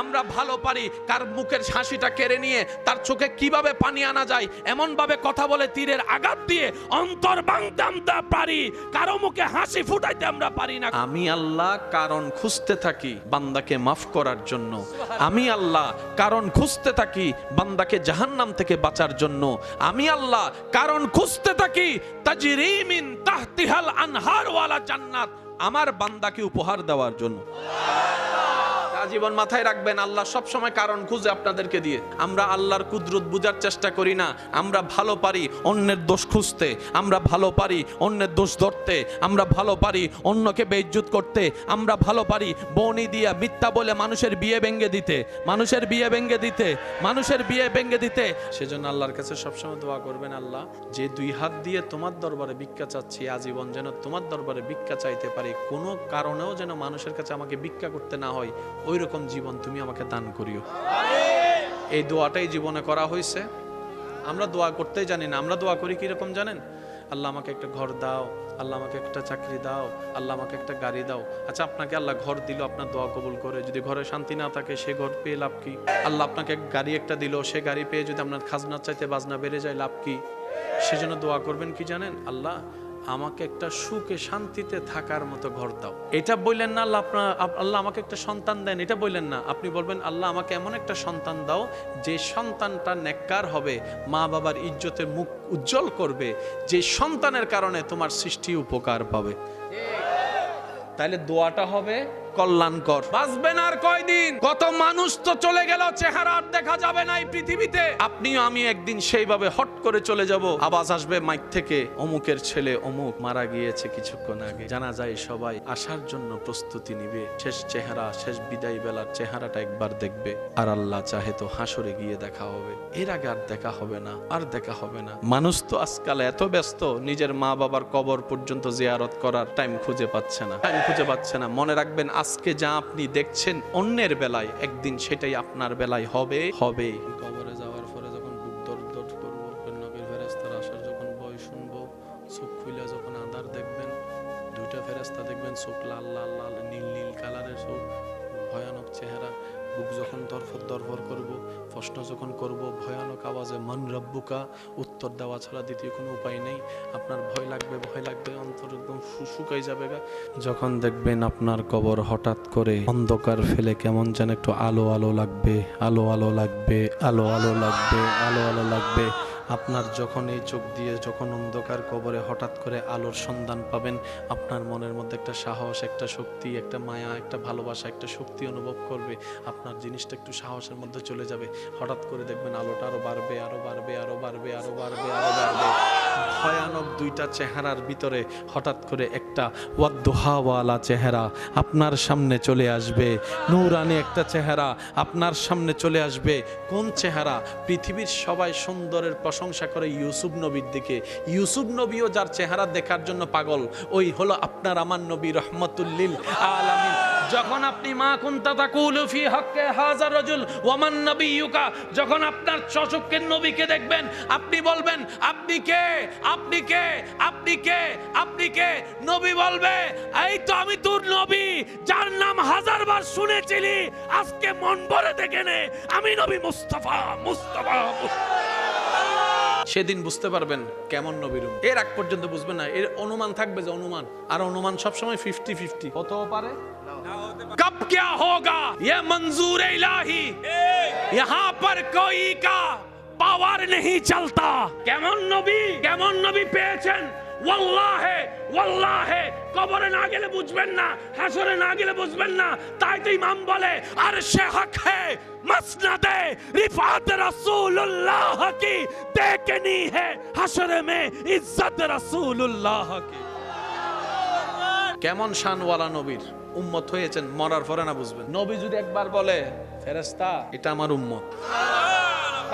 আমরা ভালো পারি কার মুখের হাসিটা কেড়ে নিয়ে তার চোখে কিভাবে পানি আনা যায় এমন ভাবে কথা বলে তীরের আঘাত দিয়ে অন্তর ভাঙতে আমরা পারি, কারো মুখে হাসি ফুটাইতে আমরা পারি না। আমি আল্লাহ কারণ খুঁজতে থাকি বান্দাকে মাফ করার জন্য, আমি আল্লাহ কারণ খুঁজতে থাকি বান্দাকে জাহান্নাম থেকে বাঁচার জন্য, আমি আল্লাহ কারণ খুঁজতে থাকি তাজরি মিন তাহতিহাল আনহার ওয়ালা জান্নাত আমার বান্দাকে উপহার দেওয়ার জন্য। জীবন মাথায় রাখবেন, আল্লাহ সব সময় কারণ খুঁজে আপনাদেরকে দিয়ে। আমরা আল্লাহর কুদরত বুঝার চেষ্টা করি না। আমরা ভালো পারি অন্যের দোষ খুঁজতে, আমরা ভালো পারি অন্যের দোষ ধরতে, আমরা ভালো পারি অন্যকে বেইজ্জত করতে, আমরা ভালো পারি বনি দিয়া মিথ্যা বলে মানুষের বিয়ে ভেঙে দিতে, মানুষের বিয়ে ভেঙে দিতে, মানুষের বিয়ে ভেঙে দিতে। সেজন্য আল্লাহর কাছে সবসময় দোয়া করবেন, আল্লাহ যে দুই হাত দিয়ে তোমার দরবারে ভিক্ষা চাচ্ছি আজীবন যেন তোমার দরবারে ভিক্ষা চাইতে পারি, কোনো কারণেও যেন মানুষের কাছে আমাকে ভিক্ষা করতে না হয়, ওই রকম জীবন তুমি আমাকে দান করিও। এই দোয়াটাই জীবনে করা হয়েছে। আমরা দোয়া করতেই জানি না, আমরা দোয়া করি কিরকম জানেন? আল্লাহ আমাকে একটা ঘর দাও, আল্লাহ আমাকে একটা চাকরি দাও, আল্লাহ আমাকে একটা গাড়ি দাও। আচ্ছা, আপনাকে আল্লাহ ঘর দিল, আপনার দোয়া কবুল করে, যদি ঘরে শান্তি না থাকে সে ঘর পেয়ে লাভ কি? আল্লাহ আপনাকে গাড়ি একটা দিল, সে গাড়ি পেয়ে যদি আপনার খাজনার চাইতে বাজনা বেড়ে যায় লাভ কি? সেজন্য দোয়া করবেন কি জানেন? আল্লাহ আমাকে একটা সুখে শান্তিতে থাকার মতো ঘর দাও। এটা বললেন না আল্লাহ আমাকে একটা সন্তান দেন, এটা বললেন না। আপনি বলবেন আল্লাহ আমাকে এমন একটা সন্তান দাও যে সন্তানটা নেককার হবে, মা বাবার ইজ্জতের মুখ উজ্জ্বল করবে, যে সন্তানের কারণে তোমার সৃষ্টি উপকার পাবে। তাহলে দোয়াটা হবে কল্যাণকর। বাঁচবেন আর কয়দিন? কত মানুষ তো চলে গেল, চেহারা আর দেখা যাবে না এই পৃথিবীতে। আপনিও আমি একদিন সেইভাবে হট করে চলে যাব, আওয়াজ আসবে মাইক থেকে, অমুকের ছেলে অমুক মারা গিয়েছে কিছুক্ষণ আগে। জানা যায় সবাই আসার জন্য প্রস্তুতি নিবে, শেষ চেহারা, শেষ বিদায় বেলার চেহারাটা একবার দেখবে। আর আল্লাহ চাহে তো হাসরে গিয়ে দেখা হবে, এর আগে আর দেখা হবে না, আর দেখা হবে না। মানুষ তো আজকাল এত ব্যস্ত, নিজের মা বাবার কবর পর্যন্ত জিয়ারত করার টাইম খুঁজে পাচ্ছে না, টাইম খুঁজে পাচ্ছে না। মনে রাখবেন, আজকে যা আপনি দেখছেন অন্যের বেলায়, একদিন সেটাই আপনার বেলায় হবে। কবরে যাওয়ার পরে যখন বুক দরদ করবো, নবীর ফেরেশতার আসার যখন ভয় শুনবো, চোখ খুলে যখন আঁধার দেখবেন, দুইটা ফেরেশতা দেখবেন, চোখ লাল লাল লাল নীল নীল কালারের চোখ, ভয়ানক চেহারা। বুক যখন দরফর করব, প্রশ্ন যখন করব ভয়ানক আওয়াজে মান রব্বুকা, উত্তর দেওয়া ছাড়া দ্বিতীয় কোনো উপায় নেই। আপনার ভয় লাগবে, অন্তর একদম শুকাই যাবে গা। যখন দেখবেন আপনার কবর হঠাৎ করে অন্ধকার ফেলে কেমন যেন একটু আলো আলো লাগবে, আলো আলো লাগবে, আলো আলো লাগবে, আলো আলো লাগবে। আপনার যখন এই চোখ দিয়ে যখন অন্ধকার কবরে হঠাৎ করে আলোর সন্ধান পাবেন, আপনার মনের মধ্যে একটা সাহস, একটা শক্তি, একটা মায়া, একটা ভালোবাসা, একটা শক্তি অনুভব করবে। আপনার জিনিসটা একটু সাহসের মধ্যে চলে যাবে। হঠাৎ করে দেখবেন আলোটা আরো বাড়বে, আরো বাড়বে, আরো বাড়বে, আরো বাড়বে, আরো বাড়বে। ভয়ানক দুইটা চেহারার ভিতরে হঠাৎ করে একটা ওয়াদ্দুহাওয়ালা চেহারা আপনার সামনে চলে আসবে, নূরানি একটা চেহারা আপনার সামনে চলে আসবে। কোন চেহারা? পৃথিবীর সবাই সুন্দরের প্রশংসা করে ইউসুফ নবীর দিকে। ইউসুফ নবীও যার চেহারা দেখার জন্য পাগল, ওই হলো আপনার আমার নবী রহমাতুল আলামিন। যখন আপনি মা কুনতা তাকুলু ফি হাক্কি হাযা রাজুল ওয়া মান নাবিয়ুকা, যখন আপনার চোখের নবীকে দেখবেন, আপনি বলবেন আপনি কে, আপনি কে, আপনি কে, আপনি কে? নবী বলবে এই তো আমি তোর নবী, যার নাম হাজারবার শুনেছিলি, আজকে মন ভরে দেখে নে, আমি নবী মুস্তাফা, মুস্তাফা। সেদিন বুঝতে পারবেন কেমন নবীর। এর আগ পর্যন্ত বুঝবেন না, এর অনুমান থাকবে যে অনুমান, আর অনুমান সবসময় 50-50 হতেও পারে। कब क्या होगा ये मंजूर इलाही, यहाँ पर कोई का पावर नहीं चलता। কেমন নবী পেয়েছেন? ওয়াল্লাহে ওয়াল্লাহে, কবরে না গেলে বুঝবেন না, হাসরে না গেলে বুঝবেন না। তাই তো ইমাম বলে আরশে হক है मसनदे रिफात रसूलुल्लाह की देखनी है, हशर में इज्जत रसूलुल्लाह की। কেমন শানওয়ালা নবীর উম্মত হয়েছেন, মরার পরে না বুঝবেন। নবী যদি একবার বলে ফেরেশতা এটা আমার উম্মত,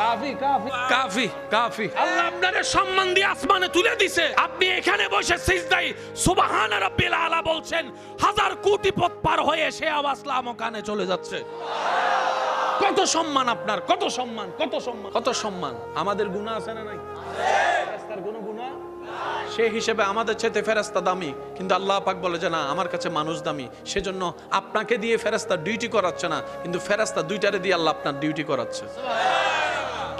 কাফি কাফি কাফি কাফি। আল্লাহ আপনারে সম্মান দিয়ে আসমানে তুলে দিয়েছে, আপনি এখানে বসে সিজদায় সুবহান রাব্বিল আলা বলছেন, হাজার কোটি পথ পার হয়ে সে আওয়াজ লামো কানে চলে যাচ্ছে। কত সম্মান আপনার, কত সম্মান, কত সম্মান, কত সম্মান। আমাদের গুনাহ আছে না নাই? ফেরেশতার কোনো গুনাহ? সেই হিসেবে আমাদের চাইতে ফেরেশতা দামি, কিন্তু আল্লাহ পাক বলে যে না, আমার কাছে মানুষ দামি। সেজন্য আপনাকে দিয়ে ফেরেশতা ডিউটি করাচ্ছে না, কিন্তু ফেরেশতা দুইটারে দিয়ে আল্লাহ আপনার ডিউটি করাচ্ছে।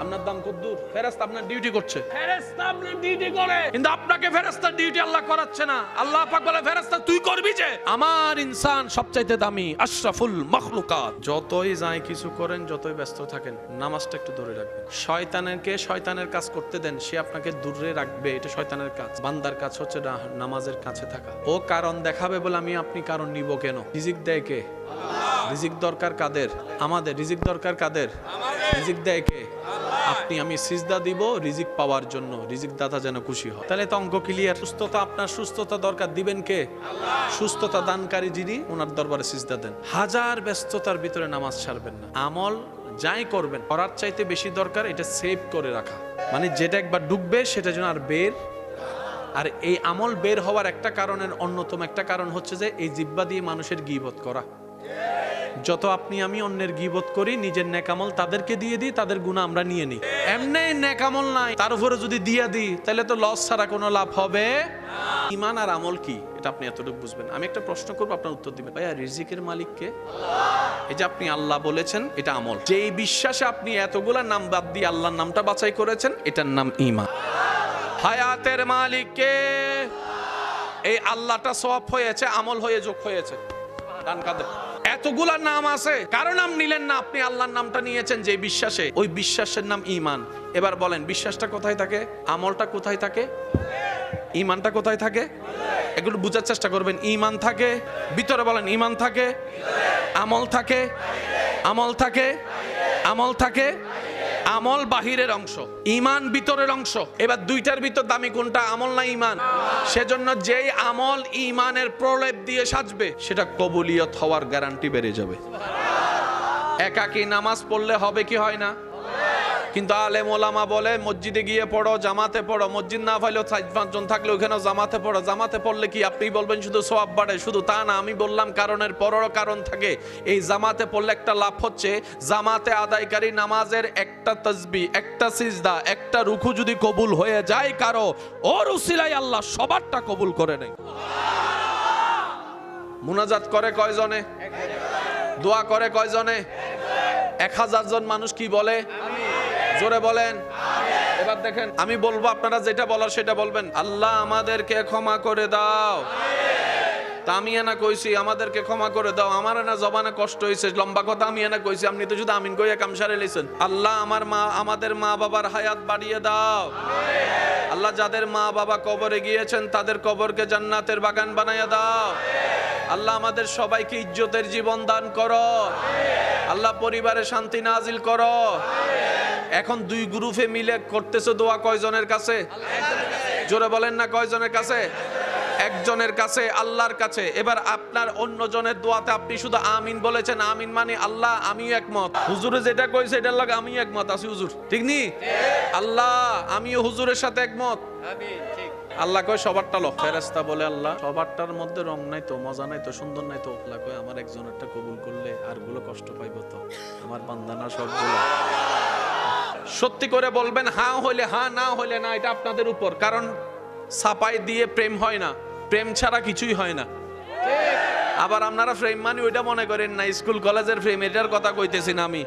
আপনার দাম কত দূর, ফেরেশতা আপনার ডিউটি করছে, ফেরেশতা আপনার ডিউটি করে, কিন্তু আপনাকে ফেরেশতার ডিউটি আল্লাহ করাচ্ছে না। আল্লাহ পাক বলে ফেরেশতা তুই করবি যে, আমার ইনসান সবচাইতে দামি, আশরাফুল মাখলুকাত। যতই যাই কিছু করেন, যতই ব্যস্ত থাকেন, নামাজটা একটু ধরে রাখবেন। শয়তানকে শয়তানের কাজ করতে দেন, সে আপনাকে দূরে রাখবে, এটা শয়তানের কাজ। বান্দার কাজ হচ্ছে নামাজের কাছে থাকা। ও কারণ দেখাবে বলে আমি আপনি কারণ নিব কেন? রিজিক দেয় কে? রিজিক দরকার কাদের? আমাদের। রিজিক দরকার কাদের? রিজিক দেয় কে? আপনি। আমি সিজদা দিব রিজিক পাওয়ার জন্য, রিজিক দাতা যেন খুশি হয়। তাহলে তো অঙ্ক ক্লিয়ার। সুস্থতা, আপনার সুস্থতা দরকার, দিবেন কে? সুস্থতা দানকারী যিনি, ওনার দরবারে সিজদা দেন। হাজার ব্যস্ততার ভিতরে নামাজ ছাড়বেন না। আমল যাই করবেন, করার চাইতে বেশি দরকার এটা সেভ করে রাখা, মানে যেটা একবার ঢুকবে সেটা যেন আর বের। আর এই আমল বের হওয়ার একটা কারণের অন্যতম একটা কারণ হচ্ছে যে এই জিহ্বা দিয়ে মানুষের গীবত করা। যত আপনি আমি অন্যের গীবত করি, নিজের নেকামল তাদেরকে দিয়ে দিই, তাদের গুনাহ আমরা নিয়ে নিই। এমনি নেকামল নাই, তার উপরে যদি দিয়ে দিই তাহলে তো লস ছাড়া কোনো লাভ হবে না। ঈমান আর আমল কি, এটা আপনি এতটুকু বুঝবেন। আমি একটা প্রশ্ন করবো, আপনার উত্তর দিবেন। ভাইয়া, রিজিকের মালিক কে? এই যে আপনি আল্লাহ বলেছেন, এটা আমল। যেই বিশ্বাসে আপনি এতগুলা নাম বাদ দিয়ে আল্লাহর নামটা বাছাই করেছেন, এটার নাম ঈমান। হায়াতের মালিক কে? এই আল্লাহটা সওয়াব হয়েছে, আমল হয়ে যোগ হয়েছে। ডান কাঁধে এতগুলা নাম আছে, কারো নাম নিলেন না, আপনি আল্লাহর নামটা নিয়েছেন যে বিশ্বাসে, ওই বিশ্বাসের নাম ঈমান। এবার বলেন, বিশ্বাসটা কোথায় থাকে? আমলটা কোথায় থাকে? ঈমানটা কোথায় থাকে? এগুলো বুঝার চেষ্টা করবেন। ঈমান থাকে ভিতরে, বলেন ঈমান থাকে, আমল থাকে, আমল থাকে, আমল থাকে। আমল বাহিরের অংশ, ঈমান ভিতরের অংশ। এবার দুইটার ভিতর দামি কোনটা, আমল না ঈমান? সেজন্য যেই আমল ঈমানের প্রলেপ দিয়ে সাজবে, সেটা কবুলিয়ত হওয়ার গ্যারান্টি বেড়ে যাবে। একাকী নামাজ পড়লে হবে কি হয় না? কিন্তু আলেম ওলামা বলে মসজিদে গিয়ে পড়ো, জামাতে পড়ো। মসজিদ না পাইলেও 4-5 জন থাকলে ওখানে জামাতে পড়ো। জামাতে পড়লে কি আপনি বলবেন শুধু সওয়াব বাড়ে? শুধু তা না, আমি বললাম কারণের পরেরও কারণ থাকে। এই জামাতে পড়লে একটা লাভ হচ্ছে, জামাতে আদায়কারী নামাজের একটা তাসবিহ, একটা সিজদা, একটা রুকু যদি কবুল হয়ে যায় কারো, ওর উসিলায় আল্লাহ সবারটা কবুল করে নেয়। মুনাজাত করে কয়জনে? দোয়া করে কয়জনে? 1000 জন মানুষ কি বলে? জোরে বলেন। এবার দেখেন, আমি বলবো, আপনারা যেটা বলার সেটা বলবেন। আল্লাহ আমাদেরকে ক্ষমা করে দাও। তা আমি এনা কইছি আমাদেরকে ক্ষমা করে দাও, আমার না জবানে কষ্ট হয়েছে, লম্বা কথা আমি এনা কইছি, আপনি তো শুধু আমিন কইয়া কাম সারে লইছেন। আল্লাহ আমাদের মা বাবার হায়াত বাড়িয়ে দাও। আল্লাহ যাদের মা বাবা কবরে গিয়েছেন, তাদের কবরকে জান্নাতের বাগান বানাইয়া দাও। আল্লাহ আমাদের সবাইকে ইজ্জতের জীবন দান করো। আল্লাহ পরিবারে শান্তি নাজিল করো। এখন দুই গ্রুপে মিলে করতেছে দোয়া, কয়জনের কাছে? জোরে বলেন না, কয়জনের কাছে? একজনের কাছে, আল্লাহর কাছে। এবার আপনার অন্য জনের দোয়াতে আপনি শুধু আমিন বলেছেন। আমিন মানে আল্লাহ আমিও একমত, হুজুরে যেটা কইছে এটার লাগে আমিও একমত আছি হুজুর, ঠিক নি? আল্লাহ আমিও হুজুরের সাথে একমত। আল্লাহ কয় সবারটা লো। ফেরেশতা বলে আল্লাহ সবারটার মধ্যে রং নাই তো, মজা নাই তো, সুন্দর নাই তো। আল্লাহ কয় আমার একজনেরটা কবুল করলে আরগুলো কষ্ট পাইব তো, আমার বান্দানা সবগুলো। সত্যি করে বলবেন, হ্যাঁ হইলে হ্যাঁ, না হইলে না, এটা আপনাদের উপর। কারণ ছাপাই দিয়ে প্রেম হয় না, প্রেম ছাড়া কিছুই হয় না। আবার আপনারা প্রেম মানে ওইটা মনে করেন না, স্কুল কলেজের প্রেম, এটার কথা কইতেছি না আমি।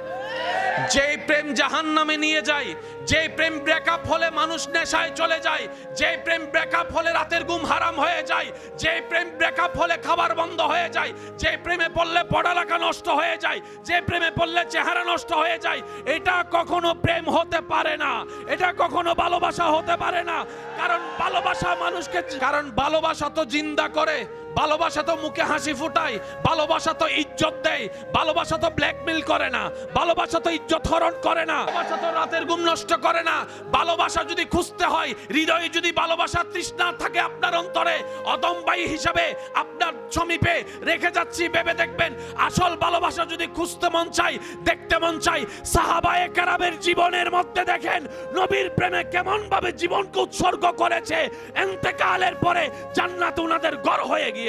যেই প্রেম জাহান্নামে নিয়ে যায়, যেই প্রেম ব্রেকআপ হলে মানুষ নেশায় চলে যায়, যেই প্রেম ব্রেকআপ হলে রাতের ঘুম হারাম হয়ে যায়, যেই প্রেম ব্রেকআপ হলে খাবার বন্ধ হয়ে যায়, যেই প্রেমে পড়লে পড়ালেখা নষ্ট হয়ে যায়, যে প্রেমে পড়লে চেহারা নষ্ট হয়ে যায়, এটা কখনো প্রেম হতে পারে না, এটা কখনো ভালোবাসা হতে পারে না। কারণ ভালোবাসা মানুষকে, কারণ ভালোবাসা তো জিন্দা করে, ভালোবাসা তো মুখে হাসি ফুটায়, ভালোবাসা তো ইজ্জত দেয়, ভালোবাসা তো ব্ল্যাকমেল করে না, ভালোবাসা তো ইজ্জত হরণ করে না, ভালোবাসা তো রাতের ঘুম নষ্ট করে না। ভালোবাসা যদি খুঁজতে হয়, হৃদয়ে যদি ভালোবাসা তৃষ্ণা থাকে আপনার অন্তরে, অদম্বাই হিসাবে আপনার সমীপে রেখে যাচ্ছি, ভেবে দেখবেন। আসল ভালোবাসা যদি খুঁজতে মন চাই, দেখতে মন চাই, সাহাবায়ে কেরামের জীবনের মধ্যে দেখেন নবীর প্রেমে কেমন ভাবে জীবনকে উৎসর্গ করেছে। ইন্তেকালের পরে জান্নাত উনাদের ঘর হয়ে গিয়েছে।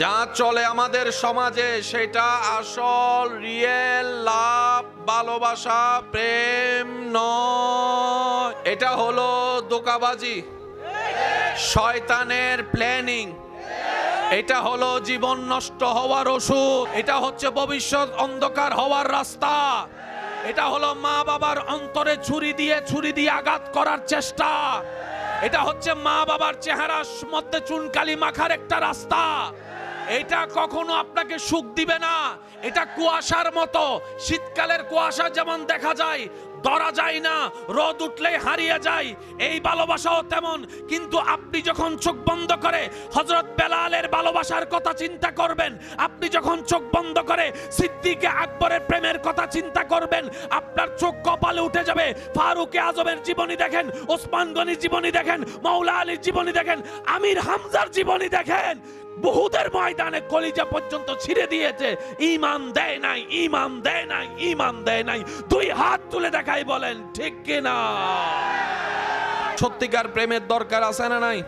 যা চলে আমাদের সমাজে সেটা আসল রিয়েল লাভ ভালোবাসা প্রেম নয়, এটা হলো ধোঁকাবাজি, শয়তানের প্ল্যানিং, এটা হলো জীবন নষ্ট হওয়ার ওষুধ, এটা হচ্ছে ভবিষ্যৎ অন্ধকার হওয়ার রাস্তা, এটা হলো মা বাবার অন্তরে ছুরি দিয়ে আঘাত করার চেষ্টা, এটা হচ্ছে মা বাবার চেহারার মধ্যে চুনকালি মাখার একটা রাস্তা। এটা কখনো আপনাকে সুখ দিবে না। এটা কুয়াশার মতো, শীতকালের কুয়াশা যেমন দেখা যায়, ধরা যায় না, রোদ উঠলেই হারিয়ে যায়, এই ভালোবাসাও তেমন। কিন্তু আপনি যখন চোখ বন্ধ করে হযরত বেলালের ভালোবাসার কথা চিন্তা করবেন, আপনি যখন চোখ বন্ধ করে সিদ্দিকে আকবরের প্রেমের কথা চিন্তা করবেন, আপনার চোখ কপালে উঠে যাবে। ফারুকে আজমের জীবনী দেখেন, ওসমান গনির জীবনী দেখেন, মাওলা আলীর জীবনী দেখেন, আমির হামজার জীবনী দেখেন, বহুদের ময়দানে কলিজা পর্যন্ত ছিঁড়ে দিয়েছে, ঈমান দেয় নাই, ঈমান দেয় নাই, ঈমান দেয় নাই। দুই হাত তুলে দেখাই বলেন ঠিক কিনা? সত্যিকার প্রেমের দরকার আছে না নাই?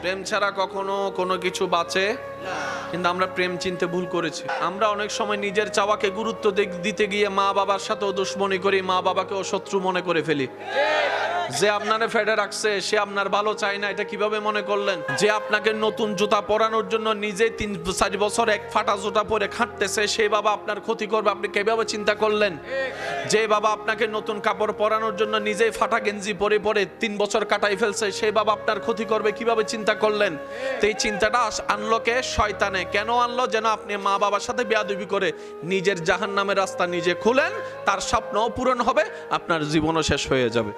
প্রেম ছাড়া কখনো কোনো কিছু বাঁচে না। কিন্তু আমরা প্রেম চিনতে ভুল করেছি। আমরা অনেক সময় নিজের চাওয়াকে গুরুত্ব দিতে গিয়ে মা বাবার সাথেও দুশ্মনী করি, মা বাবাকেও শত্রু মনে করে ফেলি। যে আপনারে ফেডে রাখছে সে আপনার ভালো চায় না, এটা কিভাবে মনে করলেন? যে আপনাকে নতুন জুতা পরানোর জন্য নিজে 3-4 বছর এক ফাটা জুতা পরে খাটতেছে, সেই বাবা আপনার ক্ষতি করবে, আপনি কিভাবে চিন্তা করলেন? যে বাবা আপনাকে নতুন কাপড় পরানোর জন্য নিজেই ফাটা গেঞ্জি পরে 3 বছর কাটাই ফেলছে, সেই বাবা আপনার ক্ষতি করবে, কিভাবে চিন্তা করলেন? তো এই চিন্তাটা আনলো কে? শয়তানে। কেন আনলো? যেন আপনি মা বাবার সাথে বেয়াদবি করে নিজের জাহান্নামের রাস্তা নিজে খুলেন, তার স্বপ্নও পূরণ হবে, আপনার জীবনও শেষ হয়ে যাবে।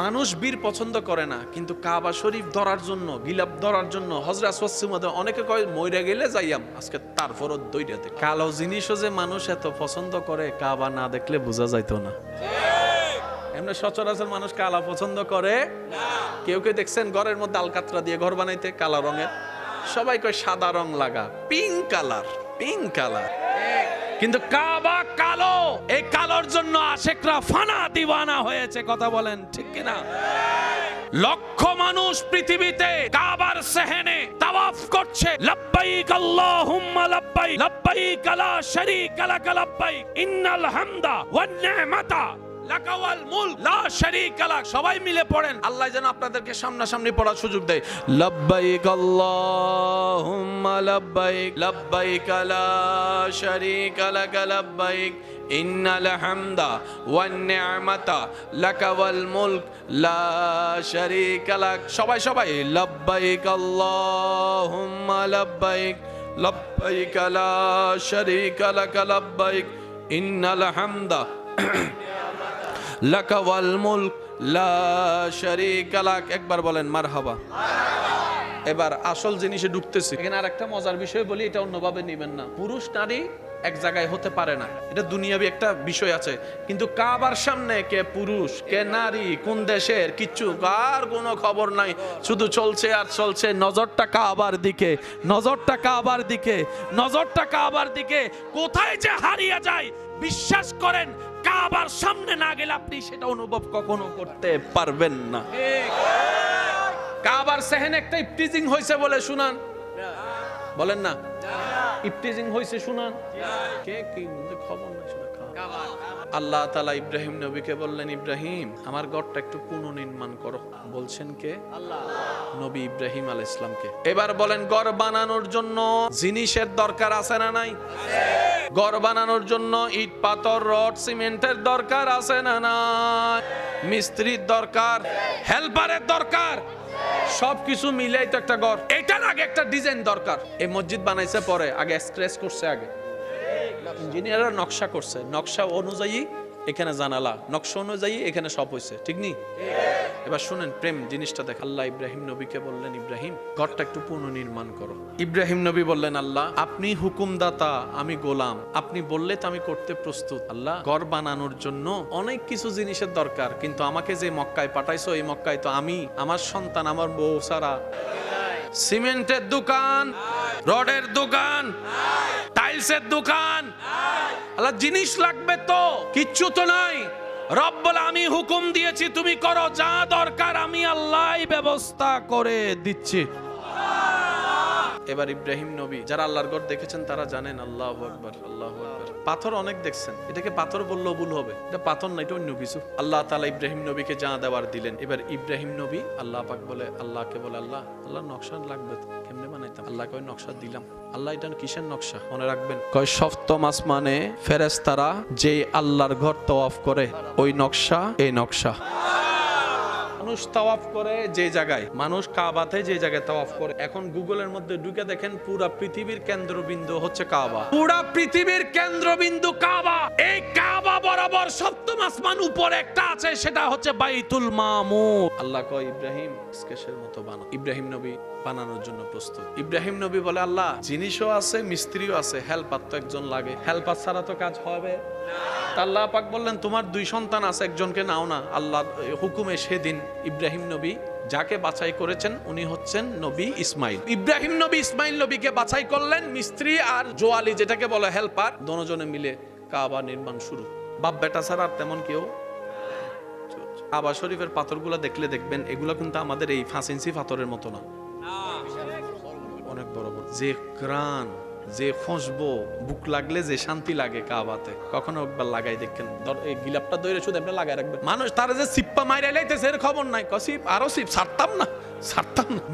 মানুষ বীর পছন্দ করে না, কিন্তু কাবা শরীফ ধরার জন্য, গিলাপ ধরার জন্য হযরত ওসমান, অনেকে কয় মইরা গেলে যাইয়াম, আজকে তারপরও দইরাতে। কালো জিনিসও যে মানুষ এত পছন্দ করে, কাবা না দেখলে বোঝা যাইতো না। এমনি সচরাচর মানুষ কালা পছন্দ করে না। কেউ দেখছেন ঘরের মধ্যে আলকাতরা দিয়ে ঘর বানাইতে কালা রঙের? সবাই কয় সাদা রং লাগা, পিঙ্ক কালার, পিঙ্ক কালার। কিন্তু কাবা কালো, এই কালোর জন্য আশেকরা ফানা দিওয়ানা হয়েছে। কথা বলেন ঠিক কিনা? লক্ষ মানুষ পৃথিবীতে কাবার সেহেনে তাওয়াফ করছে, লাব্বাইক আল্লাহুম্মা লাব্বাইক, লাব্বাইক লা শারীকা লাক লাব্বাইক, ইন্নাল হামদা ওয়ান নি'মাতা লাকা ওয়াল মুলক লা শারীকা লাক। সবাই মিলে পড়েন, আল্লাহ যেন আপনাদেরকে সামনাসামনি পড়ার সুযোগ দেয়। লাব্বাইক আল্লাহুম্মা লাব্বাইক, লাব্বাইক লা শারীকা লাক লাব্বাইক, ইন্নাল হামদা ওয়ান নি'মাতা লাকা ওয়াল মুলক লা শারীকা লাক। সবাই লাব্বাইক আল্লাহুম্মা লাব্বাইক, লাব্বাইক লা শারীকা লাক লাব্বাইক, ইন্নাল হামদা লাকা ওয়াল মুলক লা শারীকা লাক। একবার বলেন মারহাবা। এবার আসল জিনিসে ঢুকতেছি। এখানে আরেকটা মজার বিষয় বলি, এটা অন্যভাবে নেবেন না। পুরুষ নারী এক জায়গায় হতে পারে না, এটা দুনিয়াবি একটা বিষয় আছে। কিন্তু কাবার সামনে কে পুরুষ কে নারী, কোন দেশের, কিচ্ছু আর কোনো খবর নাই। শুধু চলছে আর চলছে, নজরটা কাবার দিকে, নজরটা কাবার দিকে, নজরটা কাবার দিকে। কোথায় যে হারিয়ে যায় বিশ্বাস করেন, কাবার সামনে না গেলে আপনি সেটা অনুভব কখনো করতে পারবেন না। কাবার সেহেন একটা ইফতিজিং হয়েছে বলে শুনান, বলেন না? ইফতিজিং হয়েছে শুনান, কে কি খবর নাই শুনে। আল্লাহ তাআলা ইব্রাহিম নবীকে বললেন, ইব্রাহিম আমার ঘরটা একটু পুনর্নির্মাণ করো। বলছেন কে? আল্লাহ। নবী ইব্রাহিম আলাইহিস সালামকে। এবার বলেন, ঘর বানানোর জন্য জিনিসের দরকার আছে না নাই? ঘর বানানোর জন্য ইট পাথর রড সিমেন্টের দরকার আছে না নাই? মিস্ত্রির দরকার, হেল্পারের দরকার, সবকিছু মিলাই তো একটা ঘর। এটার আগে একটা ডিজাইন দরকার। এই মসজিদ বানাইছে পরে, আগে স্ক্র্যাচ করছে, আগে ইঞ্জিনিয়াররা নকশা করছে, নকশা অনুযায়ী এখানে জানালা, নকশা অনুযায়ী এখানে সব হয়েছে, ঠিক নেই? এবার শুনেন প্রেম জিনিসটা দেখ। আল্লাহ ইব্রাহিম নবীকে বললেন, ইব্রাহিম ঘরটা একটু পুনর্নির্মাণ করো। ইব্রাহিম নবী বললেন, আল্লাহ আপনি হুকুমদাতা, আমি গোলাম, আপনি বললে তো আমি করতে প্রস্তুত। আল্লাহ ঘর বানানোর জন্য অনেক কিছু জিনিসের দরকার, কিন্তু আমাকে যে মক্কায় পাঠাইছো, এই মক্কায় তো আমি, আমার সন্তান, আমার বউ ছাড়া সিমেন্টের দোকান, রডের দোকান, টাইলসের দোকান, আল্লাহ জিনিস লাগবে তো কিচ্ছু তো নাই। রব বলে, আমি হুকুম দিয়েছি তুমি করো, যা দরকার আমি আল্লাহই ব্যবস্থা করে দিচ্ছি। এবার ইব্রাহিম নবী, যারা আল্লাহর ঘর দেখেছেন তারা জানেন। আল্লাহু আকবার, আল্লাহু আকবার। পাথর অনেক দেখছেন, এটাকে পাথর বললেও ভুল হবে, এটা পাথর না, এটা অন্য কিছু। আল্লাহ তাআলা ইব্রাহিম নবীকে যা দেওয়ার দিলেন। এবার ইব্রাহিম নবী আল্লাহ পাক বলে, আল্লাহকে বলে, আল্লাহ নকশা লাগবে তো, কেমনে বানাইতাম? আল্লাহ কয় নকশা দিলাম। আল্লাহ এটা কিসের নকশা? মনে রাখবেন, কয় সপ্তম আসমানে ফেরেশতারা যে আল্লাহর ঘর তওয়াফ করে ওই নকশা, এই নকশা। মানুষ তাওয়াফ করে যে জায়গায়, মানুষ কাবাতে যে জায়গায় তাওয়াফ করে, এখন গুগলের মধ্যে ঢুকে দেখেন পুরা পৃথিবীর কেন্দ্রবিন্দু হচ্ছে কাবা। পুরা পৃথিবীর কেন্দ্রবিন্দু কাবা। এই কাবা বরাবর সপ্তম আসমান উপরে একটা আছে, সেটা হচ্ছে বাইতুল মামুর। আল্লাহ কয় ইব্রাহিম স্কেচের মতো বানাও। ইব্রাহিম নবী বানানোর জন্য প্রস্তুত। ইব্রাহিম নবী বলে, আল্লাহ জিনিসও আছে, মিস্ত্রিও আছে, হেল্পার তো একজন লাগে, হেল্পার ছাড়া তো কাজ হবে না। আল্লাহ পাক বললেন, তোমার 2 সন্তান আছে, একজনকে নাও না। আল্লাহ হুকুমে সেদিন ইব্রাহিম নবী যাকে বাছাই করেছেন উনি হচ্ছেন নবী ইসমাইল। ইব্রাহিম নবী ইসমাইল নবীকে বাছাই করলেন। মিস্ত্রি আর জোয়ালি যেটাকে বলে হেল্পার, দুজনে মিলে কাবা নির্মাণ শুরু। বাপ বেটা ছাড়া আর তেমন কেউ। কাবা শরীফের পাথরগুলো দেখলে দেখবেন এগুলো কিন্তু আমাদের এই 5 ইঞ্চি পাথরের মতো না, অনেক বড় বড়। যে গ্রান, যে খুশবু, বুক লাগলে যে শান্তি লাগে কাবাতে, কখনো একবার লাগাই দেখেন। এই গিলাপটা দইরে শুধু আপনি লাগাই রাখবেন। মানুষ তারা যে সিপ্পা মাইরা লাইতেছে এর খবর নাই, কসিপ আরো সিপ ছাড়তাম না।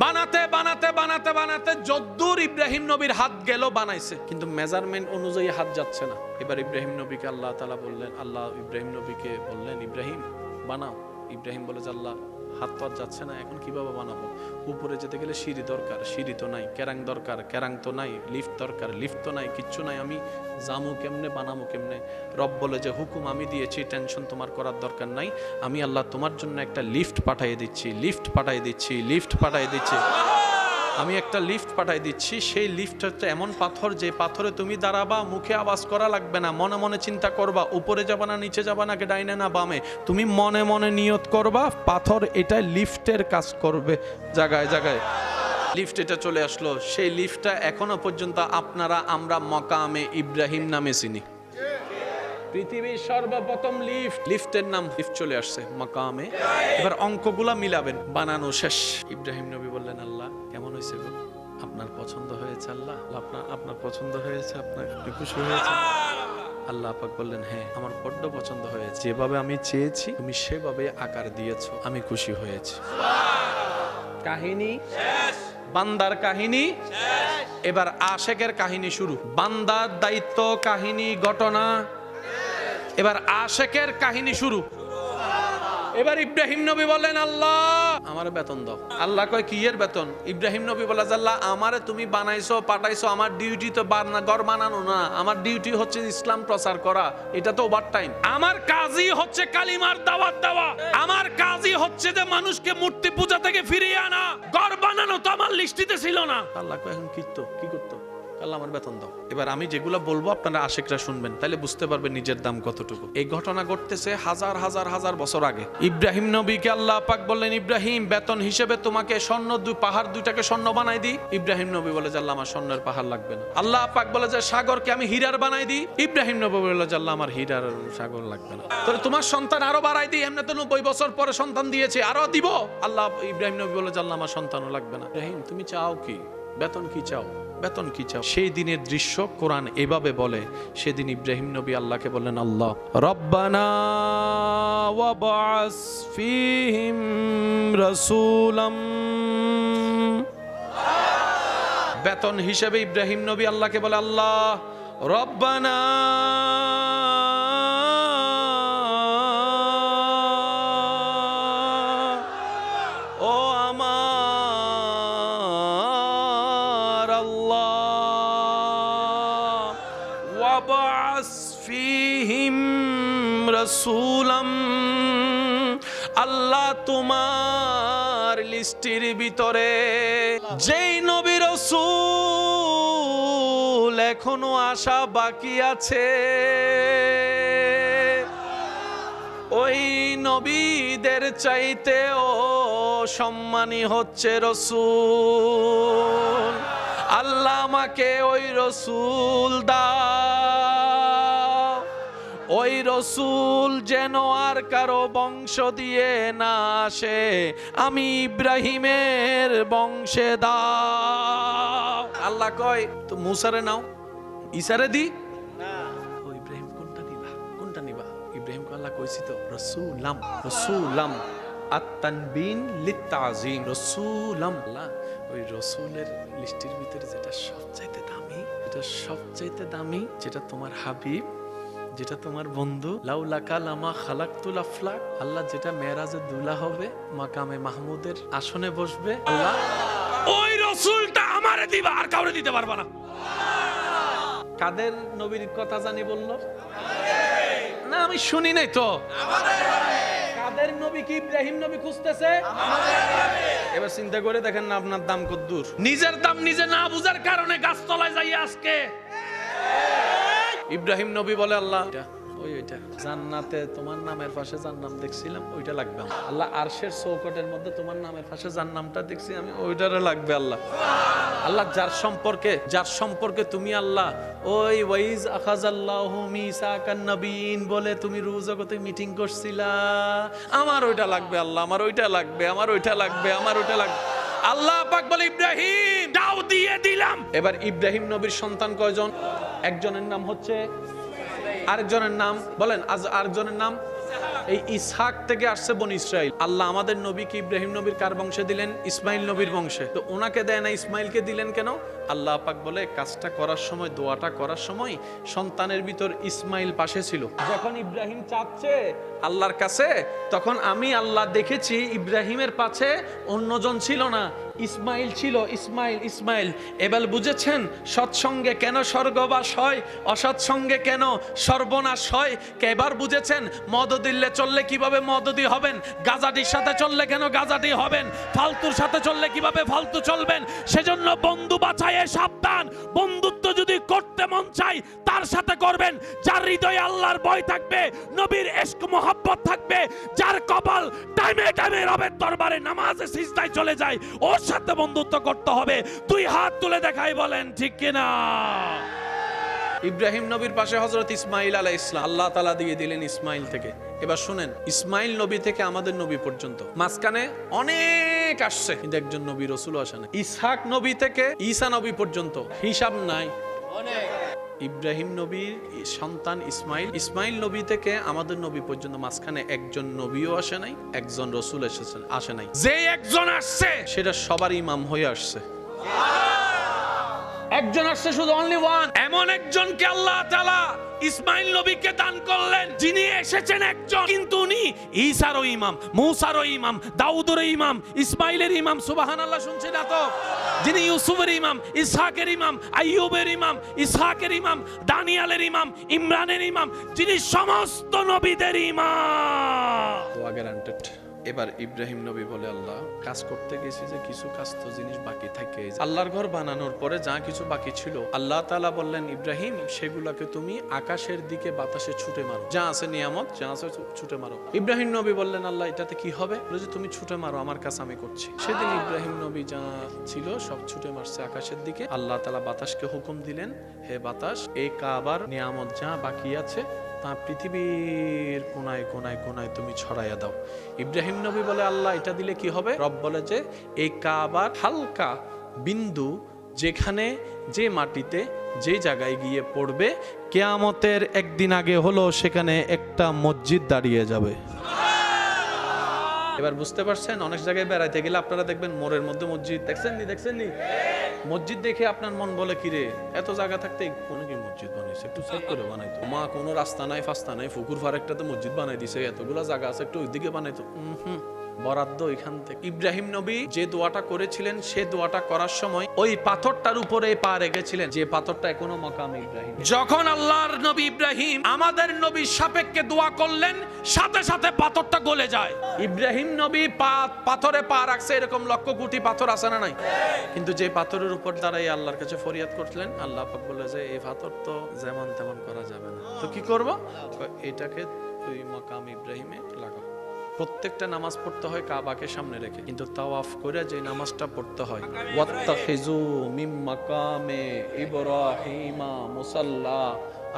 বানাতে বানাতে বানাতে বানাতে যদ্দূর ইব্রাহিম নবীর হাত গেল বানাইছে, কিন্তু মেজারমেন্ট অনুযায়ী হাত যাচ্ছে না। এবার ইব্রাহিম নবীকে আল্লাহ তাআলা বললেন, আল্লাহ ইব্রাহিম নবীকে বললেন, ইব্রাহিম বানাও। ইব্রাহিম বলে, আল্লাহ হাত তো যাচ্ছে না, এখন কিভাবে বানাবো? উপরে যেতে গেলে সিঁড়ি দরকার, সিঁড়ি তো নাই। কেরাং দরকার, কেরাং তো নাই। লিফট দরকার, লিফট তো নাই। কিচ্ছু নাই। আমি জামু কেমনে, বানাবো কেমনে? রব বলে যে হুকুম আমি দিয়েছি, টেনশন তোমার করার দরকার নাই। আমি আল্লাহ তোমার জন্য একটা লিফট পাঠিয়ে দিচ্ছি, লিফট পাঠিয়ে দিচ্ছি, লিফট পাঠিয়ে দিচ্ছি। আমি একটা লিফট পাঠাই দিচ্ছি। সেই লিফট হচ্ছে এমন পাথর, যে পাথরে তুমি দাঁড়াবা, মুখে আওয়াজ করা লাগবে না, মনে মনে চিন্তা করবা, উপরে যাবা না নিচে যাবা না, ডাইনে না বামে, তুমি মনে মনে নিয়ত করবা, পাথর এটা লিফটের কাজ করবে জায়গায় জায়গায়। লিফট এটা চলে আসলো। সেই লিফটটা এখনো পর্যন্ত আপনারা আমরা মাকামে ইব্রাহিম নামে চিনি। পৃথিবীর সর্বপ্রথম লিফট, লিফটের নাম লিফট চলে আসছে মাকামে। এবার অঙ্কগুলা মিলাবেন। বানানো শেষ। ইব্রাহিম নবী বললেন, আল্লাহ কেমন হয়েছে গো? আপনার পছন্দ হয়েছে? আল্লাহ আপনার পছন্দ হয়েছে? আপনার খুশি হয়েছে? আল্লাহ পাক বললেন, হ্যাঁ আমার বড্ড পছন্দ হয়েছে। যেভাবে আমি চেয়েছি তুমি সেভাবে আকার দিয়েছো, আমি খুশি হয়েছি। কাহিনী শেষ, বান্দার কাহিনী শেষ। এবার আশেকের কাহিনী শুরু। বান্দার দায়িত্ব, কাহিনী, ঘটনা। এবার আশেকের কাহিনী শুরু। এবার ইব্রাহিম নবী বলেন, আল্লাহ আমার বেতন দাও। আল্লাহ কয়, কি এর বেতন? ইব্রাহিম নবী বলে, আল্লাহ আমারে তুমি বানাইছো, পাঠাইছো, আমার ডিউটি তো ঘর বানানো না, আমার ডিউটি হচ্ছে ইসলাম প্রচার করা, এটা তো ওভার টাইম। আমার কাজই হচ্ছে কালিমার দাওয়াত দেওয়া, আমার কাজই হচ্ছে যে মানুষকে মূর্তি পূজা থেকে ফিরিয়ে আনা, ঘর বানানো তো আমার লিস্টিতে ছিল না। আল্লাহ কয়, এখন কি করতো? আল্লাহ আমার বেতন দাও। এবার আমি যেগুলো বলবো আপনারা আশেকরা শুনবেন, তাহলে বুঝতে পারবেন নিজের দাম কতটুকু। এই ঘটনা ঘটতেছে হাজার হাজার হাজার বছর আগে। ইব্রাহিম নবীকে আল্লাহ পাক বললেন, ইব্রাহিম বেতন হিসেবে তোমাকে স্বর্ণ পাহাড় 2টাকে স্বর্ণ বানাই দিই। ইব্রাহিম নবী বলে, আল্লাহ আমার স্বর্ণের পাহাড় লাগবে না। আল্লাহ পাক বলে যে সাগরকে আমি হীরার বানাই দিই। ইব্রাহিম নবী বলে, আল্লাহ আমার হীরার সাগর লাগবে না। তাহলে তোমার সন্তান আরো বাড়াই দিই, এমনি তো 90 বছর পরে সন্তান দিয়েছে, আরো দিব। আল্লাহ ইব্রাহিম নবী বলে, আল্লাহ আমার সন্তানও লাগবে না। ইব্রাহিম তুমি চাও কি? বেতন কি চাও? বেতন কি চাও? সেই দিনের দৃশ্য কোরআন এভাবে বলে। সেদিন ইব্রাহিম নবী আল্লাহকে বললেন, আল্লাহ রব্বানা ওয়াবাস ফীহিম রাসূলাম। বেতন হিসেবে ইব্রাহিম নবী আল্লাহকে বলে, আল্লাহ রব্বানা রাসূলাম। আল্লাহ তোমার লিস্টের ভিতরে যেই নবী রাসূল এখনো আসা বাকি আছে, ওই নবীদের চাইতেও সম্মানী হচ্ছে রাসূল। আল্লাহ আমাকে ওই রাসূল দাও, ওই রাসূল যেন আর কারো বংশ দিয়ে না আসে, আমি ইব্রাহিমের বংশে দাও। আল্লাহ কয় তো মুসারে নাও, ঈসারে দি না, ও ইব্রাহিম কোনটা নিবা, কোনটা নিবা? ইব্রাহিম কে আল্লাহ কইছি তো রাসূলাম, রাসূলাম আত-তানবিন লিত-তাযীম, রাসূলাম। আল্লাহ ওই রাসূলের লিস্টের ভিতরে যেটা সবচাইতে দামি, এটা সবচাইতে দামি, যেটা তোমার হাবিব, যেটা তোমার বন্ধু, লাউলাকা লামা খালাকতুল আফলাক, আল্লাহ যেটা মেরাজে দুলা হবে, মাকামে মাহমুদের আসনে বসবে, আল্লাহ ওই রাসূলটা আমারে দিবা, আর কাউরে দিতে পারবা না। কাদের নবীর কথা জানি বললো না, আমি শুনি নাই তো। কাদের নবী কি ইব্রাহিম নবী খুঁজতেছে? এবার চিন্তা করে দেখেন না আপনার দাম কত দূর। নিজের দাম নিজে না বুঝার কারণে গাছতলায় যাই আজকে। ইব্রাহিম নবী বলে আল্লাহ ওইটা জান্নাতে তোমার নামের পাশে যার নাম দেখছিলাম ওইটা লাগবে আমার। আল্লাহ আরশের চৌকটের মধ্যে তোমার নামের পাশে যার নামটা দেখছি আমি ওইটারে লাগবে আল্লাহ। আল্লাহ যার সম্পর্কে তুমি আল্লাহ ওই ওয়াইজ আখাযাল্লাহু মিসাকান নবিয়্যিন বলে তুমি রূহ জগতে মিটিং করছিলা, আমার ওইটা লাগবে আল্লাহ, আমার ওইটা লাগবে, আমার ওইটা লাগবে, আমার ওইটা লাগবে। আল্লাহ পাক বলে ইব্রাহিম দাও, দিয়ে দিলাম। এবার ইব্রাহিম নবীর সন্তান কয়জন? একজনের নাম হচ্ছে, আরেকজনের নাম বলেন, আরেকজনের নাম এই ইসহাক থেকে আসছে বনি ইসরাইল। আল্লাহ আমাদের নবীকে ইব্রাহিম নবীর কার বংশে দিলেন? ইসমাইল নবীর বংশে। তো ওনাকে দেয় না, ইসমাইলকে দিলেন কেন? আল্লাহ পাক বলে কাজটা করার সময়, দোয়াটা করার সময় সন্তানের ভিতর ইসমাইল পাশে ছিল। যখন ইব্রাহিম চাচ্ছে আল্লাহর কাছে, তখন আমি আল্লাহ দেখেছি ইব্রাহিমের পাশে অন্যজন ছিল না, ইসমাইল ছিল। ইসমাইল। এবার বুঝেছেন সৎসঙ্গে কেন স্বর্গবাস হয়, অসৎসঙ্গে কেন সর্বনাশ হয়? এবার বুঝেছেন মদদিল্লে চললে কিভাবে মদদি হবেন, গাজাটির সাথে চললে কেন গাজাটি হবেন, ফালতুর সাথে চললে কিভাবে ফালতু চলবেন। সেজন্য বন্ধু বাছাইয়ে সাবধান। বন্ধুত্ব যদি করতে মন চাই তার সাথে করবেন যার হৃদয়ে আল্লাহর ভয় থাকবে, নবীর ইশক মোহাব্বত থাকবে, যার কপাল টাইমে টাইমে রবের দরবারে নামাজে সিজদায় চলে যায়, ওর সাথে বন্ধুত্ব করতে হবে। দুই হাত তুলে দেখাই বলেন ঠিক কিনা? ইব্রাহিম নবীর পাশে হযরত ইসমাইল আলাইহিস সালাম, আল্লাহ তাআলা দিয়ে দিলেন ইসমাইল থেকে। এবার শুনেন, ইসমাইল নবী থেকে আমাদের নবী পর্যন্ত মাঝখানে অনেক আসছে, কিন্তু একজন নবী রাসূল আসে না। ইসহাক নবী থেকে ঈসা নবী পর্যন্ত হিসাব নাই অনেক। ইব্রাহিম নবীর সন্তান ইসমাইল নবী থেকে আমাদের নবী পর্যন্ত মাঝখানে একজন নবীও আসে নাই, একজন রাসূল আসে নাই। যে একজন আসছে সেটা সবার ইমাম হয়ে আসছে। একজন আসছে, শুধু অনলি ওয়ান। এমন একজনকে আল্লাহ তাআলা ইসমাইল নবীকে দান করলেন, যিনি এসেছেন একজন, কিন্তু উনি ঈসারও ইমাম, মূসারও ইমাম, দাউদেরও ইমাম, ইসমাইলের ইমাম। সুবহানাল্লাহ, শুনছেন না তো? যিনি ইউসুফের ইমাম, ইসহাকের ইমাম, আইয়ুবের ইমাম, ইসহাকের ইমাম, দানিয়ালের ইমাম, ইমরানের ইমাম, যিনি সমস্ত নবীদের ইমাম। তো গ্যারান্টেড। এবার ইব্রাহিম নবী বলে আল্লাহ কাজ করতে গেছি যে কিছু কাজ তো জিনিস বাকি থাকে। আল্লাহর ঘর বানানোর পরে যা কিছু বাকি ছিল, আল্লাহ তাআলা বললেন ইব্রাহিম সেগুলোকে তুমি আকাশের দিকে বাতাসে ছুটে মারো, যা আছে নিয়ামত, যা আছে ছুটে মারো। ইব্রাহিম নবী বললেন আল্লাহ এটাতে কি হবে? বলে যে তুমি ছুটে মারো, আমার কাজ আমি করছি। সেদিন ইব্রাহিম নবী যা ছিল সব ছুটে মারছে আকাশের দিকে। আল্লাহ তাআলা বাতাসকে হুকুম দিলেন, হে বাতাস এই কাবার নিয়ামত যা বাকি আছে তা পৃথিবীর কোনায় কোনায় কোনায় তুমি ছড়াইয়া দাও। ইব্রাহিম নবী বলে আল্লাহ এটা দিলে কি হবে? রব বলে যে এই কাবার হালকা বিন্দু যেখানে, যে মাটিতে, যে জায়গায় গিয়ে পড়বে, কিয়ামতের একদিন আগে হলো সেখানে একটা মসজিদ দাঁড়িয়ে যাবে। এবার বুঝতে পারছেন, অনেক জায়গায় বেড়াইতে গেলে আপনারা দেখবেন মোড়ের মধ্যে মসজিদ দেখছেন নি? মসজিদ দেখে আপনার মন বলে কিরে এত জায়গা থাকতে কোনো কি মসজিদ বানাইছে, একটু সাইড করে বানাইতো। মা কোনো রাস্তা নাই, ফাস্তা নাই, পুকুর ফারেকটাতে মসজিদ বানাই দিছে, এতগুলা জায়গা আছে একটু ওইদিকে বানাইতো। বরাদ্দ এখান থেকে। ইব্রাহিম নবী যে দোয়াটা করেছিলেন, সে দোয়াটা করার সময় ওই পাথরটার উপরে পা রেখেছিলেন, যে পাথরটা এখনো মাকাম ইব্রাহিম। যখন আল্লাহর নবী ইব্রাহিম আমাদের নবীর সাপেক্ষে দোয়া করলেন, সাথে সাথে পাথরটা গলে যায়। ইব্রাহিম নবী পাথরে পা রাখছে, এরকম লক্ষ কোটি পাথর আছে না নাই? কিন্তু যে পাথরের উপর দাঁড়াই আল্লাহর কাছে ফরিয়াদ করলেন, আল্লাহ পাক বলে যে এই পাথর তো যেমন তেমন করা যাবে না, তো কি করব? এটাকে তুই মাকাম ইব্রাহিমে লাগা। প্রত্যেকটা নামাজ পড়তে হয় কাবাকে সামনে রেখে, কিন্তু তাওয়াফ করে যে নামাজটা পড়তে হয়, ওয়াত্তাখিযু মিন মাকামে ইব্রাহিমা মুসাল্লা,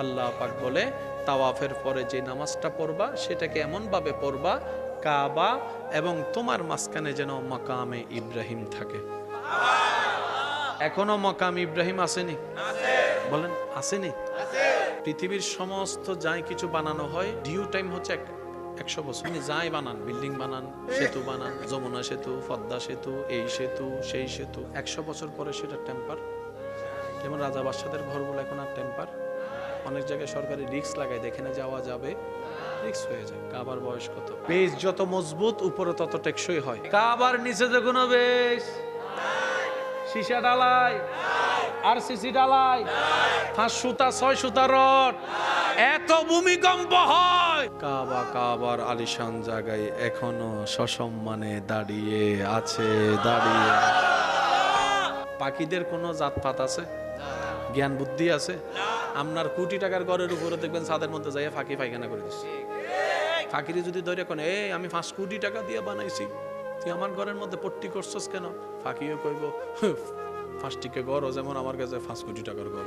আল্লাহ পাক বলে তাওয়াফের পরে যে নামাজটা পড়বা সেটাকে এমন ভাবে পড়বা কাবা এবং তোমার মাঝখানে যেন মাকামে ইব্রাহিম থাকে। এখনো মাকাম ইব্রাহিম আসেনি? বলেন আসেনি? পৃথিবীর সমস্ত যাই কিছু বানানো হয় ডিউ টাইম হচ্ছে 100 বছর। আপনি যাই বানান, বিল্ডিং বানান, সেতু বানান, যমুনা সেতু, পদ্মা সেতু, এই সেতু, সেই সেতু, 100 বছর পরে সেটা টেম্পার। যেমন রাজা বাদশাদের ঘরগুলো এখন আর টেম্পার। অনেক জায়গায় সরকারি রিস্ক লাগায়, দেখে না যাওয়া যাবে, রিস্ক হয়ে যায়। কাবার বয়স কত? বেশ যত মজবুত উপরে তত টেকসই হয়। কাবার নিচে যে কোনো বেশ সীসা ডালাই আর সিসি ডালাই 5 সুতা 6 সুতা রড, এত ভূমিকম্প হয়। কাবার আলিশান জায়গায় এখনো সসম্মানে দাঁড়িয়ে আছে। পাখিদের কোনো জাতপাত আছে? জ্ঞান বুদ্ধি আছে? আপনার কোটি টাকার ঘরের উপরে দেখবেন ছাদের মধ্যে যাইয়া ফাঁকি পায়খানা করে দিচ্ছে। ফাঁকিরে যদি ধরে কোন এই আমি 5 কোটি টাকা দিয়ে বানাইছি, তুই আমার ঘরের মধ্যে পট্টি করছস কেন? ফাঁকিও কইব 5 টিকে ঘর, যেমন আমার কাছে 5 কোটি টাকার ঘর।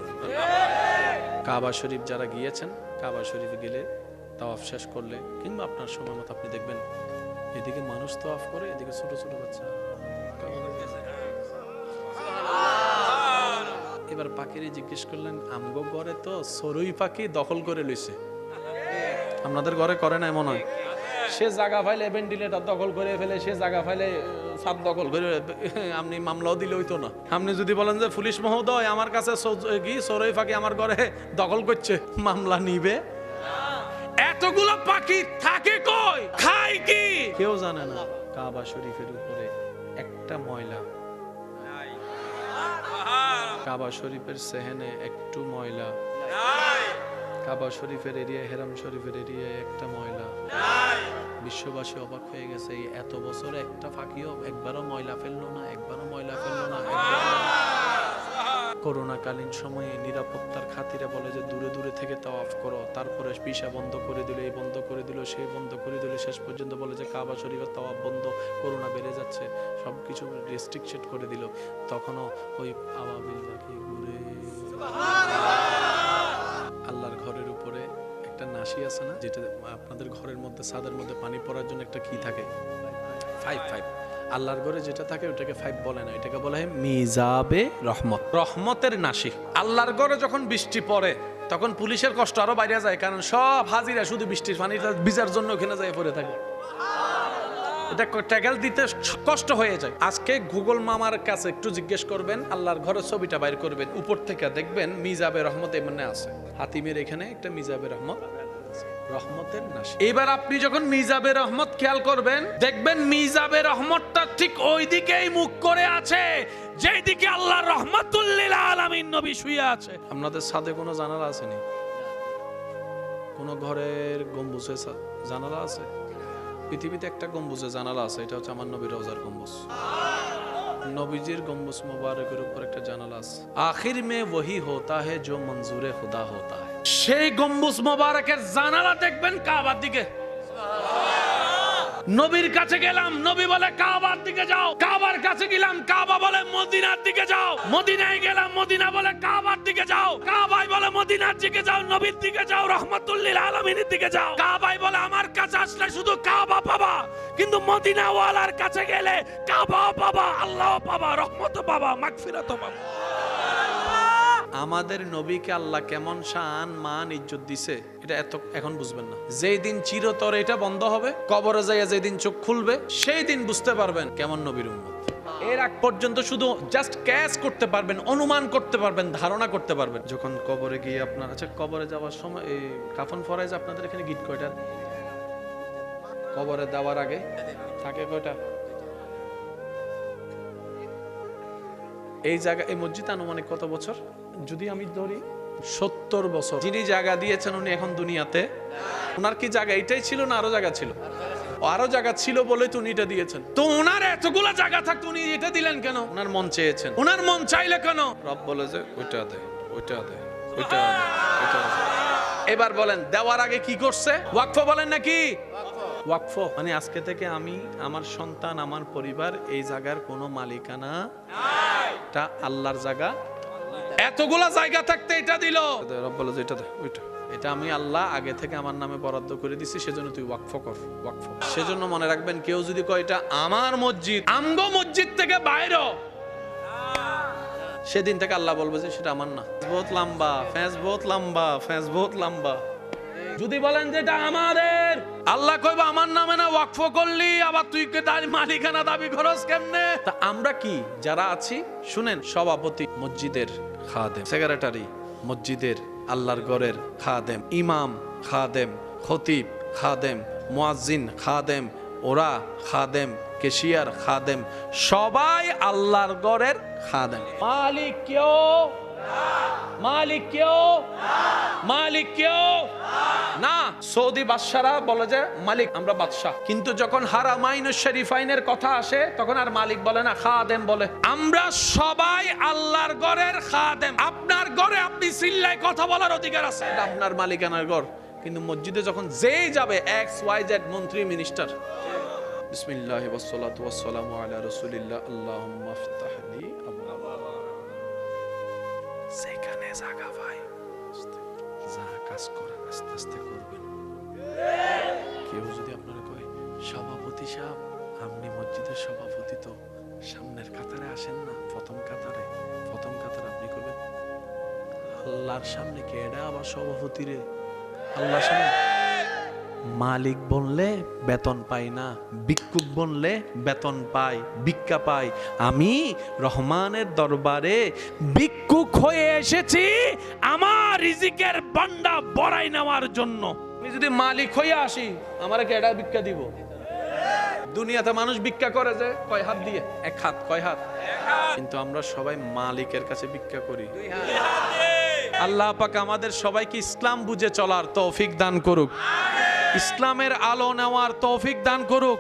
কাবা শরীফ যারা গিয়েছেন, কাবা শরীফে গেলে তাওয়াফ শেষ করলে কিংবা আপনার সময় মতো আপনি দেখবেন এদিকে মানুষ তাওয়াফ করে, এদিকে ছোট ছোট বাচ্চা। এবার পাখিরে জিজ্ঞেস করলেন, আমগো ঘরে তো সরুই পাখি দখল করে লইছে, আপনাদের ঘরে করে না এমন হয়? সে জায়গা ফাইলে ভেন্টিলেটর দখল করে ফেলে, সে জায়গা ফাইলে ছাদ দখল করে, আপনি মামলাও দিলে হইতো না। আপনি যদি বলেন যে পুলিশ মহোদয় আমার কাছে কি সরুই পাখি আমার ঘরে দখল করছে, মামলা নিবে? এতগুলো পাখি থাকে কই, খায় কি কেউ জানে না। কাবা শরীফের উপরে একটা ময়লা, কাবা শরীফের সেহেনে একটু ময়লা, কাবা শরীফের এরিয়া, হেরাম শরীফের এরিয়া একটা ময়লা। বিশ্ববাসী অবাক হয়ে গেছে, এই এত বছরে একটা ফাঁকিও একবারও ময়লা ফেললো না, একবারও ময়লা ফেললো না। করোনাকালীন সময়ে নিরাপত্তার খাতিরে বলে যে দূরে দূরে থেকে তাওয়াফ করো, তারপরে ভিসা বন্ধ করে দিল, এই বন্ধ করে দিল, সেই বন্ধ করে দিল, শেষ পর্যন্ত বলে যে কাবা শরীফের তাওয়াফ বন্ধ, করোনা বেড়ে যাচ্ছে, সবকিছু রেস্ট্রিকশন করে দিল। তখনও ওই আবাবিল পাখি ঘুরে। আল্লাহর ঘরের উপরে একটা নাসি আছে না, যেটা আপনাদের ঘরের মধ্যে ছাদের মধ্যে পানি পড়ার জন্য একটা কি থাকে, 5 আল্লাহর ঘরে যেটা থাকে ওটাকে 5 বলে না, এটাকে বলা হয় মিজাবে রহমত, রহমতের নাসি। আল্লাহর ঘরে যখন বৃষ্টি পড়ে তখন পুলিশের কষ্ট আরো বাইরে যায়, কারণ সব হাজিরা শুধু বৃষ্টির পানিটা ভিজার জন্য ওখানে যায় পড়ে থাকে। এটা ট্যাগেল দিতে কষ্ট হয়ে যায়। আজকে গুগল মামার কাছে একটু জিজ্ঞেস করবেন, আল্লাহর ঘরের ছবিটা বাইর করবেন, উপর থেকে দেখবেন মিজাবে রহমত এমনি আছে। হাতিমের এখানে একটা মিজাবে রহমত, রহমতের নাসি। এবার আপনি যখন মিজাবে রহমত খেয়াল করবেন, দেখবেন মিজাবে রহমতটা ঠিক ওই দিকেই মুখ করে আছে যেই দিকে আল্লাহর রহমাতুল লিল আলামিন নবী শুয়ে আছে। আপনাদের ছাদে কোনো জানালা আছে নি? কোন ঘরের গম্বুজে জানালা আছে? পৃথিবীতে একটা গম্বুজে জানালা আছে, এটা হচ্ছে আমার নবীর রওজার গম্বুজ। নবীজির গম্বুজ মোবারকের উপর একটা জানালা আছে। আখির মে ওহি হোতা হে জো মঞ্জুরে খুদা হোতা হে। সেই গম্বুজ মোবারকের জানালা দেখবেন কাবার দিকে। নবীর কাছে গেলাম, নবী বলে কাবার দিকে যাও। কাবার কাছে গেলাম, কাবা বলে মদিনার দিকে যাও। মদিনায় গেলাম, মদিনা বলে কাবার দিকে যাও। কাবায় বলে মদিনার দিকে যাও, নবীর দিকে যাও, রহমাতুল লিল আলামিনের দিকে যাও। কাবায় বলে আমার কাছে আসলে শুধু কাবা পাবা, কিন্তু মদিনা ওয়ালার কাছে গেলে কাবা পাবা, আল্লাহ পাবা, রহমত পাবা, মাগফিরাত পাবা। আমাদের নবীকে আল্লাহ কেমন শান মান ইজ্জত দিছে, এটা এত এখন বুঝবেন না। যেই দিন চিরতরে এটা বন্ধ হবে, কবরে যাইয়া যেদিন চোখ খুলবে, সেই দিন বুঝতে পারবেন কেমন নবীর উম্মত। এর আগ পর্যন্ত শুধু জাস্ট ক্যাচ করতে পারবেন, অনুমান করতে পারবেন, ধারণা করতে পারবেন। যখন কবরে গিয়ে আপনার, আচ্ছা কবরে যাওয়ার সময় এই কাফন ফরাইজ আপনাদের এখানে গিট কয়টা? কবরে দেওয়ার আগে থাকে কয়টা? এই জায়গা, এই মসজিদ আনুমানিক কত বছর? যদি আমি ধরি 70 বছর। যিনি জায়গা দিয়েছেন উনি এখন দুনিয়াতে। ওনার কি জায়গা এটাই ছিল না আরো জায়গা ছিল? আরো জায়গা ছিল বলে তো উনি এটা দিয়েছেন। তো ওনার এতগুলো জায়গা থাকতো উনি এটা দিলেন কেন? ওনার মন চেয়েছেন। ওনার মন চাইলে কেন? রব বলে যে ওইটা দে, ওইটা দে, ওইটা দে, ওইটা দে। এবার বলেন দেওয়ার আগে কি করছে? ওয়াকফ বলেন নাকি? ওয়াকফ মানে আজকে থেকে আমি, আমার সন্তান, আমার পরিবার এই জায়গার কোনো মালিকানা নাই, এটা আল্লাহর জায়গা। এতগুলা জায়গা থাকতে এটা দিল। রব বলে যে এটা দে, ওইটা, এটা আমি আল্লাহ আগে থেকে আমার নামে বরাদ্দ করে দিছি, সেজন্য তুই ওয়াকফ কর। ওয়াকফ সেজন্য মনে রাখবেন, কেউ যদি কয় এটা আমার মসজিদ, আমগো মসজিদ থেকে বাইরে, সেদিন থেকে আল্লাহ বলবে যে সেটা আমার না। বহুত লম্বা ফেঁস, বহুত লম্বা ফেঁস, বহুত লম্বা। যদি বলেন যে এটা আমাদের, আল্লাহ কইবা আমার নামে না ওয়াকফ করলি, আবার তুই কে তার মালিকানা দাবি করস কেমনে? তা আমরা কি যারা আছি শুনেন, সভাপতি মসজিদের খাদেম, সেক্রেটারি মসজিদের আল্লাহর ঘরের খাদেম, ইমাম খাদেম, খতিব খাদেম, মুয়াজ্জিন খাদেম, ওরা খাদেম, কেশিয়ার খাদেম, সবাই আল্লাহর ঘরের খাদেম। মালিক কেউ, মালিক কেউ, মালিক কেউ না। সৌদি বাদশারা বলে যে মালিক, আমরা বাদশাহ। কিন্তু যখন হারামাইন শরীফাইনের কথা আসে তখন আর মালিক বলে না, খাদেম বলে। আমরা সবাই আল্লাহর ঘরের খাদেম। আপনার ঘরে আপনি চিল্লায় কথা বলার অধিকার আছে, এটা আপনার মালিকানার ঘর। কিন্তু মসজিদে যখন যেই যাবে XYZ মন্ত্রী মিনিস্টার, বিসমিল্লাহি ওয়াসসালাতু ওয়াসসালামু আলা রাসূলিল্লাহ, আল্লাহুম্মা ইফতাহ লি আবওয়াব, সেখানে জায়গা ভাই, যা কাজ করেন আস্তে আস্তে করবেন। কেউ যদি আপনারা কয় সভাপতি সাহেব, আপনি মসজিদের সভাপতি, তো সামনের কাতারে আসেন না, প্রথম কাতারে, প্রথম কাতারে আপনি করবেন আল্লাহর সামনে। কে এটা আবার সভাপতি রে? আল্লাহর সামনে। মালিক বললে বেতন পাই না, ভিক্ষুক বললে বেতন পাই, ভিক্ষা পাই। আমি রহমানের দরবারে ভিক্ষুক হয়ে এসেছি আমার রিজিকের ভান্ডার বড়াই নেওয়ার জন্য। আমি যদি মালিক হয়ে আসি, আমারে কে এটা ভিক্ষা দিব? দুনিয়াতে মানুষ ভিক্ষা করে যে কয় হাত দিয়ে, এক হাত। কয় হাত? কিন্তু আমরা সবাই মালিকের কাছে ভিক্ষা করি। আল্লাহ পাক আমাদের সবাইকে ইসলাম বুঝে চলার তৌফিক দান করুক, ইসলামের আলো নেওয়ার তৌফিক দান করুক,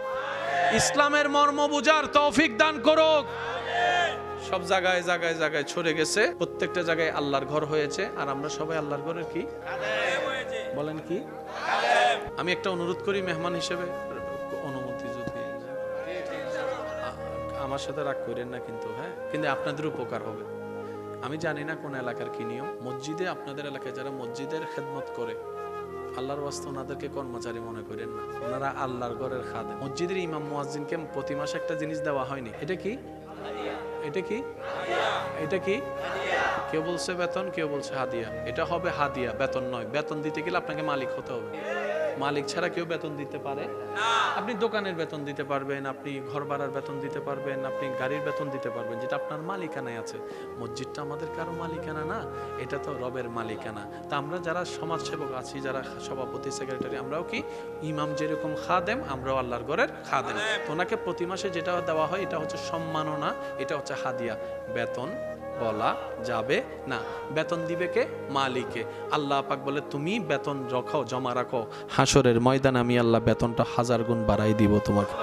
ইসলামের মর্ম বুঝার তৌফিক দান করুক। সব জায়গায় জায়গায় জায়গায় ছড়ে গেছে, প্রত্যেকটা জায়গায় আল্লাহর ঘর হয়েছে, আর আমরা সবাই আল্লাহর ঘরের কি বলেন কি? আমি একটা অনুরোধ করি মেহমান হিসেবে, অনুমতি যদি, আমার সাথে রাগ করেন না কিন্তু, হ্যাঁ, কিন্তু আপনাদের উপকার হবে। আমি জানি না কোন এলাকার কি নিয়ম, মসজিদে আপনাদের এলাকায় যারা মসজিদের খেদমত করে, আল্লাহর ওয়াস্তে ওনাদেরকে কর্মচারী মনে করেন না, ওনারা আল্লাহর ঘরের খাদেম। মসজিদের ইমাম মুয়াজ্জিনকে প্রতি মাসে একটা জিনিস দেওয়া হয়নি, এটা কি? এটা কি? এটা কি? কেউ বলছে বেতন, কেউ বলছে হাদিয়া। এটা হবে হাদিয়া, বেতন নয়। বেতন দিতে গেলে আপনাকে মালিক হতে হবে। মালিক ছাড়া কেউ বেতন দিতে পারে না। আপনি দোকানের বেতন দিতে পারবেন, আপনি ঘর ভাড়ার বেতন দিতে পারবেন, আপনি গাড়ির বেতন দিতে পারবেন, যেটা আপনার মালিকানায় আছে। মসজিদটা আমাদের কারো মালিকানা না, এটা তো রবের মালিকানা। তা আমরা যারা সমাজসেবক আছি, যারা সভাপতি, সেক্রেটারি, আমরাও কি ইমাম যেরকম খাদেম, আমরাও আল্লাহর ঘরের খাদেম। তো ওনাকে প্রতি মাসে যেটা দেওয়া হয় এটা হচ্ছে সম্মাননা, এটা হচ্ছে হাদিয়া। বেতন বলা যাবে না। বেতন দিবে কে? মালিকে। আল্লাহ পাক বলে তুমি বেতন রাখো, জমা রাখো, হাসরের ময়দানে আমি আল্লাহ বেতনটা 1000 গুণ বাড়াই দিব তোমাকে।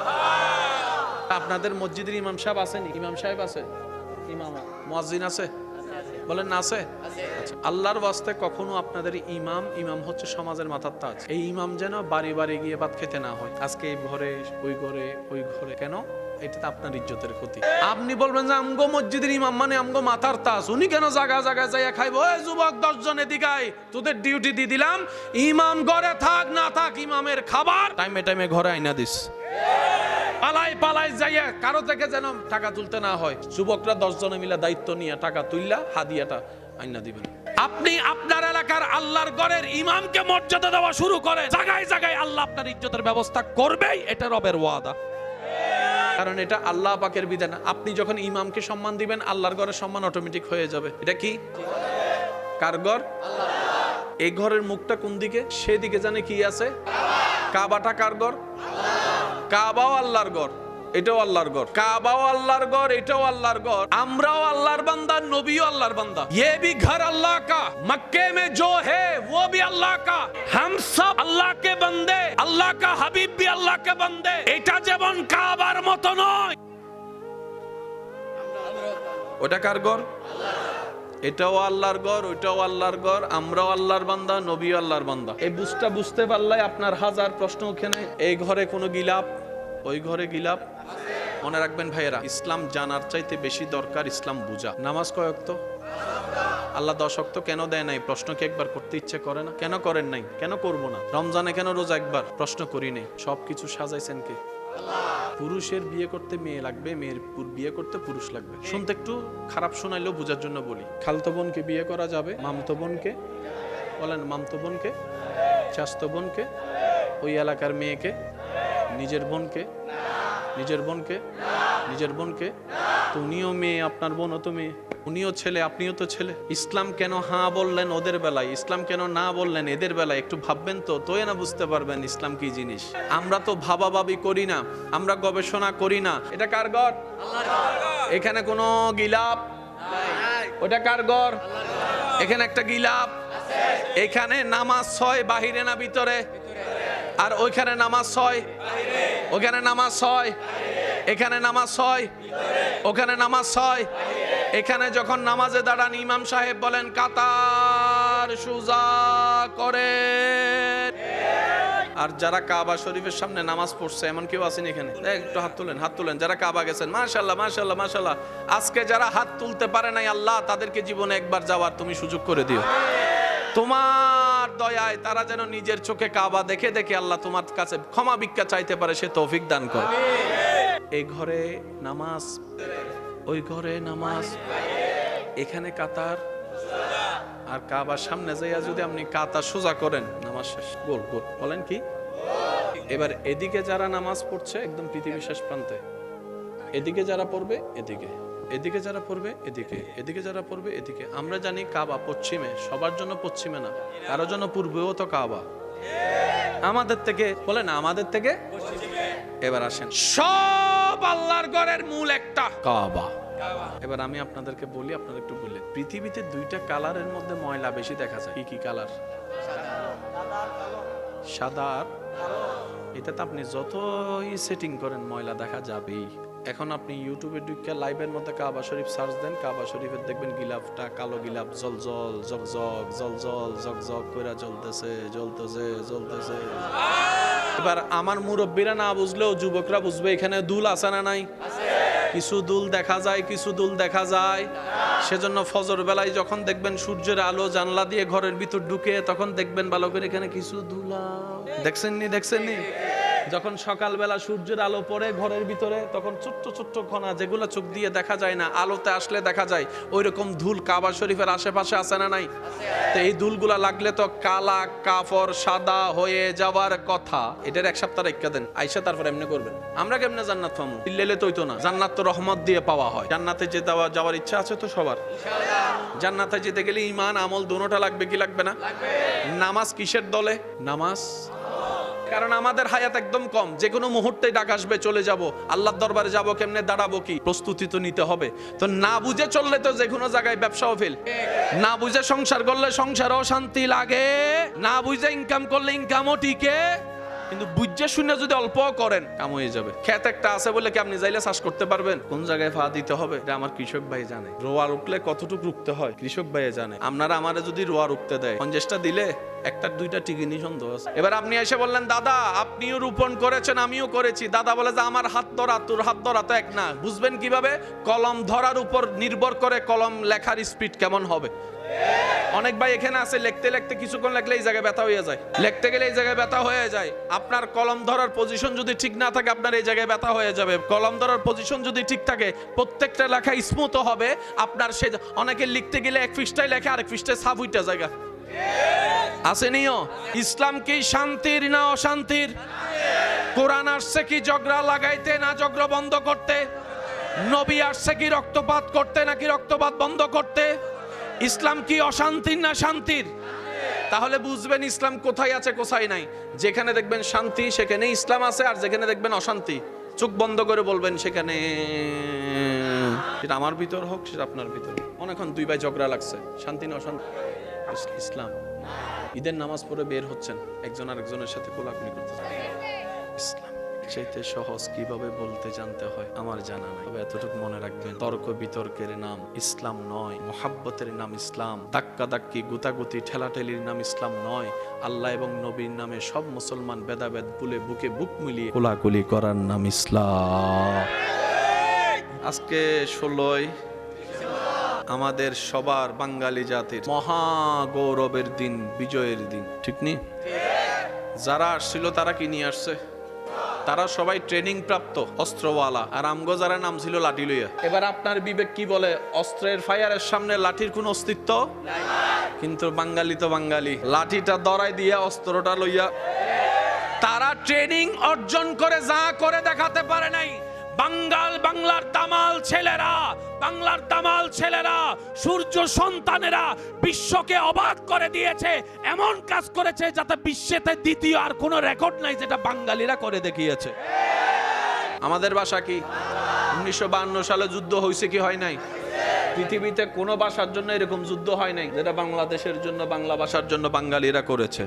আপনাদের মসজিদের ইমাম সাহেব আছেন? ইমাম সাহেব আছে? ইমাম মুয়াজ্জিন আছে? বলেন না আছে? আচ্ছা, আল্লাহর ওয়াস্তে কখনো আপনাদের ইমাম হচ্ছে সমাজের মাথার তাজ। এই ইমাম যেন বাড়ি বাড়ি গিয়ে ভাত খেতে না হয়, আজকে এই ঘরে ওই ঘরে ওই ঘরে। কেন? এটা তো আপনার ইজ্জতের ক্ষতি। আপনি বলবেন যে আমগো মসজিদের ইমাম মানে আমগো মাথার তাজ, উনি কেন জায়গা জায়গা যাইয়া খাইবো? ওই যুবক 10 জন এদিকে আয়, তোদের ডিউটি দিয়ে দিলাম, ইমাম ঘরে থাক না থাক, ইমামের খাবার টাইমে টাইমে ঘরে আইনা দিস। পালাই পালাই যাইয়া কারো থেকে যেন টাকা তুলতে না হয়। যুবকরা 10 জনে মিলে দায়িত্ব নিয়ে টাকা তুললা হাদিয়াটা আইনা দিবেন। আপনি আপনার এলাকার আল্লাহর ঘরের ইমামকে মর্যাদা দেওয়া শুরু করে, জায়গায় জায়গায় আল্লাহ আপনার ইজ্জতের ব্যবস্থা করবেই, এটা রবের ওয়াদা। কারণ এটা আল্লাহ পাকের বিধান। আপনি যখন ইমামকে সম্মান দিবেন, আল্লাহর ঘরের সম্মান অটোমেটিক হয়ে যাবে। এটা কি? কার ঘর? এই ঘরের মুখটা কোন দিকে? সেদিকে জানে কি আছে? কাবাটা কার ঘর? কাবাও আল্লাহর ঘর, এটাও আল্লাহর ঘর। কাবাও আল্লাহর ঘর, এটাও আল্লাহর ঘর। আমরাও আল্লাহর বান্দা, নবীও আল্লাহর বান্দা। ये भी घर अल्लाह का, मक्के में जो है वो भी अल्लाह का। हम सब अल्लाह के बंदे, अल्लाह का हबीब भी अल्लाह के बंदे। এটা যেমন কাবার মতো নয়। ওটা কার ঘর? এটাও আল্লাহর ঘর, ওইটাও আল্লাহর ঘর। আমরাও আল্লাহর বান্দা, নবীও আল্লাহর বান্দা। এই বুঝতে পারলে আপনার হাজার প্রশ্ন ওখানে। এই ঘরে কোনো গিলাপ, ওই ঘরে গিলাপ। মনে রাখবেন ভাইয়েরা, ইসলাম জানার চাইতে বেশি দরকার ইসলাম বুঝা। নামাজ কয় ওয়াক্ত? আল্লাহ 10 ওয়াক্ত কেন দেয় নাই? প্রশ্ন কি একবার করতে ইচ্ছে করে না? কেন করেন নাই? কেন করব না? রমজানে কেন রোজা একবার? প্রশ্ন করি নাই। সবকিছু সাজাইছেন কে? আল্লাহ। পুরুষের বিয়ে করতে মেয়ে লাগবে, মেয়ের বিয়ে করতে পুরুষ লাগবে। শুনতে একটু খারাপ শোনাইলেও বোঝার জন্য বলি। খালতো বোনকে বিয়ে করা যাবে, মামতো বোনকে বলেন, মামতো বোনকে, চাচতো বোনকে, ওই এলাকার মেয়েকে, নিজের বোনকে, নিজের বোনকে, নিজের বোনকে। তো উনিও মেয়ে, আপনার বোনও তো মেয়ে, উনিও ছেলে, আপনিও তো ছেলে। ইসলাম কেন হ্যাঁ বললেন ওদের বেলায়, ইসলাম কেন না বললেন এদের বেলায়? একটু ভাববেন তো, তোই না বুঝতে পারবেন ইসলাম কি জিনিস। আমরা তো ভাবাভাবি করি না, আমরা গবেষণা করি না। এটা কার ঘর? এখানে কোনো গিলাপ? ওটা কার ঘর? এখানে একটা গিলাপ। এখানে নামাজ হয় বাহিরে না ভিতরে? আর ওইখানে নামাজ হয়, ওখানে নামাজ হয়, এখানে নামাজ হয়, ওখানে নামাজ হয়। এখানে যখন নামাজে দাঁড়ান ইমাম সাহেব বলেন কাতার সোজা করে। আর যারা কাবা শরীফের সামনে নামাজ পড়ছে এমন কেউ আছেন এখানে? একটু হাত তুলেন, হাত তুলেন যারা কাবা গেছেন। মাশাআল্লাহ, মাশাআল্লাহ, মাশাআল্লাহ। আজকে যারা হাত তুলতে পারে নাই, আল্লাহ তাদেরকে জীবনে একবার যাওয়ার তুমি সুযোগ করে দিও। তোমার দয়ায় তারা যেন নিজের চোখে কাবা দেখে দেখে আল্লাহ তোমার কাছে ক্ষমা ভিক্ষা চাইতে পারে, সে তৌফিক দান কর। এই ঘরে নামাজ, ওই ঘরে নামাজ, এখানে কাতার, আর কাবার সামনে যাইয়া যদি আপনি কাতার সোজা করেন নামাজ শেষ, গোল গোল। বলেন কি? এবার এদিকে যারা নামাজ পড়ছে একদম পৃথিবীর শেষ প্রান্তে, এদিকে যারা পড়বে এদিকে, এদিকে যারা পড়বে এদিকে, এদিকে যারা পড়বে এদিকে। আমরা জানি কাবা পশ্চিমে, সবার জন্য পশ্চিমে না, কারোর জন্য পূর্বেও তো কাবা। আমাদের থেকে বলে না, আমাদের থেকে। এবার আসেন, সব আল্লাহর ঘরের মূল একটা কাবা। এবার আমি আপনাদেরকে বলি, আপনারা একটু বললেন, পৃথিবীতে দুইটা কালারের মধ্যে ময়লা বেশি দেখা যায়। কি কি কালার? সাদা আর এটা তো আপনি যতই সেটিং করেন ময়লা দেখা যাবেই। এখন আপনি ইউটিউবে ঢুকে লাইভের মধ্যে কাবা শরীফ সার্চ দেন, কাবা শরীফের দেখবেন গিলাফটা কালো গিলাফ, জল জল জগ জগ জল জল জগ জগ করে জ্বলতেছে, জ্বলতেছে, জ্বলতেছে। এবার আমার মুরব্বীরা না বুঝলেও যুবকরা বুঝবে এখানে দুল আছে না নাই? কিছু দুল দেখা যায়, কিছু দুল দেখা যায়। সেজন্য ফজর বেলায় যখন দেখবেন সূর্যের আলো জানলা দিয়ে ঘরের ভিতর ঢুকে, তখন দেখবেন ভালো করে এখানে কিছু দুলা। দেখছেন নি? দেখছেন নি? যখন সকালবেলা সূর্যের আলো পড়ে ঘরের ভিতরে, তখন ছোট্ট ছোট্ট কণা যেগুলো চোখ দিয়ে দেখা যায় না, আলোতে আসলে দেখা যায়, ওই রকম ধুল কাবা শরীফের আশেপাশে আছে না নাই? তো এই ধুলগুলা লাগলে তো কালা কাপড় সাদা হয়ে যাওয়ার কথা। এটার এক সপ্তাহ রেখে দেন, আইসা তারপর এমনি করবেন। আমরা কেমনে জান্নাত পাবো? দিল্লিলে তো হইতো না। জান্নাত তো রহমত দিয়ে পাওয়া হয়। জান্নাতে যেতে যাওয়ার ইচ্ছা আছে তো সবার? জান্নাতে যেতে গেলে ইমান আমল দুটোটা লাগবে কি লাগবে না? নামাজ কিসের দলে? নামাজ। কারণ আমাদের হায়াত একদম কম, যে কোনো মুহূর্তে ডাক আসবে, চলে যাব, আল্লাহর দরবারে যাব, কেমনে দাঁড়াবো, কি প্রস্তুতি তো নিতে হবে। তো না বুঝে চললে তো যে কোনো জায়গায় ব্যবসাও ফেল। না বুঝে সংসার করলে সংসারও শান্তি লাগে, না বুঝে ইনকাম করলে ইনকামও টিকে। কিন্তু বুঝে শুনে যদি অল্প করেন কাম হয়ে যাবে। ক্ষেত একটা আছে বলে কি আপনি যাইলে চাষ করতে পারবেন? কোন জায়গায় ফা দিতে হবে এটা আমার কৃষক ভাই জানে। রোয়া রুকলে কতটুকু রুকতে হয় কৃষক ভাই জানে। আপনারা আমারে যদি রোয়া রুকতে দেয়, 50টা দিলে একটা দুইটা টিকিনি সন্দেহ আছে। এবার আপনি এসে বললেন দাদা আপনিও রোপণ করেছেন আমিও করেছি। দাদা বলে যে আমার হাত ধরা তোর হাত ধরা তো এক না। বুঝবেন কিভাবে? কলম ধরার উপর নির্ভর করে কলম লেখার স্পিড কেমন হবে। অনেক ভাই এখানে আছে, লিখতে লিখতে কিছুক্ষণ লাগলে এই জায়গায় ব্যথা হয়ে যায়, লিখতে গেলে এই জায়গায় ব্যথা হয়ে যায়। আপনার কলম ধরার পজিশন যদি ঠিক না থাকে, আপনার এই জায়গায় ব্যথা হয়ে যাবে। কলম ধরার পজিশন যদি ঠিক থাকে, প্রত্যেকটা লেখা স্মুথ হবে আপনার। সে অনেকে লিখতে গেলে এক পৃষ্ঠায় লেখে, আরেক পৃষ্ঠায় ছাপ উইটা জায়গা আসেনিও। ইসলাম কি শান্তির না অশান্তির? কোরআন আসছে কি ঝগড়া লাগাইতে না ঝগড়া বন্ধ করতে? নবী আসছে কি রক্তপাত করতে নাকি রক্তপাত বন্ধ করতে? ইসলাম কি অশান্তির না শান্তির? তাহলে বুঝবেন ইসলাম কোথায় আছে কোথায় নাই। যেখানে দেখবেন শান্তি সেখানে ইসলাম আছে, আর যেখানে দেখবেন অশান্তি চোখ বন্ধ করে বলবেন সেখানে, সেটা আমার ভিতর হোক সেটা আপনার ভিতর। অনেকক্ষণ দুই ভাই ঝগড়া লাগছে, শান্তি না অশান্তি? ইসলাম। ঈদের নামাজ পড়ে বের হচ্ছেন, একজন আরেকজনের সাথে কোলাকুলি করতেছেন। ইসলাম চাইতে সহজ কিভাবে বলতে জানতে হয় আমার জানা নাই, তবে এতটুকু মনে রাখবেন, তর্ক বিতর্কের নাম ইসলাম নয়, মোহাব্বতের নাম ইসলাম, ধাক্কা ধাক্কি গুতাগুতি ঠেলাঠেলির নাম ইসলাম নয়। আল্লাহ এবং নবীর নামে সব মুসলমান ভেদাভেদ ভুলে বুকে বুক মিলিয়ে কোলাকুলি করার নাম ইসলাম। আজকে 16ই আমাদের সবার বাঙালি জাতির মহা গৌরবের দিন, বিজয়ের দিন, ঠিক নি? যারা আসছিল তারা কি নিয়ে আসছে? তারা সবাই ট্রেনিং প্রাপ্ত অস্ত্রওয়ালা, আর আমগো যারা নাম ছিল লাঠি লইয়া। এবার আপনার বিবেক কি বলে? অস্ত্রের ফায়ারের সামনে লাঠির কোন অস্তিত্ব নাই। কিন্তু বাঙালি তো বাঙালি, লাঠিটা দরাই দিয়া অস্ত্রটা লইয়া। তারা ট্রেনিং অর্জন করে যা করে দেখাতে পারে নাই। বাংলার তামাল ছেলেরা, বাংলার তামাল ছেলেরা, সূর্য সন্তানেরা বিশ্বকে অবাক করে দিয়েছে। এমন কাজ করেছে যাতে বিশ্বেতে দ্বিতীয় আর কোনো রেকর্ড নাই, যেটা বাঙালিরা করে দেখিয়েছে। আমাদের ভাষা কি? 1952 সালে যুদ্ধ হয়েছে কি হয় নাই? পৃথিবীতে কোনো ভাষার জন্য এরকম যুদ্ধ হয় নাই যেটা বাংলাদেশের জন্য, বাংলা ভাষার জন্য বাঙালিরা করেছে।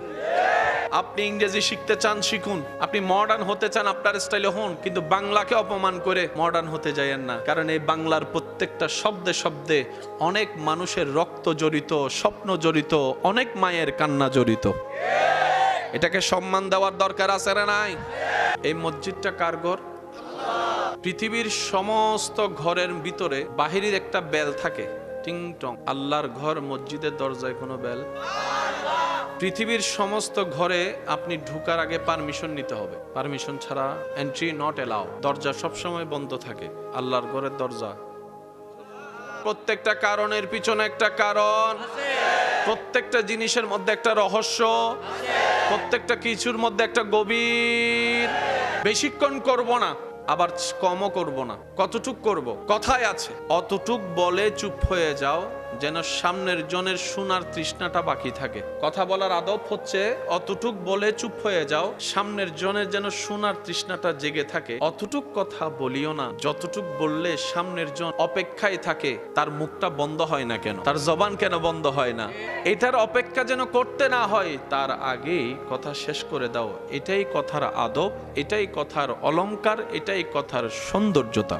আপনি ইংরেজি শিখতে চান, শিখুন। আপনি মডার্ন হতে চান, আপনার স্টাইলে হন, কিন্তু বাংলাকে অপমান করে মডার্ন হতে যায়েন না। কারণ এই বাংলার প্রত্যেকটা শব্দে শব্দে অনেক মানুষের রক্ত জড়িত, স্বপ্ন জড়িত, অনেক মায়ের কান্না জড়িত। এটাকে সম্মান দেওয়ার দরকার আছে না নাই? এই মসজিদটা কার ঘর? পৃথিবীর সমস্ত ঘরের ভিতরে বাহিরের একটা বেল থাকে, টিং টং। আল্লাহর ঘর মসজিদের দরজায় কোনো বেল? পৃথিবীর সমস্ত ঘরে আপনি ঢুকার আগে পারমিশন নিতে হবে। পারমিশন ছাড়া এন্ট্রি নট এলাও। দরজা সবসময় বন্ধ থাকে। আল্লাহর ঘরের দরজা। প্রত্যেকটা কারণের পিছনে একটা কারণ, প্রত্যেকটা জিনিসের মধ্যে একটা রহস্য, প্রত্যেকটা কিছুর মধ্যে একটা গভীর। বেশিক্ষণ করব না, আবার কমও করব না। কতটুক করব? কথায় আছে, অতটুক বলে চুপ হয়ে যাও যেন সামনের জনের শোনার তৃষ্ণাটা বাকি থাকে। কথা বলার আদব হচ্ছে অতটুক বলে চুপ হয়ে যাও, সামনের জনের যেন শোনার তৃষ্ণাটা জেগে থাকে। অতটুক কথা বলিও না যতটুক বললে সামনের জন অপেক্ষায় থাকে। তার মুখটা বন্ধ হয় না কেন? তার জবান কেন বন্ধ হয় না? এটার অপেক্ষা যেন করতে না হয়, তার আগেই কথা শেষ করে দাও। এটাই কথার আদব, এটাই কথার অলংকার, এটাই কথার সৌন্দর্যতা।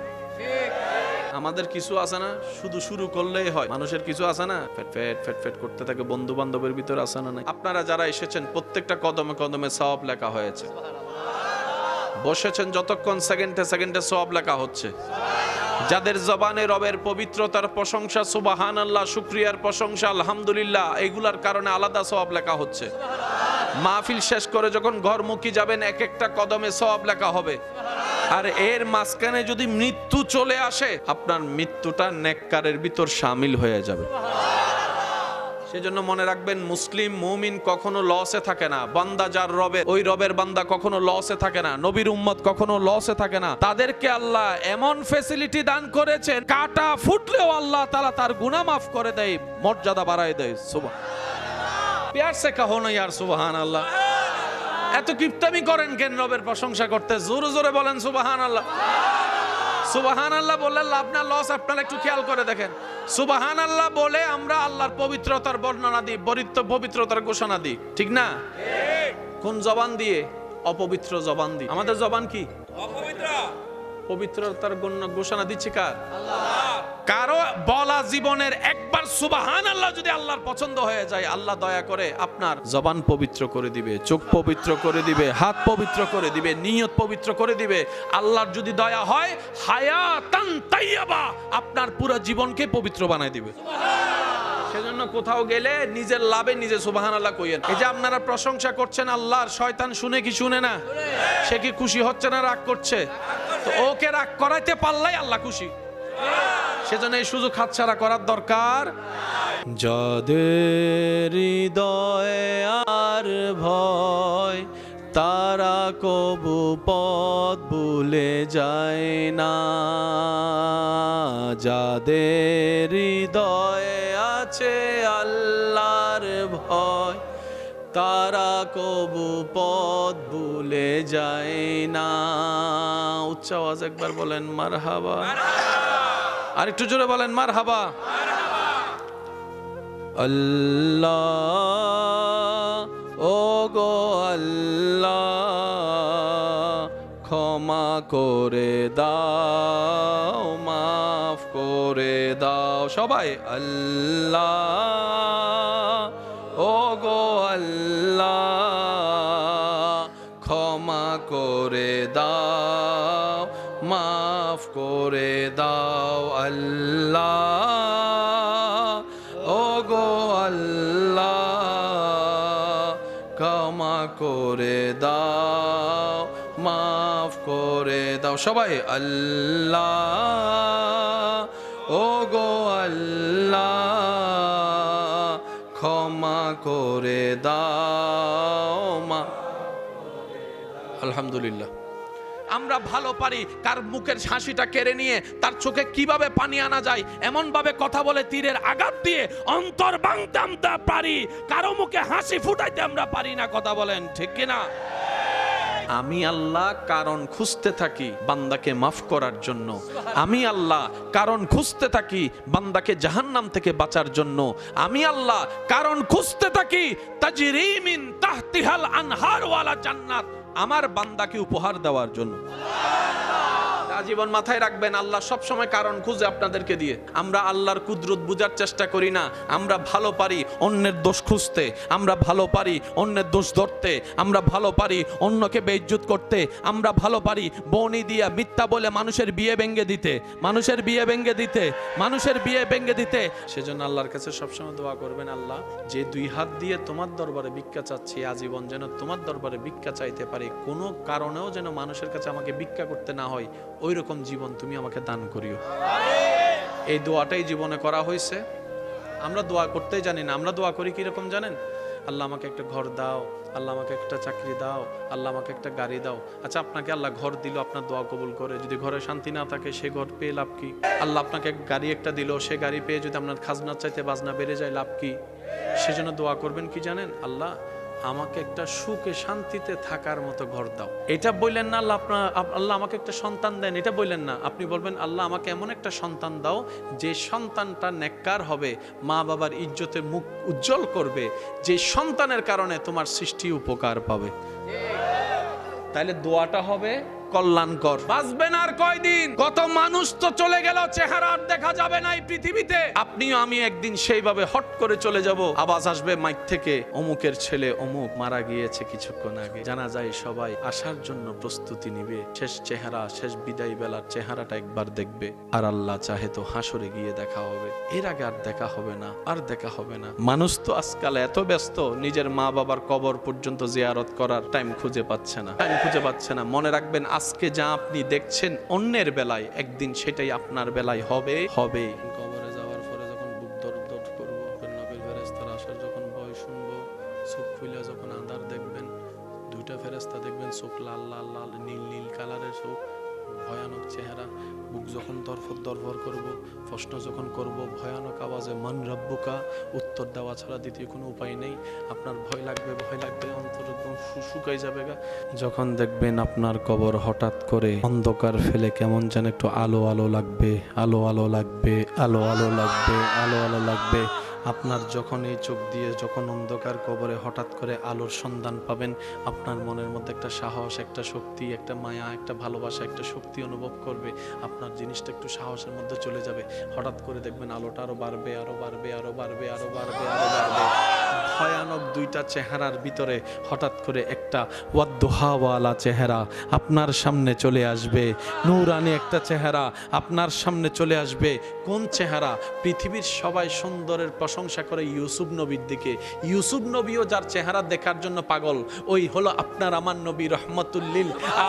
আমাদের কিছু আছে না, শুধু শুরু করলেই হয়। মানুষের কিছু আছে না, ফেট ফেট ফেট ফেট করতে থাকে। বন্ধু বান্ধবের ভিতরে আছে না নাই? আপনারা যারা এসেছেন প্রত্যেকটা কদমে কদমে সওয়াব লেখা হয়েছে। বসেছেন যতক্ষণ, সেকেন্ডে সেকেন্ডে সওয়াব লেখা হচ্ছে। যাদের জবানে রবের পবিত্রতার প্রশংসা, সুবহানাল্লাহ, শুকরিয়ার প্রশংসা, আলহামদুলিল্লাহ, এগুলার কারণে আলাদা সওয়াব লেখা হচ্ছে। মাহফিল শেষ করে যখন ঘরমুখী যাবেন, এক একটা কদমে সওয়াব লেখা হবে। আর এর মাঝখানে যদি মৃত্যু চলে আসে, আপনার মৃত্যুটা নেককারের ভিতর শামিল হয়ে যাবে। সেজন্য মনে রাখবেন, মুসলিম মুমিন কখনো লসে থাকে না। বান্দা যার রবে, ওই রবের বান্দা কখনো লসে থাকে না। নবীর উম্মত কখনো লসে থাকে না। তাদেরকে আল্লাহ এমন ফ্যাসিলিটি দান করেছেন, কাটা ফুটলেও আল্লাহ তাআলা তার গুনাহ মাফ করে দেয়, মর্যাদা বাড়ায় দেয়। সুবহান, প্যার সে কাহো না ইয়ার সুবহানাল্লাহ। এত কিপটামি করেন কেন রবের প্রশংসা করতে? জোরে জোরে বলেন সুবহানাল্লাহ। সুবহানাল্লাহ বললে লাভ না লস? আপনারা একটু খেয়াল করে দেখেন। সুবহানাল্লাহ বলে আমরা আল্লাহর পবিত্রতার বর্ণনা দিই, পবিত্রতার ঘোষণা দিই, ঠিক না? কোন জবান দিয়ে? অপবিত্র জবান দিয়ে। আমাদের জবান কি? অপবিত্র। পবিত্রতার ঘোষণা দিচ্ছে কার? আল্লাহ। কারো বলা জীবনের একবার সুবহানাল্লাহ যদি আল্লাহর পছন্দ হয়ে যায়, আল্লাহ দয়া করে আপনার জবান পবিত্র করে দিবে, চোখ পবিত্র করে দিবে, হাত পবিত্র করে দিবে, নিয়ত পবিত্র করে দিবে। আল্লাহর যদি দয়া হয়, হায়াতান তাইয়্যিবা, আপনার পুরো জীবনকে পবিত্র বানায় দিবে। সেজন্য কোথাও গেলে নিজের লাভে নিজে সুবহানাল্লাহ কইয়েন। এই যে আপনারা প্রশংসা করছেন আল্লাহর, শয়তান শুনে কি শুনে না? সে কি খুশি হচ্ছে না রাগ করছে? তো ওকে রাগ করাইতে পারলেই আল্লাহ খুশি। সেজন্য এই সুযোগ হাতছাড়া করার দরকার। যাদের হৃদয়ে আর ভয়, তারা কবু পথ ভুলে যায় না। যাদের হৃদয়ে আছে আল্লাহর ভয়, তারা কবু পথ ভুলে যায় না। উচ্চ আওয়াজ একবার বলেন মারহাবা। আর একটু জোরে বলেন মারহাবা। আল্লাহ, ও গো আল্লাহ, ক্ষমা করে দাও, মাফ করে দাও। সবাই আল্লাহ, ও গো আল্লাহ, ক্ষমা করে দাও, মাফ করে দাও। আল্লাহ, ও গো আল্লাহ, ক্ষমা করে দাও, মাফ করে দাও। সবাই আল্লাহ, ও গো আল্লাহ, ক্ষমা করে দাও মা। আলহামদুলিল্লাহ। আমরা ভালো পারি কার মুখের হাসিটা কেড়ে নিয়ে তার চোখে কিভাবে পানি আনা যায় এমন ভাবে কথা বলে তীরের আঘাত দিয়ে অন্তর ভাঙতে আমরা পারি, কারো মুখে হাসি ফুটাইতে আমরা পারি না। কথা বলেন ঠিক কিনা? আমি আল্লাহ কারণ খুঁজতে থাকি বান্দাকে মাফ করার জন্য। আমি আল্লাহ কারণ খুঁজতে থাকি বান্দাকে জাহান্নাম থেকে বাঁচার জন্য। আমি আল্লাহ কারণ খুঁজতে থাকি তাজরি মিন তাহতিহাল আনহার ওয়ালা জান্নাত, আমার বান্দাকে উপহার দেওয়ার জন্য। আজীবন মাথায় রাখবেন, আল্লাহ সব সময় কারণ খুঁজে আপনাদেরকে দিয়ে। আমরা আল্লাহর কুদরত বুঝার চেষ্টা করি না। আমরা ভালো পারি অন্যের দোষ খুঁজতে, আমরা ভালো পারি অন্যের দোষ ধরতে, আমরা ভালো পারি অন্যকে বেইজ্জত করতে, আমরা ভালো পারি বনি দিয়া মিথ্যা বলে মানুষের বিয়ে ভেঙে দিতে, মানুষের বিয়ে ভেঙে দিতে, মানুষের বিয়ে ভেঙে দিতে। সেজন্য আল্লাহর কাছে সবসময় দোয়া করবেন, আল্লাহ যে দুই হাত দিয়ে তোমার দরবারে ভিক্ষা চাচ্ছি, আজীবন যেন তোমার দরবারে ভিক্ষা চাইতে পারি, কোনো কারণেও যেন মানুষের কাছে আমাকে ভিক্ষা করতে না হয়, ওই রকম জীবন তুমি আমাকে দান করিও। এই দোয়াটাই জীবনে করা হয়েছে। আমরা দোয়া করতেই জানি না। আমরা দোয়া করি কিরকম জানেন? আল্লাহ আমাকে একটা ঘর দাও, আল্লাহ আমাকে একটা চাকরি দাও, আল্লাহ আমাকে একটা গাড়ি দাও। আচ্ছা, আপনাকে আল্লাহ ঘর দিল, আপনার দোয়া কবুল করে, যদি ঘরে শান্তি না থাকে সে ঘর পেয়ে লাভ কি? আল্লাহ আপনাকে গাড়ি একটা দিল, সে গাড়ি পেয়ে যদি আপনার খাজনার চাইতে বাজনা বেড়ে যায় লাভ কি? সেজন্য দোয়া করবেন কি জানেন? আল্লাহ আমাকে একটা সুখে শান্তিতে থাকার মতো ঘর দাও। এটা বললেন না আল্লাহ আল্লাহ আমাকে একটা সন্তান দেন, এটা বললেন না। আপনি বলবেন আল্লাহ আমাকে এমন একটা সন্তান দাও যে সন্তানটা নেককার হবে, মা বাবার ইজ্জতের মুখ উজ্জ্বল করবে, যে সন্তানের কারণে তোমার সৃষ্টি উপকার পাবে। তাহলে দোয়াটা হবে কল্যাণকর। বাঁচবেন আর কয়দিন? কত মানুষ তো চলে গেল, চেহারা আর দেখা যাবে না এই পৃথিবীতে। আপনিও আমি একদিন সেইভাবে হট করে চলে যাব, আওয়াজ আসবে মাইক থেকে, অমুকের ছেলে অমুক মারা গিয়েছে কিছুক্ষণ আগে। জানা যায় সবাই আসার জন্য প্রস্তুতি নিবে। শেষ চেহারা, শেষ বিদায় বেলার চেহারাটা একবার দেখবে। আর আল্লাহ চাহে তো হাসরে গিয়ে দেখা হবে, এর আগে আর দেখা হবে না, আর দেখা হবে না। মানুষ তো আজকাল এত ব্যস্ত, নিজের মা বাবার কবর পর্যন্ত জিয়ারত করার টাইম খুঁজে পাচ্ছে না, টাইম খুঁজে পাচ্ছে না। মনে রাখবেন, আজকে যা আপনি দেখছেন অন্যের বেলায়, একদিন সেটাই আপনার বেলায় হবে। কবরে যাওয়ার পরে যখন বুক দরদ করবো, নবীর ফেরেশতারা আসার যখন ভয় শুনবো, চোখ খুলে যখন আঁধার দেখবেন, দুইটা ফেরেশতা দেখবেন, চোখ লাল লাল লাল নীল নীল কালারের চোখ, ভয়ানক চেহারা। বুক যখন দরফর করব, প্রশ্ন যখন করব ভয়ানক আওয়াজে, মান রাব্বুকা, উত্তর দেওয়া ছাড়া দ্বিতীয় কোনো উপায় নেই। আপনার ভয় লাগবে, অন্তর একদম শুকাই যাবে গা। যখন দেখবেন আপনার কবর হঠাৎ করে অন্ধকার ফেলে কেমন যেন একটু আলো আলো লাগবে, আলো আলো লাগবে, আলো আলো লাগবে, আলো আলো লাগবে। আপনার যখন এই চোখ দিয়ে যখন অন্ধকার কবরে হঠাৎ করে আলোর সন্ধান পাবেন, আপনার মনের মধ্যে একটা সাহস, একটা শক্তি, একটা মায়া, একটা ভালোবাসা, একটা শক্তি অনুভব করবে। আপনার জিনিসটা একটু সাহসের মধ্যে চলে যাবে। হঠাৎ করে দেখবেন আলোটা আরো বাড়বে, আরো বাড়বে, আরো বাড়বে, আরো বাড়বে, আরো বাড়বে। ভয়ানক দুইটা চেহারার ভিতরে হঠাৎ করে একটা ওয়াদ্দুহাওয়ালা চেহারা আপনার সামনে চলে আসবে। নূরানি একটা চেহারা আপনার সামনে চলে আসবে। কোন চেহারা? পৃথিবীর সবাই সুন্দরের প্রশংসা করে ইউসুফ নবীর দিকে। ইউসুফ নবীও যার চেহারা দেখার জন্য পাগল, ওই হলো আপনার আমার নবী রহমাতুল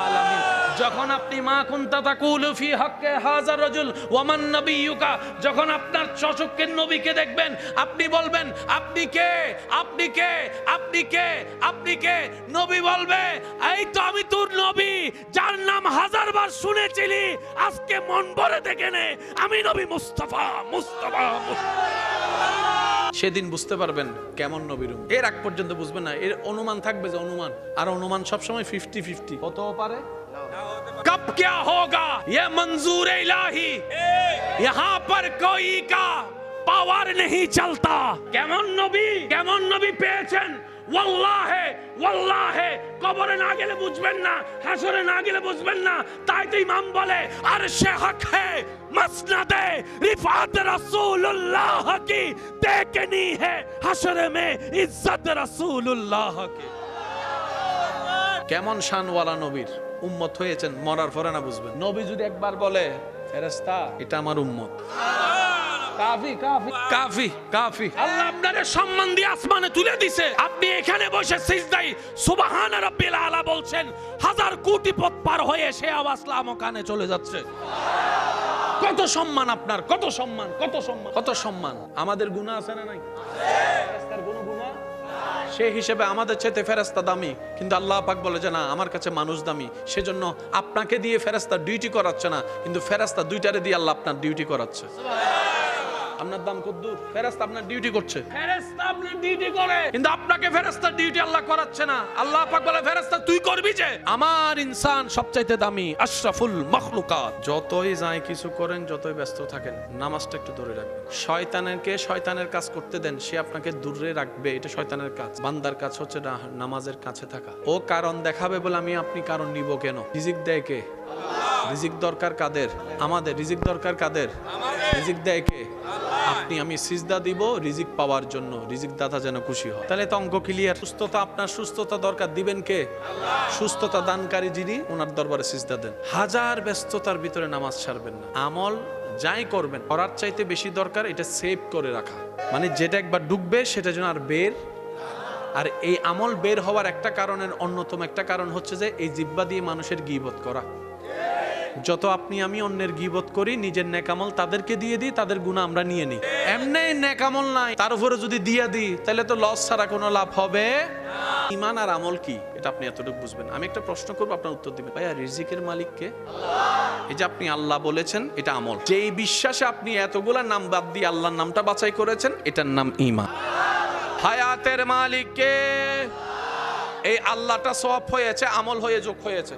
আলামিন। যখন আপনি মা কুনতা তাকুলু ফি হাক্কে হাযার রাজুল ওয়া মান নাবিয়ুকা, যখন আপনার চোখের নবীকে দেখবেন, আপনি বলবেন আপনি কে, আপনি কে, আপনি কে, আপনি কে? নবী বলবে এই তো আমি তোর নবী, যার নাম হাজারবার শুনেছিলি, আজকে মন ভরে দেখে নে, আমি নবী মুস্তাফা, মুস্তাফা। সেদিন বুঝতে পারবেন কেমন নবীর। এর আগ পর্যন্ত বুঝবেন না, এর অনুমান থাকবে যে অনুমান, আর অনুমান সবসময় 50-50 হতেও পারে। कब क्या होगा ये मंजूर इलाही, यहाँ पर कोई का पावर नहीं चलता। কেমন নবী পেয়েছেন? ওয়াল্লাহে ওয়াল্লাহে, কবরে না গেলে বুঝবেন না, হাসরে না গেলে বুঝবেন না। তাই তো ইমাম বলে আরশে হক है मसनदे रिफात रसूलुल्लाह की देखनी है, হাসরে में इज्जत रसूलुल्लाह की। কেমন শানওয়ালা নবীর উম্মত হয়েছেন, মরার পরে না বুঝবেন। নবী যদি একবার বলে ফেরেশতা এটা আমার উম্মত, কাফি কাফি কাফি কাফি। আল্লাহ আপনারে সম্মান দিয়ে আসমানে তুলে দিছে, আপনি এখানে বসে সিজদায় সুবহান রাব্বিল আলা বলছেন, হাজার কোটি পথ পার হয়ে সে আওয়াজ আমার কানে চলে যাচ্ছে। কত সম্মান আপনার, কত সম্মান, কত সম্মান, কত সম্মান। আমাদের গুনাহ আছে না নাই? ফেরেশতার কোনো গুনাহ সেই হিসেবে আমাদের চাইতে ফেরেশতা দামি, কিন্তু আল্লাহ পাক বলে যে না, আমার কাছে মানুষ দামি। সেজন্য আপনাকে দিয়ে ফেরেশতা ডিউটি করাচ্ছে না, কিন্তু ফেরেশতা দুইটারে দিয়ে আল্লাহ আপনার ডিউটি করাচ্ছে। আপনার দাম কদ্দুর? ফেরেশতা আপনার ডিউটি করছে, ফেরেশতা আপনার ডিউটি করে, কিন্তু আপনাকে ফেরেশতার ডিউটি আল্লাহ করাচ্ছে না। আল্লাহ পাক বলে ফেরেশতা তুই করবি যে, আমার ইনসান সবচাইতে দামি, আশরাফুল মাখলুকাত। যতই যাই কিছু করেন, যতই ব্যস্ত থাকেন, নামাজটা একটু ধরে রাখবেন। শয়তানকে শয়তানের কাজ করতে দেন, সে আপনাকে দূরে রাখবে, এটা শয়তানের কাজ। বান্দার কাজ হচ্ছে নামাজের কাছে থাকা। ও কারণ দেখাবে বলে আমি আপনি কারণ নিব কেন? রিজিক দেয় কে? রিজিক দরকার কাদের? আমাদের। রিজিক দরকার কাদের? রিজিক দেয় কে? আপনি। আমি সিজদা দিব রিজিক পাওয়ার জন্য, রিজিক দাতা যেন খুশি হয়। তাহলে তো অঙ্ক ক্লিয়ার। সুস্থতা, আপনার সুস্থতা দরকার, দিবেন কে? সুস্থতা দানকারী যিনি, ওনার দরবারে সিজদা দেন। হাজার ব্যস্ততার ভিতরে নামাজ ছাড়বেন না। আমল যাই করবেন, করার চাইতে বেশি দরকার এটা সেভ করে রাখা, মানে যেটা একবার ঢুকবে সেটা যেন আর বের। আর এই আমল বের হওয়ার একটা কারণের অন্যতম একটা কারণ হচ্ছে যে এই জিহ্বা দিয়ে মানুষের গীবত করা। যত আপনি আমি অন্যের গীবত করি, নিজের নেকামল তাদেরকে দিয়ে দিই, তাদের গুনাহ আমরা নিয়ে নিই। এমনি নেকামল নাই, তার উপরে যদি দিয়ে দিই তাহলে তো লস ছাড়া কোনো লাভ হবে না। ঈমান আর আমল কি, এটা আপনি এতটুকু বুঝবেন। আমি একটা প্রশ্ন করবো, আপনার উত্তর দিবেন। ভাইয়া, রিজিকের মালিক কে? এই যে আপনি আল্লাহ বলেছেন, এটা আমল। যেই বিশ্বাসে আপনি এতগুলা নাম বাদ দিয়ে আল্লাহর নামটা বাছাই করেছেন, এটার নাম ঈমান। হায়াতের মালিক কে? এই আল্লাহটা সওয়াব হয়েছে, আমল হয়ে যোগ হয়েছে।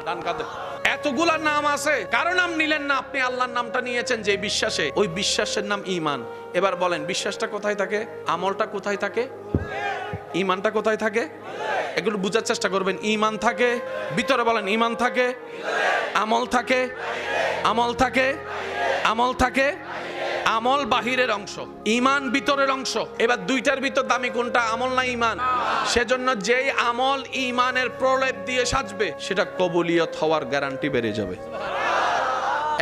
দান কাদের? এতগুলা নাম আছে, কারো নাম নিলেন না, আপনি আল্লাহর নামটা নিয়েছেন যে বিশ্বাসে, ওই বিশ্বাসের নাম ঈমান। এবার বলেন, বিশ্বাসটা কোথায় থাকে? আমলটা কোথায় থাকে? ঈমানটা কোথায় থাকে? এগুলো বুঝার চেষ্টা করবেন। ঈমান থাকে ভিতরে, বলেন ঈমান থাকে, আমল থাকে, আমল থাকে, আমল থাকে। আমল বাহিরের অংশ, ঈমান ভিতরের অংশ। এবার দুইটার ভিতর দামি কোনটা, আমল না ঈমান? সেজন্য যেই আমল ঈমানের প্রলেপ দিয়ে সাজবে, সেটা কবুলিয়ত হওয়ার গ্যারান্টি বেড়ে যাবে।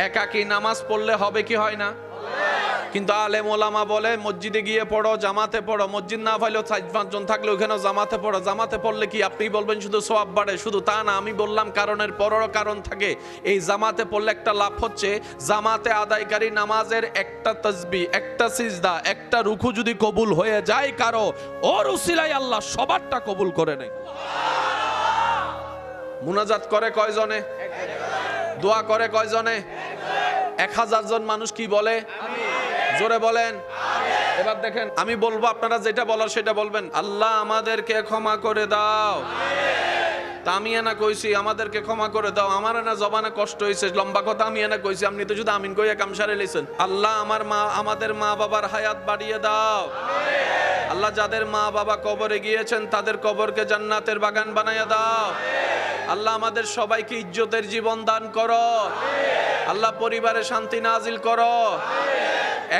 একাকী নামাজ পড়লে হবে কি হয় না? কিন্তু আলেম ওলামা বলে মসজিদে গিয়ে পড়ো, জামাতে পড়ো। মসজিদ না পাইলেও 4-5 জন থাকলে ওখানে জামাতে পড়ো। জামাতে পড়লে কি আপনি বলবেন শুধু সওয়াব বাড়ে? শুধু তা না, আমি বললাম কারণের পরেরও কারণ থাকে। এই জামাতে পড়লে একটা লাভ হচ্ছে, জামাতে আদায়কারী নামাজের একটা তাসবিহ, একটা সিজদা, একটা রুকু যদি কবুল হয়ে যায় কারো, ওর উসিলায় আল্লাহ সবারটা কবুল করে নেয়। মুনাজাত করে কয়জনে? দোয়া করে কয়জনে? 1000 জন মানুষ কি বলে? জোরে বলেন। এবার দেখেন, আমি বলবো, আপনারা যেটা বলার সেটা বলবেন। আল্লাহ আমাদেরকে ক্ষমা করে দাও। তা আমি এনা কইছি আমাদেরকে ক্ষমা করে দাও, আমার না জবানে কষ্ট হয়েছে, লম্বা কথা আমি এনা কইছি, আপনি তো শুধু আমিন কইয়া কাম সারে লইছেন। আল্লাহ আমাদের মা বাবার হায়াত বাড়িয়ে দাও। আল্লাহ যাদের মা বাবা কবরে গিয়েছেন, তাদের কবরকে জান্নাতের বাগান বানাইয়া দাও। আল্লাহ আমাদের সবাইকে ইজ্জতের জীবন দান করো। আল্লাহ পরিবারে শান্তি নাজিল করো।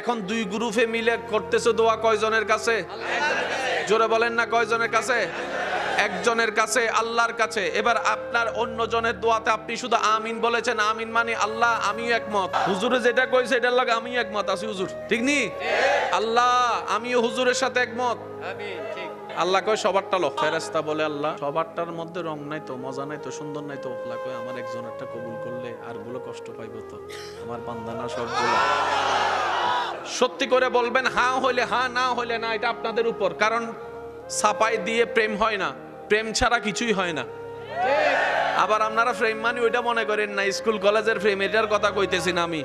এখন দুই গ্রুপে মিলে করতেছে দোয়া, কয়জনের কাছে? জোরে বলেন না, কয়জনের কাছে? একজনের কাছে, আল্লাহর কাছে। এবার আপনার অন্য জনের দোয়াতে আপনি শুধু আমিন বলেছেন। আমিন মানে আল্লাহ আমিও একমত, হুজুরে যেটা কইছে এটার লাগে আমিও একমত আছি হুজুর, ঠিক নি? আল্লাহ আমিও হুজুরের সাথে একমত। আল্লাহ কয় সবারটা লো। ফেরেশতা বলে আল্লাহ সবারটার মধ্যে রং নাই তো, মজা নাই তো, সুন্দর নাই তো। আল্লাহ কয় আমার একজনেরটা কবুল করলে আর গুলো কষ্ট পাইবো তো, আমার বান্দা না সবগুলো। সত্যি করে বলবেন, হ্যাঁ হইলে হ্যাঁ, না হইলে না, এটা আপনাদের উপর। কারণ ছাপাই দিয়ে প্রেম হয় না, প্রেম ছাড়া কিছুই হয় না। আবার আপনারা প্রেম মানে ওইটা মনে করেন না, স্কুল কলেজের প্রেম, এটার কথা কইতেছি না আমি।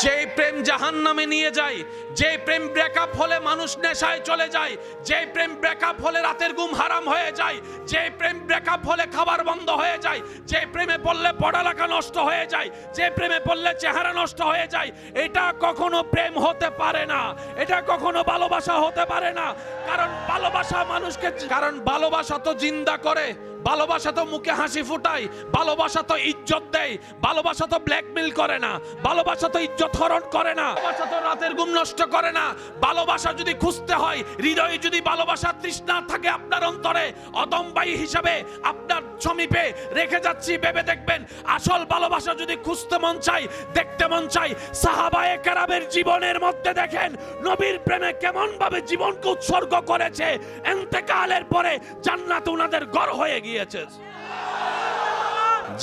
যেই প্রেম জাহান্নামে নিয়ে যায়, যেই প্রেম ব্রেকআপ হলে মানুষ নেশায় চলে যায়, যেই প্রেম ব্রেকআপ হলে রাতের ঘুম হারাম হয়ে যায়, যেই প্রেম ব্রেকআপ হলে খাবার বন্ধ হয়ে যায়, যেই প্রেমে পড়লে পড়ালেখা নষ্ট হয়ে যায়, যে প্রেমে পড়লে চেহারা নষ্ট হয়ে যায়, এটা কখনো প্রেম হতে পারে না, এটা কখনো ভালোবাসা হতে পারে না। কারণ ভালোবাসা মানুষকে, কারণ ভালোবাসা তো জিন্দা করে, ভালোবাসা তো মুখে হাসি ফুটায়, ভালোবাসা তো ইজ্জত দেয়, ভালোবাসা তো ব্ল্যাকমেল করে না, ভালোবাসা তো ইজ্জত হরণ করে না, ভালোবাসা তো রাতের ঘুম নষ্ট করে না। ভালোবাসা যদি খুঁজতে হয়, হৃদয়ে যদি ভালোবাসা তৃষ্ণা থাকে আপনার অন্তরে, অদম্বায়ী হিসাবে আপনার সমীপে রেখে যাচ্ছি, ভেবে দেখবেন আসল ভালোবাসা যদি খুঁজতে মন চাই, দেখতে মন চাই, সাহাবায়ে কেরামের জীবনের মধ্যে দেখেন নবীর প্রেমে কেমন ভাবে জীবনকে উৎসর্গ করেছে, ইন্তেকালের পরে জান্নাত উনাদের ঘর হয়ে গিয়েছে।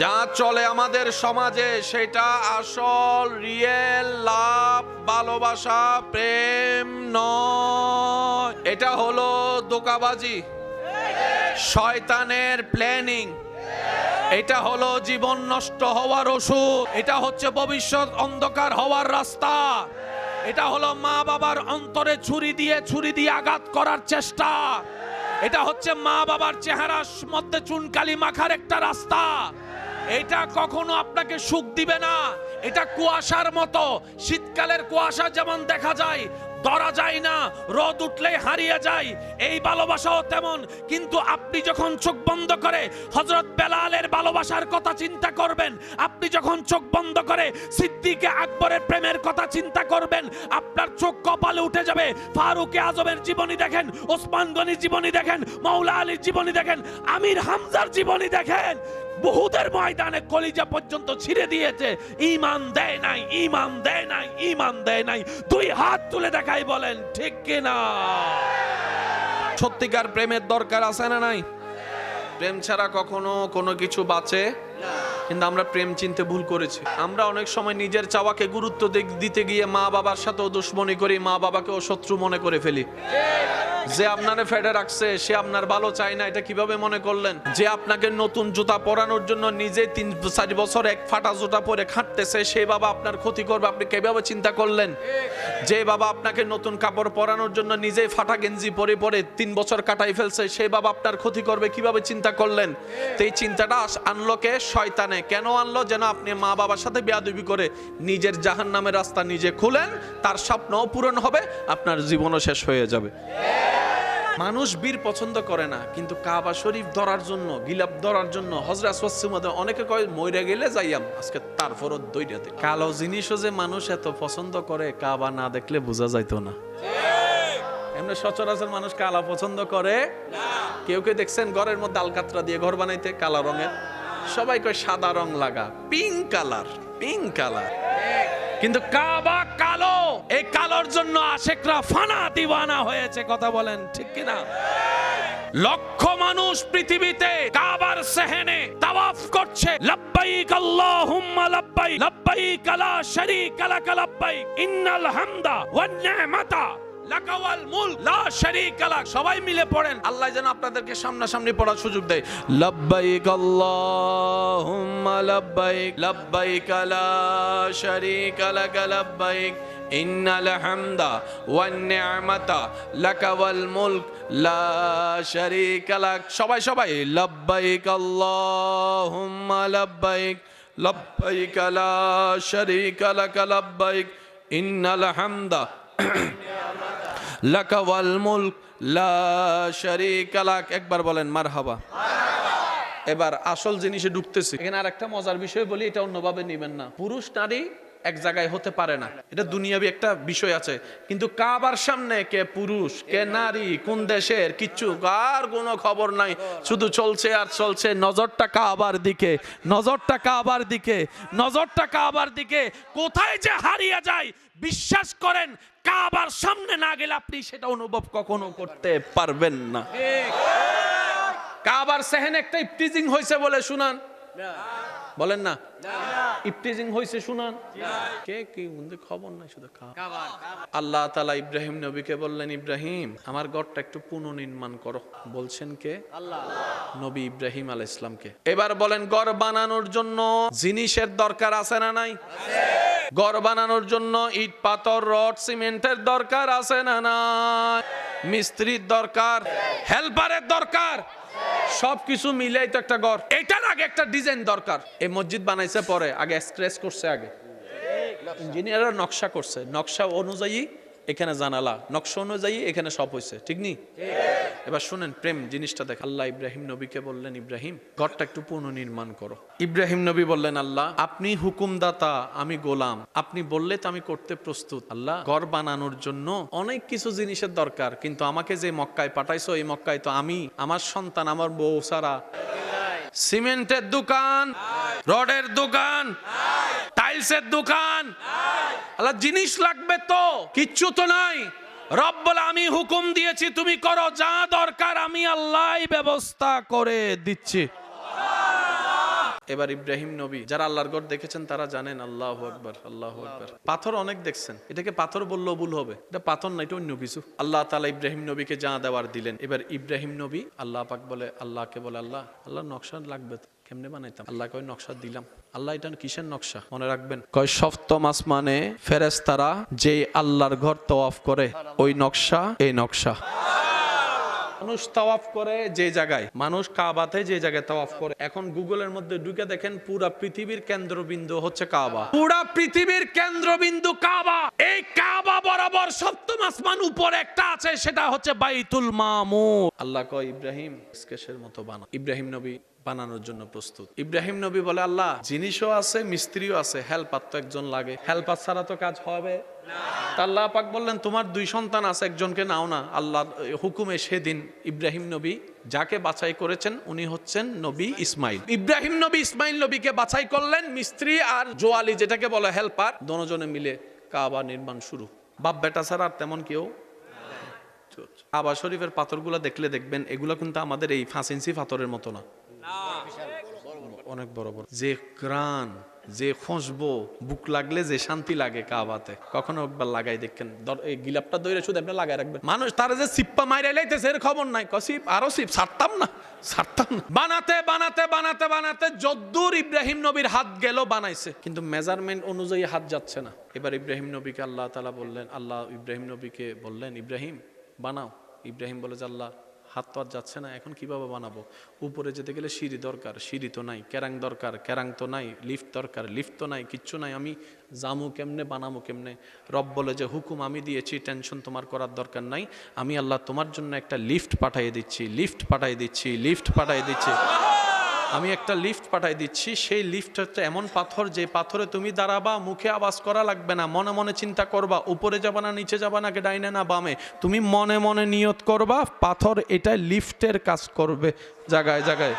যা চলে আমাদের সমাজে সেটা আসল রিয়েল লাভ, ভালোবাসা, প্রেম নয়। এটা হলো ধোঁকাবাজি, শয়তানের প্ল্যানিং। এটা হলো জীবন নষ্ট হওয়ার ওষুধ। এটা হচ্ছে ভবিষ্যৎ অন্ধকার হওয়ার রাস্তা। এটা হলো মা বাবার অন্তরে ছুরি দিয়ে আঘাত করার চেষ্টা। এটা হচ্ছে মা বাবার চেহারার মধ্যে চুনকালি মাখার একটা রাস্তা। এটা কখনো আপনাকে সুখ দিবে না। এটা কুয়াশার মতো, শীতকালের কুয়াশা যেমন দেখা যায়, ধরা যায় না, রোদ উঠলেই হারিয়ে যায়, এই ভালোবাসাও তেমন। কিন্তু আপনি যখন চোখ বন্ধ করে হযরত বেলালের ভালোবাসার কথা চিন্তা করবেন, আপনি যখন চোখ বন্ধ করে সিদ্দিকে আকবরের প্রেমের কথা চিন্তা করবেন, আপনার চোখ কপালে উঠে যাবে। ফারুকে আজমের জীবনী দেখেন, ওসমান গনির জীবনী দেখেন, মাওলা আলীর জীবনী দেখেন, আমির হামজার জীবনী দেখেন। বহুদের ময়দানে কলিজা পর্যন্ত ছিঁড়ে দিয়েছে, ঈমান দেয় নাই, ঈমান দেয় নাই, ঈমান দেয় নাই। দুই হাত তুলে দেখাই, বলেন ঠিক কিনা? সত্যিকার প্রেমের দরকার আছে না নাই? প্রেম ছাড়া কখনো কোনো কিছু বাঁচে না। কিন্তু আমরা প্রেম চিনতে ভুল করেছি। আমরা অনেক সময় নিজের চাওয়াকে গুরুত্ব দিতে গিয়ে মা বাবার সাথেও দুশ্মনী করি, মা বাবাকেও শত্রু মনে করে ফেলি। যে আপনারে ফেডে রাখছে সে আপনার ভালো চায় না, এটা কিভাবে মনে করলেন? যে আপনাকে নতুন জুতা পরানোর জন্য নিজে 3-4 বছর এক ফাটা জুতা পরে খাটতেছে, সেই বাবা আপনার ক্ষতি করবে, আপনি কিভাবে চিন্তা করলেন? যে বাবা আপনাকে নতুন কাপড় পরানোর জন্য নিজেই ফাটা গেঞ্জি পরে 3 বছর কাটাই ফেলছে, সেই বাবা আপনার ক্ষতি করবে, কিভাবে চিন্তা করলেন? তো এই চিন্তাটা আনলো কে? শয়তানে। কেন আনলো? যেন আপনি মা বাবার সাথে বেয়াদবি করে নিজের জাহান্নামের রাস্তা নিজে খুলেন, তার স্বপ্নও পূরণ হবে, আপনার জীবনও শেষ হয়ে যাবে। মানুষ বীর পছন্দ করে না, কিন্তু কাবা শরীফ ধরার জন্য, গিলাপ ধরার জন্য হযরত ওয়াসিমা অনেকে কয় মইরা গেলে যাইয়াম, আজকে তারপরও দইরাতে। কালো জিনিসও যে মানুষ এত পছন্দ করে, কাবা না দেখলে বোঝা যাইতো না। এমনি সচরাচর মানুষ কালা পছন্দ করে না। কেউ দেখছেন ঘরের মধ্যে আলকাতরা দিয়ে ঘর বানাইতে কালা রঙের? সবাই কয় সাদা রং লাগা, পিঙ্ক কালার, পিঙ্ক কালার। কিন্তু কাবা কালো, এই কালোর জন্য আশেকরা ফানা দিওয়ানা হয়েছে। কথা বলেন ঠিক কিনা? লক্ষ মানুষ পৃথিবীতে কাবার সেহেনে তাওয়াফ করছে, লাব্বাইক আল্লাহুম্মা লাব্বাইক, লাব্বাইক লা শারীকা লাক লাব্বাইক, ইন্নাল হামদা ওয়ান নি'মাতা লাকা ওয়াল মুলক লা শারীকা লাক। সবাই মিলে পড়েন, আল্লাহ যেন আপনাদেরকে সামনাসামনি পড়ার সুযোগ দেয়। লাব্বাইক আল্লাহুম্মা লাব্বাইক, লাব্বাইক লা শারীকা লাক লাব্বাইক, ইন্নাল হামদা ওয়ান নি'মাতা লাকা ওয়াল মুলক লা শারীকা লাক। সবাই লাব্বাইক আল্লাহুম্মা লাব্বাইক, লাব্বাইক লা শারীকা লাক লাব্বাইক, ইন্নাল হামদা লাকা ওয়াল মুলক লা শারীকা লাক। একবার বলেন মারহাবা। এবার আসল জিনিসে ঢুকতেছি। এখানে আর একটা মজার বিষয় বলি, এটা অন্যভাবে নেবেন না। পুরুষ নারী এক জায়গায় হতে পারে না, এটা দুনিয়াবি একটা বিষয় আছে। কিন্তু কাবার সামনে কে পুরুষ কে নারী, কোন দেশের, কিচ্ছু আর কোনো খবর নাই। শুধু চলছে আর চলছে। নজরটা কাবার দিকে, নজরটা কাবার দিকে, নজরটা কাবার দিকে। কোথায় যে হারিয়ে যায় বিশ্বাস করেন, কাবার সামনে না গেলে আপনি সেটা অনুভব কখনো করতে পারবেন না। কাবার সেহেন একটা ইফতিজিং হয়েছে বলে শুনান, বলেন না? ইফতিজিং হয়েছে শুনান, কে কি খবর নাই, শুধু আল্লাহ তাআলা ইব্রাহিম নবীকে বললেন, ইব্রাহিম আমার ঘরটা একটু পুনর্নির্মাণ করো। বলছেন কে? আল্লাহ, নবী ইব্রাহিম আলাইহিস সালামকে। এবার বলেন, ঘর বানানোর জন্য জিনিসের দরকার আছে না নাই? ঘর বানানোর জন্য ইট পাথর রড সিমেন্টের দরকার আছে না নাই? মিস্ত্রির দরকার, হেল্পারের দরকার, সবকিছু মিলেই তো একটা ঘর। এটার আগে একটা ডিজাইন দরকার। এই মসজিদ বানাইছে পরে, আগে স্ক্র্যাচ করছে, আগে ইঞ্জিনিয়াররা নকশা করছে, নকশা অনুযায়ী এখানে জানালা, নকশা অনুযায়ী এখানে সব হয়েছে, ঠিক নি? এবার শুনেন প্রেম জিনিসটা দেখ। আল্লাহ ইব্রাহিম নবীকে বললেন, ইব্রাহিম ঘরটা একটু পুনর্নির্মাণ করো। ইব্রাহিম নবী বললেন, আল্লাহ আপনি হুকুমদাতা, আমি গোলাম, আপনি বললে তো আমি করতে প্রস্তুত। আল্লাহ ঘর বানানোর জন্য অনেক কিছু জিনিসের দরকার, কিন্তু আমাকে যে মক্কায় পাঠাইছো, এই মক্কায় তো আমি, আমার সন্তান, আমার বউ ছাড়া সিমেন্টের দোকান, রডের দোকান, টাইলসের দোকান। আল্লাহ জিনিস লাগবে তো, কিচ্ছু তো নাই। রব বলে আমি হুকুম দিয়েছি তুমি করো, যা দরকার আমি আল্লাহই ব্যবস্থা করে দিচ্ছি। এবার ইব্রাহিম নবী, যারা আল্লাহর ঘর দেখেছেন তারা জানেন। আল্লাহু আকবার, আল্লাহু আকবার। পাথর অনেক দেখছেন, এটাকে পাথর বললেও ভুল হবে, এটা পাথর না, এটা অন্য কিছু। আল্লাহ তাআলা ইব্রাহিম নবীকে যা দেওয়ার দিলেন। এবার ইব্রাহিম নবী আল্লাহ পাক বলে, আল্লাহকে বলে, আল্লাহ নকশা লাগবে তো, কেমনে বানাইতাম? আল্লাহ কয় নকশা দিলাম। আল্লাহ এটা কিসের নকশা? মনে রাখবেন, কয় সপ্তম আসমানে ফেরেশতারা যে আল্লাহর ঘর তওয়াফ করে ওই নকশা, এই নকশা। মানুষ তাওয়াফ করে যে জায়গায়, মানুষ কাবাতে যে জায়গায় তাওয়াফ করে, এখন গুগলের মধ্যে ঢুকে দেখেন পুরা পৃথিবীর কেন্দ্রবিন্দু হচ্ছে কাবা। পুরা পৃথিবীর কেন্দ্রবিন্দু কাবা। এই কাবা বরাবর সপ্তম আসমান উপরে একটা আছে, সেটা হচ্ছে বাইতুল মামুর। আল্লাহ কয় ইব্রাহিম স্কেচের মতো বানাও। ইব্রাহিম নবী বানানোর জন্য প্রস্তুত। ইব্রাহিম নবী বলে, আল্লাহ জিনিসও আছে, মিস্ত্রিও আছে, হেল্পার তো একজন লাগে, হেল্পার ছাড়া তো কাজ হবে না। আল্লাহ পাক বললেন তোমার 2 সন্তান আছে, একজনকে নাও না। আল্লাহর হুকুমে সেদিন ইব্রাহিম নবী যাকে বাছাই করেছেন উনি হচ্ছেন নবী ইসমাইল। ইব্রাহিম নবী ইসমাইল নবীকে বাছাই করলেন, মিস্ত্রি আর জোয়ালি যেটাকে বলে হেল্পার, দুজনে মিলে কাবা নির্মাণ শুরু। বাপ বেটা ছাড়া আর তেমন কেউ। কাবা শরীফের পাথরগুলো দেখলে দেখবেন এগুলো কিন্তু আমাদের এই 5 ইঞ্চি পাথরের মতো না, অনেক বড় বড়। যে গ্রান, যে খুশবু, বুক লাগলে যে শান্তি লাগে কাবাতে, কখনো একবার লাগাই দেখেন। এই গিলাপটা দইরে শুধু আপনি লাগাই রাখবেন। মানুষ তারা যে সিপ্পা মাইরে লাইতেছে এর খবর নাই, কসিপ আরো সিপ ছাড়তাম না। বানাতে বানাতে বানাতে বানাতে যদ্দূর ইব্রাহিম নবীর হাত গেল বানাইছে, কিন্তু মেজারমেন্ট অনুযায়ী হাত যাচ্ছে না। এবার ইব্রাহিম নবীকে আল্লাহ তাআলা বললেন, আল্লাহ ইব্রাহিম নবীকে বললেন, ইব্রাহিম বানাও। ইব্রাহিম বলে যে আল্লাহ হাত তো আর যাচ্ছে না, এখন কিভাবে বানাবো? উপরে যেতে গেলে সিঁড়ি দরকার, সিঁড়ি তো নাই। ক্যারাং দরকার, ক্যারাং তো নাই। লিফট দরকার, লিফট তো নাই। কিচ্ছু নাই। আমি জামু কেমনে, বানাবো কেমনে? রব বলে যে হুকুম আমি দিয়েছি, টেনশন তোমার করার দরকার নাই। আমি আল্লাহ তোমার জন্য একটা লিফট পাঠিয়ে দিচ্ছি, লিফট পাঠিয়ে দিচ্ছি, লিফট পাঠিয়ে দিচ্ছি। আমি একটা লিফট পাঠাই দিচ্ছি। সেই লিফট হচ্ছে এমন পাথর, যে পাথরে তুমি দাঁড়াবা, মুখে আওয়াজ করা লাগবে না, মনে মনে চিন্তা করবা উপরে যাবা না নিচে যাবা না, ডাইনে না বামে, তুমি মনে মনে নিয়ত করবা পাথর এটা লিফটের কাজ করবে জায়গায় জায়গায়।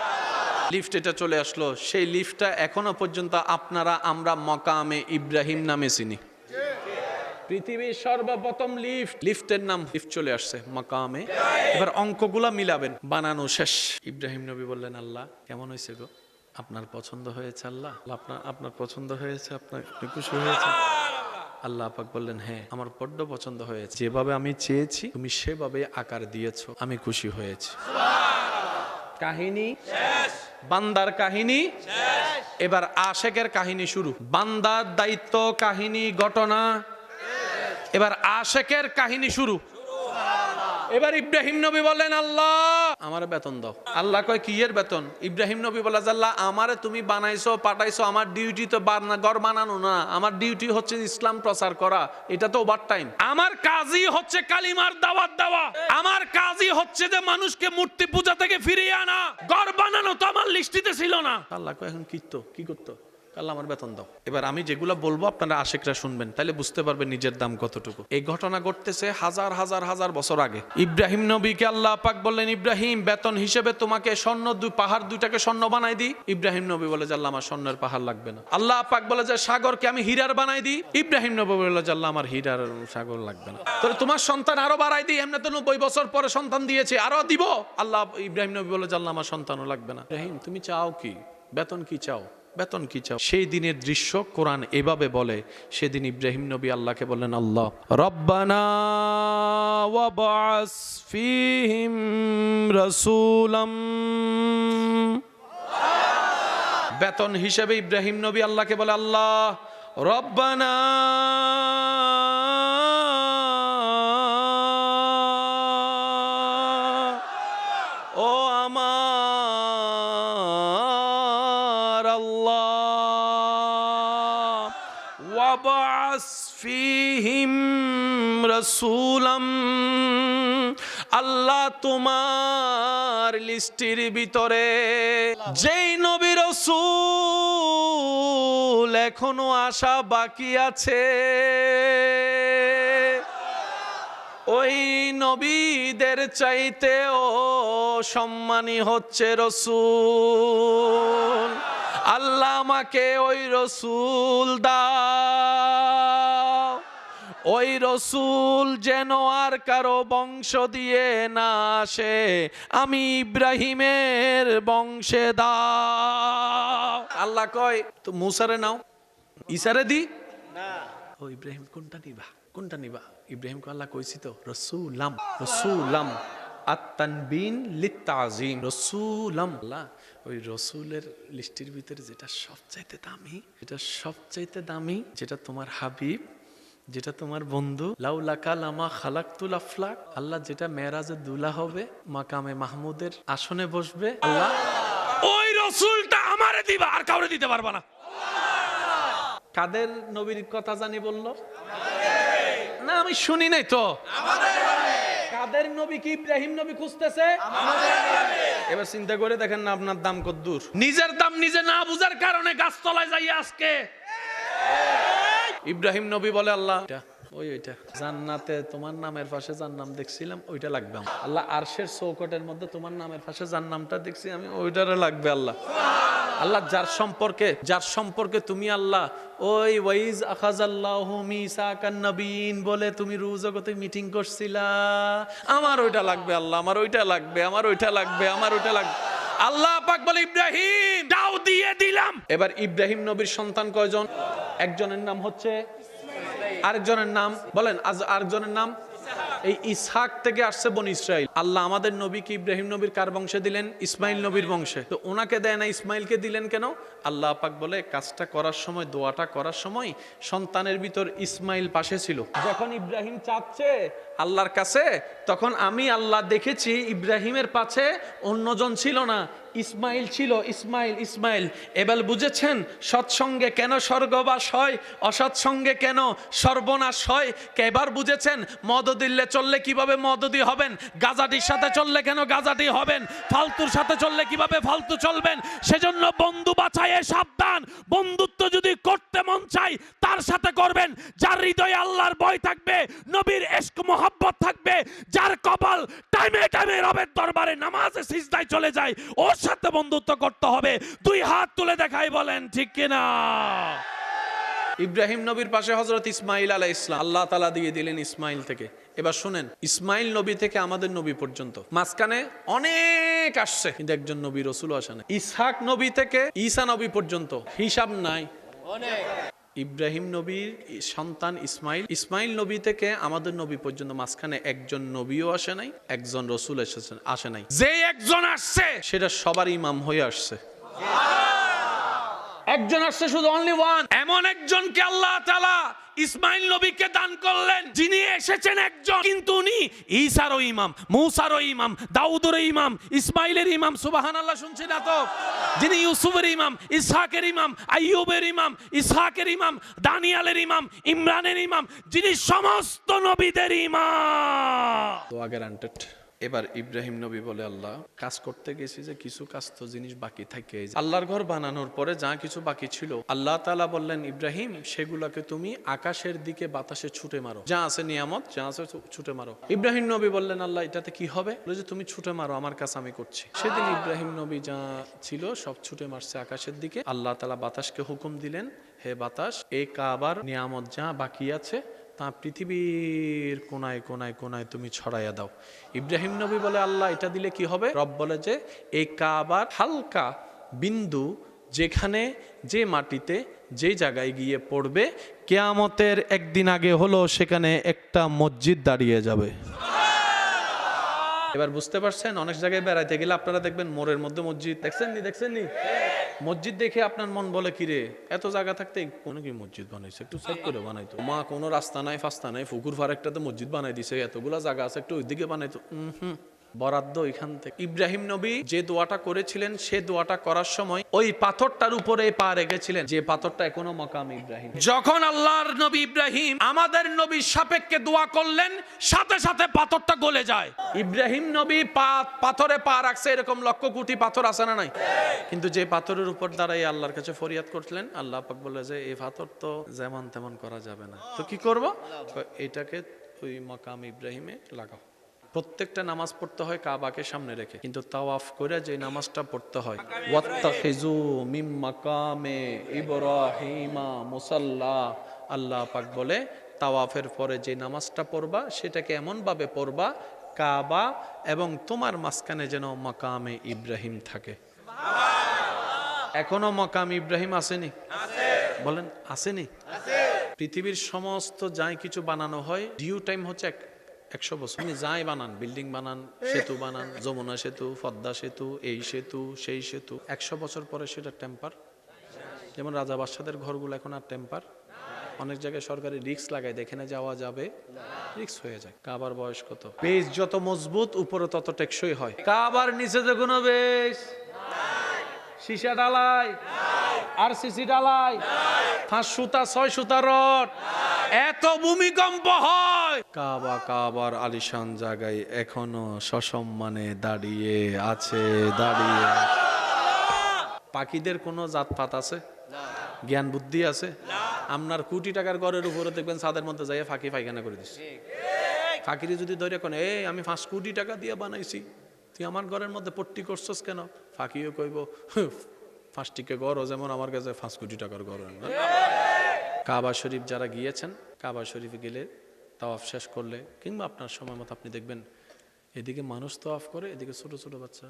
লিফট এটা চলে আসলো। সেই লিফটটা এখনো পর্যন্ত আপনারা আমরা মাকামে ইব্রাহিম নামে চিনি। পৃথিবীর সর্বপ্রথম লিফট, লিফটের নাম লিফট চলে আসছে মাকামে। এবার অঙ্কগুলা মিলাবেন। বানানো শেষ। ইব্রাহিম নবী বললেন, আল্লাহ কেমন হয়েছে গো? আপনার পছন্দ হয়েছে? আল্লাহ আপনার পছন্দ হয়েছে? আপনি খুশি হয়েছে? আল্লাহ পাক বললেন, হ্যাঁ আমার বড্ড পছন্দ হয়েছে, যেভাবে আমি চেয়েছি তুমি সেভাবে আকার দিয়েছো, আমি খুশি হয়েছি। কাহিনী শেষ, বান্দার কাহিনী শেষ। এবার আশেকের কাহিনী শুরু। বান্দার দায়িত্ব, কাহিনী, ঘটনা। এবার আশেকের কাহিনী শুরু। এবার ইব্রাহিম নবী বলেন, আল্লাহ আমার বেতন দাও। আল্লাহ কয় কি এর বেতন? ইব্রাহিম নবী বলে, আল্লাহ আমারে তুমি বানাইছো, পাঠাইছো, আমার ডিউটি তো ঘর বানানো না, আমার ডিউটি হচ্ছে ইসলাম প্রচার করা, এটা তো ওভার টাইম। আমার কাজই হচ্ছে কালিমার দাওয়াত দেওয়া, আমার কাজই হচ্ছে যে মানুষকে মূর্তি পূজা থেকে ফিরিয়ে আনা, ঘর বানানো তো আমার লিস্টিতে ছিল না। আল্লাহ কয় এখন কি করতো? আল্লাহ আমার বেতন দাও। এবার আমি যেগুলো বলবো আপনারা আশেকরা শুনবেন, তাহলে বুঝতে পারবেন নিজের দাম কতটুকু। এই ঘটনা ঘটতেছে হাজার হাজার হাজার বছর আগে। ইব্রাহিম নবীকে আল্লাহ পাক বললেন, ইব্রাহিম বেতন হিসেবে তোমাকে স্বর্ণ পাহাড় 2টাকে স্বর্ণ বানাই দিই। ইব্রাহিম নবী বলে যে আল্লাহ আমার স্বর্ণের পাহাড় লাগবে না। আল্লাহ পাক বলে যে সাগরকে আমি হীরার বানাই দিই। ইব্রাহিম নবী বলে যে আল্লাহ আমার হীরার সাগর লাগবে না। তাহলে তোমার সন্তান আরো বাড়াই দিই, এমনি তো 90 বছর পরে সন্তান দিয়েছে, আরো দিব। আল্লাহ ইব্রাহিম নবী বলে যে আল্লাহ আমার সন্তানও লাগবে না। ইব্রাহিম তুমি চাও কি? বেতন কি চাও? বেতন কি চাও? সেই দিনের দৃশ্য কোরআন এভাবে বলে। সেদিন ইব্রাহিম নবী আল্লাহকে বললেন, আল্লাহ রব্বানা ওয়াবাস ফীহিম রাসূলাম। বেতন হিসেবে ইব্রাহিম নবী আল্লাহকে বলে, আল্লাহ রব্বানা ও আমার আল্লাহ, ওয়াবাস ফীহিম রাসূলাম, আল্লাহ তোমার লিস্টির ভিতরে যেই নবী রাসূল এখনো আসা বাকি আছে, ওই নবীদের চাইতেও সম্মানী হচ্ছে রসূল। আল্লাহ আমাকে ওই রসূল দাও, ওই রসূল যেন আর কারো বংশ দিয়ে না আসে, আমি ইব্রাহিমের বংশে দাও। আল্লাহ কয় তো মুসারে নাও, ঈসারে দি না। ও ইব্রাহিম কোনটা নিবা, কোনটা নিবা? ইব্রাহিম কে আল্লাহ কইছি তো রসুলাম, রসুলাম আত-তানবিন লিত-তাযীম, রসুলাম। আল্লাহ ওই রসুলের লিস্টের ভিতরে যেটা সবচাইতে দামি, যেটা সবচাইতে দামি, যেটা তোমার হাবিব, যেটা তোমার বন্ধু, লাউলাকা লামা খালাকতুল আফলাক, আল্লাহ যেটা মেরাজে দুলা হবে, মাকামে মাহমুদের আসনে বসবে, আল্লাহ ওই রসুলটা আমারে দিবা, আর কাউরে দিতে পারবা না। কাদের নবীর কথা জানি বললো না, আমি শুনি নাই তো। কাদের নবী কি ইব্রাহিম নবী খুঁজতেছে? এবার চিন্তা করে দেখেন না আপনার দাম কত দূর। নিজের দাম নিজে না বুঝার কারণে গাছতলায় যাই আজকে। ইব্রাহিম নবী বলে আল্লাহ ওইটা জান্নাতে তোমার নামের পাশে যার নাম দেখছিলাম ওইটা লাগবে আমার। আল্লাহ আরশের চৌকটের মধ্যে তোমার নামের পাশে যার নামটা দেখছি আমি ওইটারে লাগবে আল্লাহ। আল্লাহ যার সম্পর্কে তুমি আল্লাহ ওই ওয়াইজ আখাযাল্লাহু মিসাকান নবিয়্যিন বলে তুমি রুহ জগতে মিটিং করছিলা, আমার ওইটা লাগবে আল্লাহ, আমার ওইটা লাগবে, আমার ওইটা লাগবে, আমার ওইটা লাগবে। আল্লাহ পাক বলে ইব্রাহিম দাও, দিয়ে দিলাম। এবার ইব্রাহিম নবীর সন্তান কয়জন? একজনের নাম হচ্ছে, আরেকজনের নাম বলেন, আরেকজনের নাম এই ইসহাক থেকে আসছে বনি ইসরাইল। আল্লাহ আমাদের নবীকে ইব্রাহিম নবীর কার বংশে দিলেন? ইসমাইল নবীর বংশে। তো ওনাকে দেয় না, ইসমাইলকে দিলেন কেন? আল্লাহ পাক বলে কাজটা করার সময়, দোয়াটা করার সময় সন্তানের ভিতর ইসমাইল পাশে ছিল। যখন ইব্রাহিম চাচ্ছে আল্লাহর কাছে, তখন আমি আল্লাহ দেখেছি ইব্রাহিমের পাশে অন্যজন ছিল না, ইসমাইল ছিল। ইসমাইল। এবার বুঝেছেন সৎসঙ্গে কেন স্বর্গবাস হয়, অসৎসঙ্গে কেন সর্বনাশ হয়? এবার বুঝেছেন মদদিল্লে চললে কিভাবে মদদি হবেন, গাজাটির সাথে চললে কেন গাজাটি হবেন, ফালতুর সাথে চললে কিভাবে ফালতু চলবেন। সেজন্য বন্ধু বাছাইয়ে সাবধান। বন্ধুত্ব যদি করতে মন চাই তার সাথে করবেন যার হৃদয়ে আল্লাহর ভয় থাকবে, নবীর ইশক মোহাব্বত থাকবে, যার কপাল টাইমে টাইমে রবের দরবারে নামাজে সিজদায় চলে যায়, ওর সাথে বন্ধুত্ব করতে হবে। দুই হাত তুলে দেখাই বলেন ঠিক কিনা? ইব্রাহিম নবীর পাশে হযরত ইসমাইল আলাইহিস সালাম, আল্লাহ তাআলা দিয়ে দিলেন ইসমাইল থেকে। এবার শুনেন, ইসমাইল নবী থেকে আমাদের নবী পর্যন্ত মাঝখানে অনেক আসছে, কিন্তু একজন নবী রাসূল আসে না। ইসহাক নবী থেকে ঈসা নবী পর্যন্ত হিসাব নাই, অনেক। ইব্রাহিম নবীর সন্তান ইসমাইল নবী থেকে আমাদের নবী পর্যন্ত মাঝখানে একজন নবীও আসে নাই, একজন রাসূল আসে নাই। যে একজন আসছে সেটা সবার ইমাম হয়ে আসছে। একজন আসছে, শুধু অনলি ওয়ান। এমন একজনকে আল্লাহ তাআলা ইসমাইল নবীকে দান করলেন, যিনি এসেছেন একজন, কিন্তু উনি ঈসারও ইমাম, মূসারও ইমাম, দাউদেরও ইমাম, ইসমাইলের ইমাম। সুবহানাল্লাহ, শুনছি না তো? যিনি ইউসুফের ইমাম, ইসহাকের ইমাম, আইয়ুবের ইমাম, ইসহাকের ইমাম, দানিয়ালের ইমাম, ইমরানের ইমাম, যিনি সমস্ত নবীদের ইমাম। তো আগে গ্যারান্টেড। এবার ইব্রাহিম নবী বলে আল্লাহ কাজ করতে গেছি যে কিছু কাজ তো জিনিস বাকি থাকে। আল্লাহর ঘর বানানোর পরে যা কিছু বাকি ছিল, আল্লাহ তাআলা বললেন ইব্রাহিম সেগুলোকে তুমি আকাশের দিকে বাতাসে ছুটে মারো, যা আছে নিয়ামত, যা আছে ছুটে মারো। ইব্রাহিম নবী বললেন আল্লাহ এটাতে কি হবে? বলে যে তুমি ছুটে মারো, আমার কাজ আমি করছি। সেদিন ইব্রাহিম নবী যা ছিল সব ছুটে মারছে আকাশের দিকে। আল্লাহ তাআলা বাতাসকে হুকুম দিলেন, হে বাতাস এই কাবার নিয়ামত যা বাকি আছে তা পৃথিবীর কোনায় কোনায় কোনায় তুমি ছড়াইয়া দাও। ইব্রাহিম নবী বলে আল্লাহ এটা দিলে কি হবে? রব বলে যে এই কাবার হালকা বিন্দু যেখানে, যে মাটিতে, যে জায়গায় গিয়ে পড়বে, কিয়ামতের একদিন আগে হলো সেখানে একটা মসজিদ দাঁড়িয়ে যাবে। এবার বুঝতে পারছেন? অনেক জায়গায় বেড়াইতে গেলে আপনারা দেখবেন মোড়ের মধ্যে মসজিদ। দেখছেন নি? মসজিদ দেখে আপনার মন বলে কিরে এত জায়গা থাকতে কোনো কি মসজিদ বানাইছে, একটু সাইড করে বানাইতো। মা কোনো রাস্তা নাই, ফাস্তা নাই, পুকুর ফার একটাতে মসজিদ বানাই দিছে, এতগুলা জায়গা আছে, একটু ওইদিকে বানাইতো। বরাদ্দ এখান থেকে। ইব্রাহিম নবী যে দোয়াটা করেছিলেন, সে দোয়াটা করার সময় ওই পাথরটার উপরে পা রেখেছিলেন, যে পাথরটা এখনো মাকাম ইব্রাহিম। যখন আল্লাহর নবী ইব্রাহিম আমাদের নবীর সাপেক্ষে দোয়া করলেন, সাথে সাথে পাথরটা গলে যায়। ইব্রাহিম নবী পাথরে পা রাখছে, এরকম লক্ষ কোটি পাথর আছে না নাই? কিন্তু যে পাথরের উপর দাঁড়াই আল্লাহর কাছে ফরিয়াদ করলেন, আল্লাহ পাক বলে যে এই পাথর তো যেমন তেমন করা যাবে না, তো কি করব? এটাকে ওই মাকাম ইব্রাহিমে লাগাও। প্রত্যেকটা নামাজ পড়তে হয় কাবাকে সামনে রেখে, কিন্তু তাওয়াফ করে যে নামাজটা পড়তে হয় ওয়াত্তাখিজু মিন মাকামে ইব্রাহিমা মুসাল্লা, আল্লাহ পাক বলে তাওয়াফের পরে যে নামাজটা পড়বা সেটাকে এমন ভাবে পড়বা কাবা এবং তোমার মাঝখানে যেন মাকামে ইব্রাহিম থাকে। এখনো মাকাম ইব্রাহিম আসেনি? বলেন আসেনি? পৃথিবীর সমস্ত যাই কিছু বানানো হয় ডিউ টাইম হচ্ছে 100 বছর। আপনি যাই বানান, বিল্ডিং বানান, সেতু বানান, যমুনা সেতু, পদ্মা সেতু, এই সেতু সেই সেতু, 100 বছর পরে সেটা টেম্পার। যেমন রাজা বাদশাদের ঘরগুলো এখন আর টেম্পার। অনেক জায়গায় সরকারি রিস্ক লাগায়, দেখে না যাওয়া যাবে, রিস্ক হয়ে যায়। কাবার বয়স কত? বেশ যত মজবুত উপরে তত টেকসই হয়। কাবার নিচে যে কোনো বেশ সীসা ডালাই আর সিসি ডালাই 5 সুতা 6 সুতা রড, এত ভূমিকম্প হয়। কাবার আলিশান জায়গায় এখনো সসম্মানে দাঁড়িয়ে আছে, দাঁড়িয়ে। পাখিদের কোনো জাতপাত আছে? জ্ঞান বুদ্ধি আছে? আপনার কোটি টাকার ঘরের উপরে দেখবেন ছাদের মধ্যে যাইয়া ফাঁকি পায়খানা করে দিচ্ছে। ফাঁকিরে যদি ধরে কোন এই আমি 5 কোটি টাকা দিয়ে বানাইছি, তুই আমার ঘরের মধ্যে পট্টি করছস কেন? ফাঁকিও কইব 5 টিকে ঘর, যেমন আমার কাছে 5 কোটি টাকার ঘর। কাবা শরীফ যারা গিয়েছেন, কাবা শরীফে গেলে তাওয়াফ শেষ করলে কিংবা আপনার সময় মতো আপনি দেখবেন এদিকে মানুষ তাওয়াফ করে, এদিকে ছোট ছোট বাচ্চা।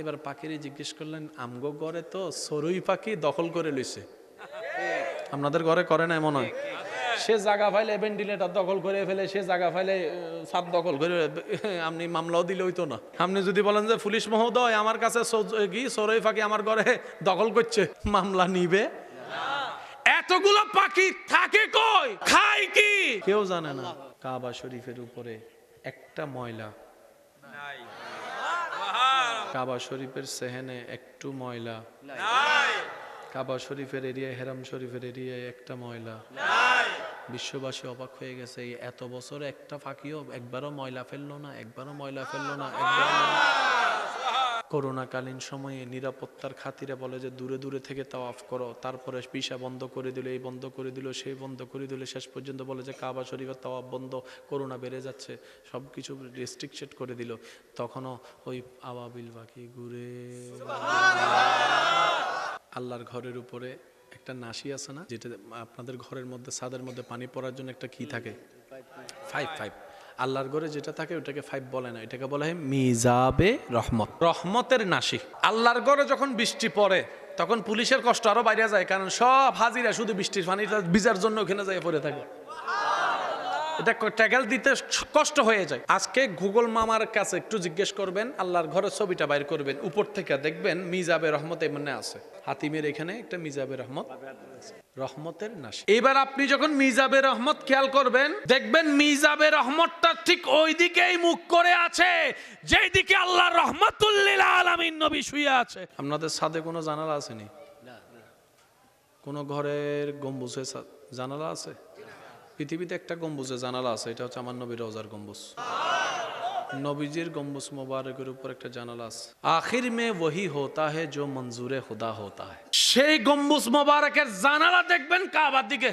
এবার পাখিরে জিজ্ঞেস করলেন, আমগো ঘরে তো সরুই পাখি দখল করে লইছে, আপনাদের ঘরে করে না এমন হয়? সে জায়গা ফাইলে ভেন্টিলেটর দখল করে ফেলে, সে জায়গা ফাইলে ছাদ দখল করে, আপনি মামলাও দিলে হইতো না। আপনি যদি বলেন যে পুলিশ মহোদয় আমার কাছে কি সরুই পাখি আমার ঘরে দখল করছে, মামলা নিবে? এতগুলো পাখি থাকে কই, খায় কি কেউ জানে না। কাবা শরীফের উপরে একটা ময়লা, কাবা শরীফের সেহেনে একটু ময়লা, কাবা শরীফের এরিয়ায়, হেরাম শরীফের এরিয়ায় একটা ময়লা। বিশ্ববাসী অবাক হয়ে গেছে, এত বছরে একটা ফাঁকিও একবারও ময়লা ফেললো না, একবারও ময়লা ফেললো না, করোনাকালীন সময়ে নিরাপত্তার খাতিরে বলে যে দূরে দূরে থেকে তাওয়াফ করো, তারপরে ভিসা বন্ধ করে দিল, এই বন্ধ করে দিল, সেই বন্ধ করে দিল, শেষ পর্যন্ত বলে যে কাবা শরীফের তাওয়াফ বন্ধ, করোনা বেড়ে যাচ্ছে, সব কিছু রেস্ট্রিকশন করে দিল। তখনও ওই আবাবিল পাখি ঘুরে। আল্লাহর ঘরের উপরে একটা নাসি আছে না, যেটা আপনাদের ঘরের মধ্যে ছাদের মধ্যে পানি পড়ার জন্য একটা কি থাকে, 5 আল্লাহর ঘরে যেটা থাকে ওটাকে 5 বলে না, এটাকে বলা হয় মিজাবে রহমত, রহমতের নাসি। আল্লাহর ঘরে যখন বৃষ্টি পড়ে তখন পুলিশের কষ্ট আরো বাইরে যায়, কারণ সব হাজিরা শুধু বৃষ্টির পানিটা ভিজার জন্য ওখানে যায় পড়ে থাকে। এটা ট্যাগেল দিতে কষ্ট হয়ে যায়। আজকে গুগল মামার কাছে একটু জিজ্ঞেস করবেন, আল্লাহর ঘরের ছবিটা বাইর করবেন, উপর থেকে দেখবেন মিজাবে রহমত এমনি আছে, হাতিমের এখানে একটা মিজাবে রহমত, রহমতের নাসি। এবার আপনি যখন মিজাবে রহমত খেয়াল করবেন, দেখবেন মিজাবে রহমতটা ঠিক ওই দিকেই মুখ করে আছে যেই দিকে আল্লাহর রহমাতুল লিল আলামিন নবী শুয়ে আছে। আপনাদের ছাদে কোনো জানালা আসেনি? কোন ঘরের গম্বুজে জানালা আছে? পৃথিবীতে একটা গম্বুজে জানালা আছে, এটা হচ্ছে আমার নবীর রওজার গম্বুজ। নবীজির গম্বুজ মোবারকের উপর একটা জানালা আছে। আখির মে ওহি হোতা হে জো মঞ্জুরে খুদা হোতা হে। সেই গম্বুজ মোবারকের জানালা দেখবেন কাবার দিকে।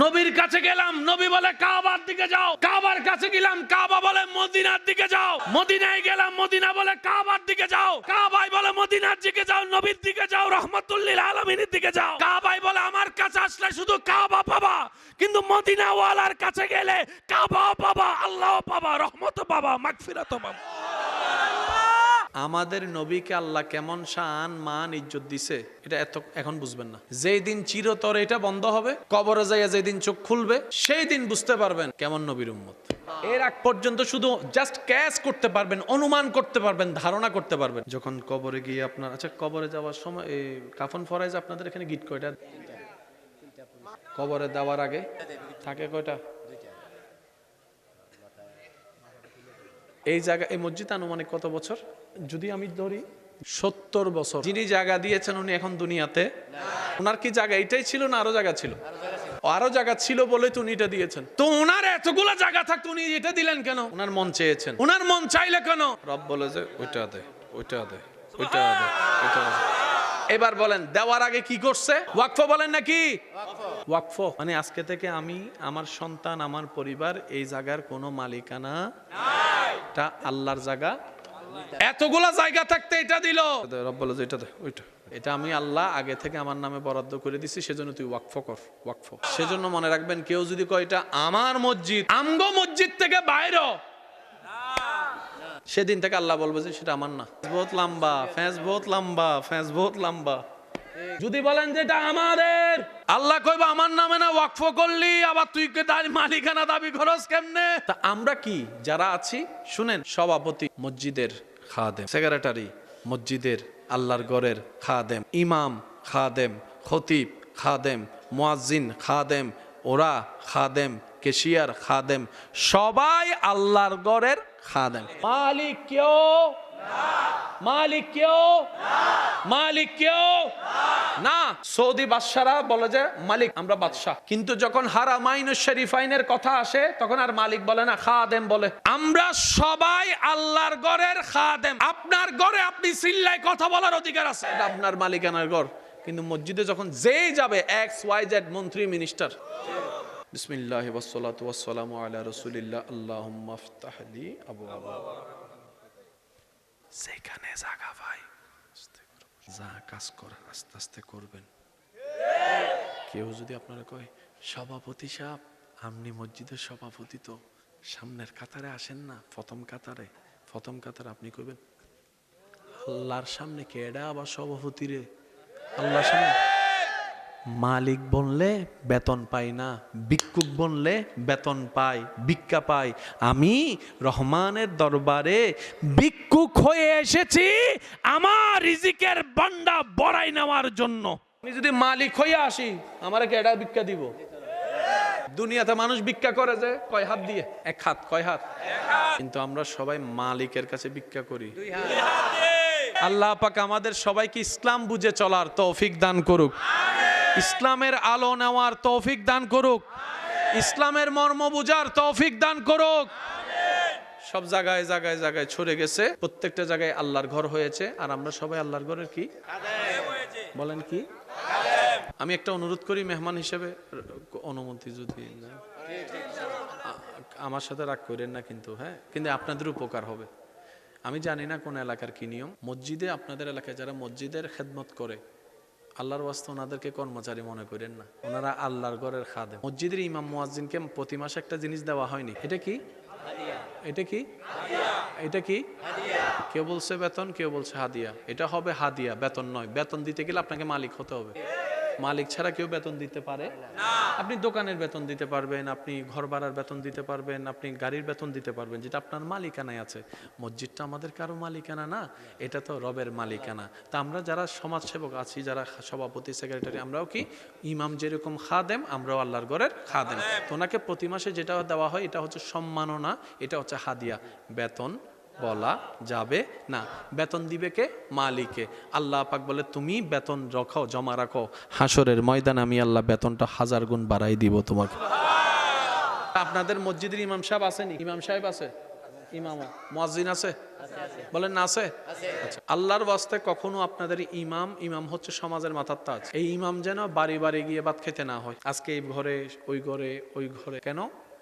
নবীর কাছে গেলাম, নবী বলে কাবার দিকে যাও, কাবার কাছে গেলাম, কাবা বলে মদিনার দিকে যাও, মদিনায় গেলাম, মদিনা বলে কাবার দিকে যাও, কাবায় বলে মদিনার দিকে যাও, নবীর দিকে যাও, রহমাতুল লিল আলামিনের দিকে যাও। কাবায় বলে আমার কাছে আসলে শুধু কাবা পাবা, কিন্তু মদিনা ওয়ালার কাছে গেলে কাবা পাবা, আল্লাহ পাবা, রহমত পাবা, মাগফিরাত পাবা। আমাদের নবীকে আল্লাহ কেমন শান মান ইজ্জত দিছে, এটা এত এখন বুঝবেন না। যেই দিন চিরতরে এটা বন্ধ হবে, কবরে যাইয়া যেই দিন চোখ খুলবে, সেই দিন বুঝতে পারবেন কেমন নবীর উম্মত। এর আগ পর্যন্ত শুধু জাস্ট ক্যাচ করতে পারবেন, অনুমান করতে পারবেন, ধারণা করতে পারবেন। যখন কবরে গিয়ে আপনার, আচ্ছা কবরে যাওয়ার সময় এই কাফন ফরাইজ আপনাদের এখানে গিট কয়টা? কবরে দেওয়ার আগে থাকে কয়টা? এই জায়গা, এই মসজিদ আনুমানিক কত বছর? যদি আমি ধরি 70 বছর। যিনি জায়গা দিয়েছেন উনি এখন দুনিয়াতে, ওনার কি জায়গা এটাই ছিল না আরো জায়গা ছিল? আরো জায়গা ছিল বলে তো উনি এটা দিয়েছেন। তো ওনার এতগুলো জায়গা থাকতো উনি এটা দিলেন কেন? ওনার মন চেয়েছেন। ওনার মন চাইলে কেন? রব বলে যে ওইটা দে, ওইটা দে, ওইটা দে, ওইটা দে। এবার বলেন দেওয়ার আগে কি করছে? ওয়াকফ বলেন নাকি? ওয়াকফ মানে আজকে থেকে আমি, আমার সন্তান, আমার পরিবার এই জায়গার কোনো মালিকানা নাই, এটা আল্লাহর জায়গা। এতগুলা জায়গা থাকতে এটা দিল, রব বলে যে এটা দে, ওইটা এটা আমি আল্লাহ আগে থেকে আমার নামে বরাদ্দ করে দিছি, সেজন্য তুই ওয়াকফ কর। ওয়াকফ সেজন্য মনে রাখবেন, কেউ যদি কয় এটা আমার মসজিদ, আমগো মসজিদ থেকে বাইরে, সেদিন থেকে আল্লাহ বলবে যে সেটা আমার না। বহুত লম্বা ফেঁস, বহুত লম্বা ফেঁস, বহুত লম্বা। যদি বলেন যে এটা আমাদের, আল্লাহ কইবা আমার নামে না ওয়াকফ করলি, আবার তুই তার মালিকানা দাবি করস কেমনে? তা আমরা কি যারা আছি শুনেন, সভাপতি মসজিদের খাদেম, সেক্রেটারি মসজিদের আল্লাহর ঘরের খাদেম, ইমাম খাদেম, খতিব খাদেম, মুয়াজ্জিন খাদেম, ওরা খাদেম, কেশিয়ার খাদেম, সবাই আল্লাহর ঘরের খাদেম। মালিক কেউ না, মালিক কেউ না, মালিক কেউ না। সৌদি বাদশারা বলে যে মালিক, আমরা বাদশা, কিন্তু যখন হারামাইন শরীফাইনের কথা আসে তখন আর মালিক বলে না, খাদেম বলে। আমরা সবাই আল্লাহর ঘরের খাদেম। আপনার ঘরে আপনি চিল্লায় কথা বলার অধিকার আছে, এটা আপনার মালিকানার ঘর, কিন্তু মসজিদে যখন যেই যাবে XYZ মন্ত্রী মিনিস্টার, বিসমিল্লাহি ওয়াসসালাতু ওয়াসসালামু আলা রাসূলিল্লাহ আল্লাহুম্মা ইফতাহ লি আবওয়াবা, সেখানে জায়গা ভাই যা কাজ করেন আস্তে আস্তে করবেন। কেউ যদি আপনারা কয় সভাপতি সাহেব, আপনি মসজিদের সভাপতি, তো সামনের কাতারে আসেন না, প্রথম কাতারে, প্রথম কাতারে আপনি কইবেন আল্লাহর সামনে কেডা আবার সভাপতি রে? আল্লাহর সামনে মালিক বললে বেতন পাই না, ভিক্ষুক বললে বেতন পাই, ভিক্ষা পাই। আমি রহমানের দরবারে ভিক্ষুক হয়ে এসেছি আমার রিজিকের বান্ডা বড়াই নেওয়ার জন্য। আমি যদি মালিক হয়ে আসি, আমারে কেডা ভিক্ষা দিব? দুনিয়াতে মানুষ ভিক্ষা করে যে কয় হাত দিয়ে, এক হাত, কয় হাত? কিন্তু আমরা সবাই মালিকের কাছে ভিক্ষা করি। আল্লাহ পাক আমাদের সবাইকে ইসলাম বুঝে চলার তৌফিক দান করুক, ইসলামের আলো নেওয়ার তৌফিক দান করুক, ইসলামের মর্ম বুঝার তৌফিক দান করুক। সব জায়গায় জায়গায় জায়গায় ছড়ে গেছে, প্রত্যেকটা জায়গায় আল্লাহর ঘর হয়েছে, আর আমরা সবাই আল্লাহর ঘরের কি বলেন কি? আমি একটা অনুরোধ করি মেহমান হিসেবে, অনুমতি যদি আমার সাথে রাগ করেন না কিন্তু, হ্যাঁ, কিন্তু আপনাদের উপকার হবে। আমি জানি না কোন এলাকার কি নিয়ম, মসজিদে আপনাদের এলাকায় যারা মসজিদের খেদমত করে, আল্লাহর ওয়াস্তে ওনাদেরকে কর্মচারী মনে করেন না, ওনারা আল্লাহর ঘরের খাদেম। মসজিদের ইমাম মুয়াজ্জিনকে প্রতি মাসে একটা জিনিস দেওয়া হয়নি, এটা কি? এটা কি? এটা কি? কেউ বলছে বেতন, কেউ বলছে হাদিয়া। এটা হবে হাদিয়া, বেতন নয়। বেতন দিতে গেলে আপনাকে মালিক হতে হবে, মালিক ছাড়া কেউ বেতন দিতে পারে না। আপনি দোকানের বেতন দিতে পারবেন, আপনি ঘর ভাড়ার বেতন দিতে পারবেন, আপনি গাড়ির বেতন দিতে পারবেন, যেটা আপনার মালিকানায় আছে। মসজিদটা আমাদের কারো মালিকানা না, এটা তো রবের মালিকানা। তা আমরা যারা সমাজসেবক আছি, যারা সভাপতি, সেক্রেটারি, আমরাও কি ইমাম যেরকম খাদেম, আমরাও আল্লাহর ঘরের খাদেম। তো ওনাকে প্রতি মাসে যেটা দেওয়া হয় এটা হচ্ছে সম্মাননা, এটা হচ্ছে হাদিয়া। বেতন বলা যাবে না। বেতন দিবে কে? মালিকে। আল্লাহ পাক বলে তুমি বেতন রাখো, জমা রাখো, হাসরের ময়দানে আমি আল্লাহ বেতনটা 1000 গুণ বাড়াই দিব তোমাকে। আপনাদের মসজিদের ইমাম সাহেব আসেনি? ইমাম সাহেব আছে, ইমাম মুয়াজ্জিন আছে, বলেন না আছে? আচ্ছা, আল্লাহর ওয়াস্তে কখনো আপনাদের ইমাম হচ্ছে সমাজের মাথার তাজ। এই ইমাম যেন বাড়ি বাড়ি গিয়ে ভাত খেতে না হয়, আজকে এই ঘরে ওই ঘরে ওই ঘরে। কেন?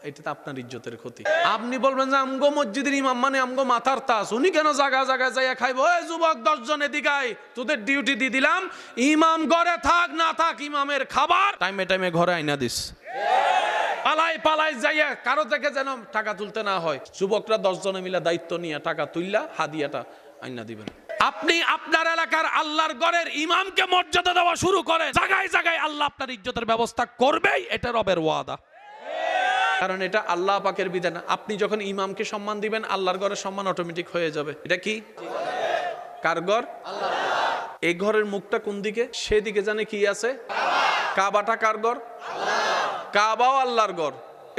এটা তো আপনার ইজ্জতের ক্ষতি। আপনি বলবেন যে আমগো মসজিদের ইমাম মানে আমগো মাথার তাজ, উনি কেন জায়গা জায়গায় যাইয়া খাইবো? ওই যুবক 10 জন এদিকে আয়, তোদের ডিউটি দিয়ে দিলাম, ইমাম ঘরে থাক না থাক, ইমামের খাবার টাইমে টাইমে ঘরে আইনা দিস। পালাই পালাই যাইয়া কারো থেকে যেন টাকা তুলতে না হয়। যুবকরা 10 জনে মিলে দায়িত্ব নিয়ে টাকা তুললা হাদিয়াটা আইনা দিবেন। আপনি আপনার এলাকার আল্লাহর ঘরের ইমামকে মর্যাদা দেওয়া শুরু করেন, জায়গায় জায়গায় আল্লাহ আপনার ইজ্জতের ব্যবস্থা করবেই, এটা রবের ওয়াদা। কারণ এটা আল্লাহ পাকের বিধান। আপনি যখন ইমামকে সম্মান দিবেন, আল্লাহর ঘরের সম্মান অটোমেটিক হয়ে যাবে। এটা কি? কার ঘর? এই ঘরের মুখটা কোন দিকে? সেদিকে জানে কি আছে? কাবাটা কার ঘর? কাবাও আল্লাহর ঘর,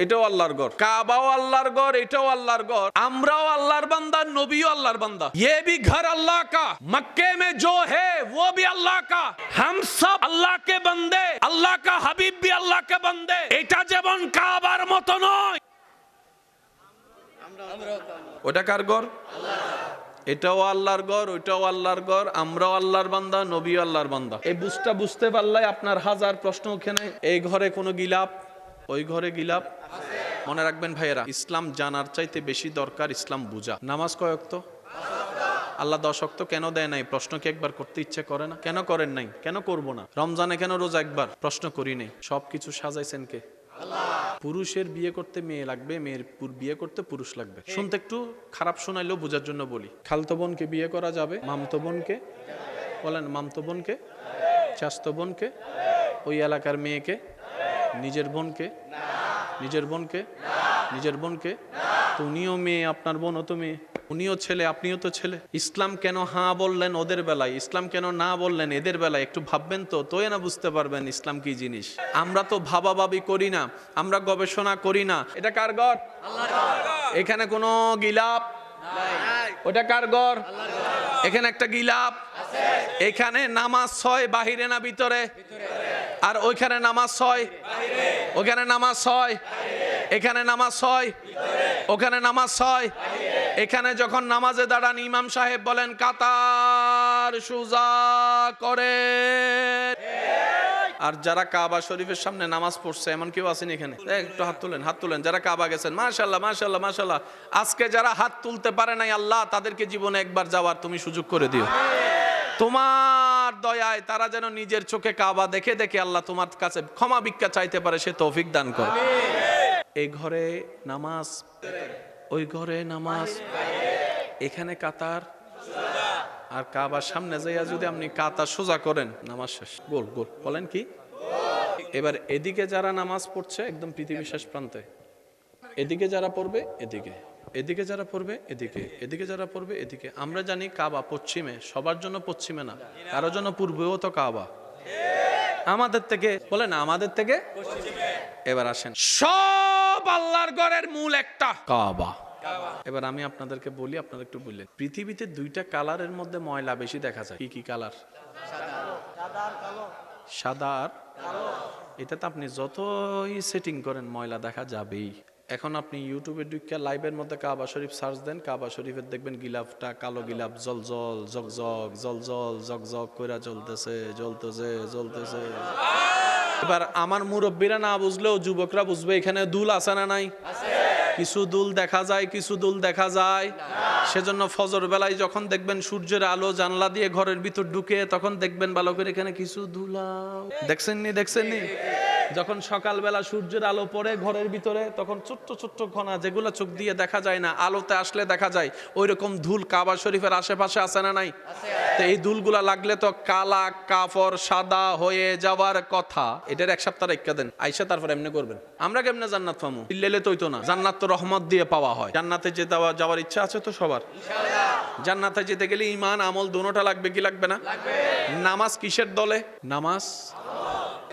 এটাও আল্লাহর ঘর। কাবাও আল্লাহর ঘর, এটাও আল্লাহর ঘর। আমরাও আল্লাহর বান্দা, নবীও আল্লাহর বান্দা। ये भी घर अल्लाह का, मक्के में जो है वो भी अल्लाह का। हम सब अल्लाह के बंदे, अल्लाह का हबीब भी अल्लाह के बंदे। এটা যেমন কাবার মতো নয়। ওটা কার ঘর? এটাও আল্লাহর ঘর, ওইটাও আল্লাহর ঘর, আমরাও আল্লাহর বান্দা, নবীও আল্লাহর বান্দা। এই বুঝতে পারলে আপনার হাজার প্রশ্ন ওখানে। এই ঘরে কোনো গিলাপ, ওই ঘরে গিলাপ। মনে রাখবেন ভাইয়েরা, ইসলাম জানার চাইতে বেশি দরকার ইসলাম বুঝা। নামাজ কয় ওয়াক্ত? আল্লাহ 10 ওয়াক্ত কেন দেয় নাই? প্রশ্ন কি একবার করতে ইচ্ছে করে না? কেন করেন নাই? কেন করব না? রমজানে কেন রোজা একবার? প্রশ্ন করি নাই। সবকিছু সাজাইছেন কে? পুরুষের বিয়ে করতে মেয়ে লাগবে, মেয়ের বিয়ে করতে পুরুষ লাগবে। শুনতে একটু খারাপ শোনাইলেও বোঝার জন্য বলি। খালতো বোনকে বিয়ে করা যাবে, মামতো বোনকে বলেন, মামতো বোনকে, চাচতো বোনকে, ওই এলাকার মেয়েকে, নিজের বোনকে, নিজের বোনকে, নিজের বোনকে। তো উনিও মেয়ে, আপনার বোনও তো মেয়ে, উনিও ছেলে, আপনিও তো ছেলে। ইসলাম কেন হ্যাঁ বললেন ওদের বেলায়, ইসলাম কেন না বললেন এদের বেলায়? একটু ভাববেন তো, তোই না বুঝতে পারবেন ইসলাম কি জিনিস। আমরা তো ভাবাভাবি করি না, আমরা গবেষণা করি না। এটা কার ঘর? এখানে কোনো গিলাপ? ওটা কার ঘর? এখানে একটা গিলাপ। এখানে নামাজ হয় বাহিরে না ভিতরে? আর ওইখানে নামাজ হয়, ওখানে নামাজ হয়, এখানে নামাজ হয়, ওখানে নামাজ হয়। এখানে যখন নামাজে দাঁড়ান ইমাম সাহেব বলেন কাতার সোজা করে। আর যারা কাবা শরীফের সামনে নামাজ পড়ছে এমন কেউ আছেন এখানে? একটু হাত তুলেন, হাত তুলেন যারা কাবা গেছেন। মাশাআল্লাহ, মাশাআল্লাহ, মাশাআল্লাহ। আজকে যারা হাত তুলতে পারে নাই, আল্লাহ তাদেরকে জীবনে একবার যাওয়ার তুমি সুযোগ করে দিও। তোমার দয়ায় তারা যেন নিজের চোখে কাবা দেখে দেখে আল্লাহ তোমার কাছে ক্ষমা ভিক্ষা চাইতে পারে, সে তৌফিক দান কর। এই ঘরে নামাজ, ওই ঘরে নামাজ, এখানে কাতার। আর কাবার সামনে যাইয়া যদি আপনি কাতার সোজা করেন, নামাজ শেষ, গোল গোল। বলেন কি? এবার এদিকে যারা নামাজ পড়ছে একদম পৃথিবীর শেষ প্রান্তে, এদিকে যারা পড়বে এদিকে, এদিকে যারা পড়বে এদিকে, এদিকে যারা পড়বে এদিকে। আমরা জানি কাবা পশ্চিমে, সবার জন্য পশ্চিমে না, কারোর জন্য পূর্বেও তো কাবা। আমাদের থেকে বলে না, আমাদের থেকে। এবার আসেন, সব আল্লাহর ঘরের মূল একটা কাবা। এবার আমি আপনাদেরকে বলি, আপনারা একটু বললেন, পৃথিবীতে 2টা কালারের মধ্যে ময়লা বেশি দেখা যায়। কি কি কালার? সাদা আর এটা তো আপনি যতই সেটিং করেন ময়লা দেখা যাবেই। এখন আপনি ইউটিউবে ঢুকে লাইভের মধ্যে কাবা শরীফ সার্চ দেন, কাবা শরীফের দেখবেন গিলাফটা কালো গিলাফ, জল জল জগ জগ, জল জল জগ জগ কইরা জ্বলতেছে, জ্বলতেছে, জ্বলতেছে। এবার আমার মুরব্বীরা না বুঝলেও যুবকরা বুঝবে এখানে দুল আছে না নাই? কিছু দুল দেখা যায়, কিছু দুল দেখা যায়। সেজন্য ফজর বেলায় যখন দেখবেন সূর্যের আলো জানলা দিয়ে ঘরের ভিতর ঢুকে, তখন দেখবেন ভালো করে এখানে কিছু ধুলাও। দেখছেননি? দেখছেননি? যখন সকালবেলা সূর্যের আলো পড়ে ঘরের ভিতরে, তখন ছোট্ট ছোট্ট কণা যেগুলো চোখ দিয়ে দেখা যায় না, আলোতে আসলে দেখা যায়, ওই রকম ধুল কাবা শরীফের আশেপাশে আছে না নাই? তো এই ধুলগুলা লাগলে তো কালা কাপড় সাদা হয়ে যাওয়ার কথা। এটার 1 সপ্তাহ রেখে দেন, আইসা তারপর এমনি করবেন। আমরা কেমনে জান্নাত পাবো? চিল্লাইলে তো হইতো না। জান্নাত তো রহমত দিয়ে পাওয়া হয়। জান্নাতে যেতে যাওয়ার ইচ্ছা আছে তো সবার? জান্নাতে যেতে গেলে ঈমান আমল দুটোটা লাগবে কি লাগবে না? নামাজ কিসের দলে? নামাজ।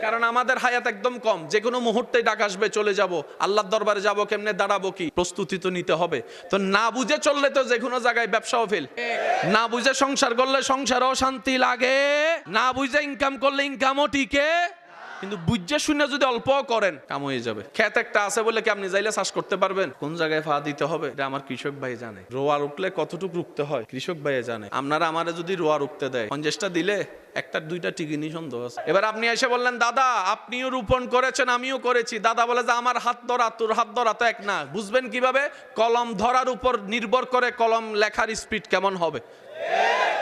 কারণ আমাদের হায়াত একদম কম, যে কোনো মুহূর্তে ডাক আসবে, চলে যাব, আল্লাহর দরবারে যাব, কেমনে দাঁড়াবো, কি প্রস্তুতি তো নিতে হবে। তো না বুঝে চললে তো যে কোনো জায়গায় ব্যবসাও ফেল। না বুঝে সংসার করলে সংসারও শান্তি লাগে, না বুঝে ইনকাম করলে ইনকামও টিকে। কিন্তু বুঝে শুনে যদি অল্প করেন, কাম হয়ে যাবে। ক্ষেত একটা আছে বলে কি আপনি যাইলে চাষ করতে পারবেন? কোন জায়গায় ফা দিতে হবে এটা আমার কৃষক ভাই জানে। রোয়া রুকলে কতটুকু রুকতে হয় কৃষক ভাই জানে। আপনারা আমারে যদি রোয়া রুকতে দেয়, 50টা দিলে 1টা 2টা টিকিনি সন্দেহ আছে। এবার আপনি এসে বললেন দাদা আপনিও রোপণ করেছেন, আমিও করেছি। দাদা বলে যে আমার হাত ধরা তোর হাত ধরা তো এক না। বুঝবেন কিভাবে? কলম ধরার উপর নির্ভর করে কলম লেখার স্পিড কেমন হবে।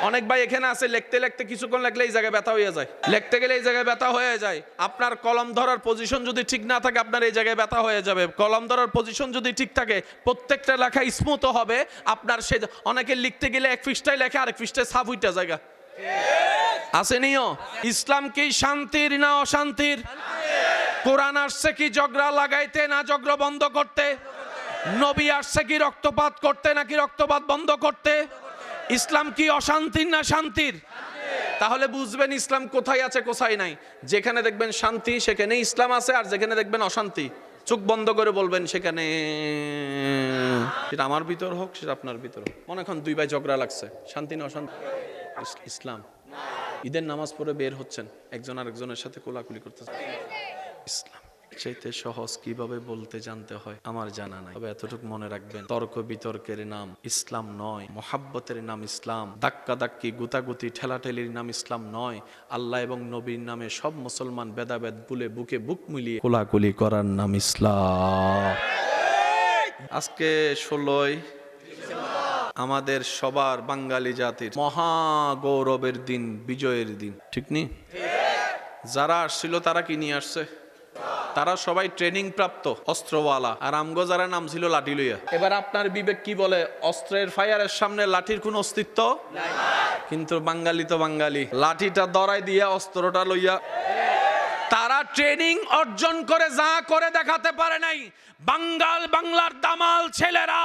অনেক ভাই এখানে আছে, লিখতে লিখতে কিছুক্ষণ লাগলে এই জায়গায় ব্যথা হয়ে যায়, লিখতে গেলে এই জায়গায় ব্যথা হয়ে যায়। আপনার কলম ধরার পজিশন যদি ঠিক না থাকে, আপনার এই জায়গায় ব্যথা হয়ে যাবে। কলম ধরার পজিশন যদি ঠিক থাকে, প্রত্যেকটা লেখা স্মুথ হবে আপনার। সে অনেকে লিখতে গেলে 1 পৃষ্ঠায় লেখে, আরেক পৃষ্ঠায় ছাপ উইটা জায়গা আসেনিও। ইসলাম কি শান্তির না অশান্তির? কোরআন আসছে কি ঝগড়া লাগাইতে না ঝগড়া বন্ধ করতে? নবী আসছে কি রক্তপাত করতে নাকি রক্তপাত বন্ধ করতে? ইসলাম কি অশান্তির না শান্তির? তাহলে বুঝবেন ইসলাম কোথায় আছে কোথায় নাই। যেখানে দেখবেন শান্তি সেখানে ইসলাম আছে, আর যেখানে দেখবেন অশান্তি চোখ বন্ধ করে বলবেন সেখানে, সেটা আমার ভিতর হোক সেটা আপনার ভিতর হোক। মনে এখন 2 ভাই ঝগড়া লাগছে, শান্তি না অশান্তি? ইসলাম। ঈদের নামাজ পড়ে বের হচ্ছেন, একজন আরেকজনের সাথে কোলাকুলি করতেছে, ইসলাম। চাইতে সহজ কিভাবে বলতে জানতে হয় আমার জানা নাই, তবে এতটুকু মনে রাখবেন, তর্ক বিতর্কের নাম ইসলাম নয়, মোহাব্বতের নাম ইসলাম, ধাক্কা ধাক্কি গুতাগুতি ঠেলাঠেলির নাম ইসলাম নয়, আল্লাহ এবং নবীর নামে সব মুসলমান ভেদাভেদ ভুলে বুকে বুক মিলিয়ে কোলাকুলি করার নাম ইসলাম। আজকে 16ই আমাদের সবার বাঙালি জাতির মহা গৌরবের দিন, বিজয়ের দিন, ঠিক নি? যারা আসছিল তারা কি নিয়ে আসছে? তারা সবাই ট্রেনিং প্রাপ্ত অস্ত্রওয়ালা, আর আমগো যারা নাম ছিল লাঠি লইয়া। এবার আপনার বিবেক কি বলে? অস্ত্রের ফায়ারের সামনে লাঠির কোন অস্তিত্ব নাই। কিন্তু বাঙালি তো বাঙালি, লাঠিটা দরাই দিয়া অস্ত্রটা লইয়া। তারা ট্রেনিং অর্জন করে যা করে দেখাতে পারে নাই। বাংলার দামাল ছেলেরা,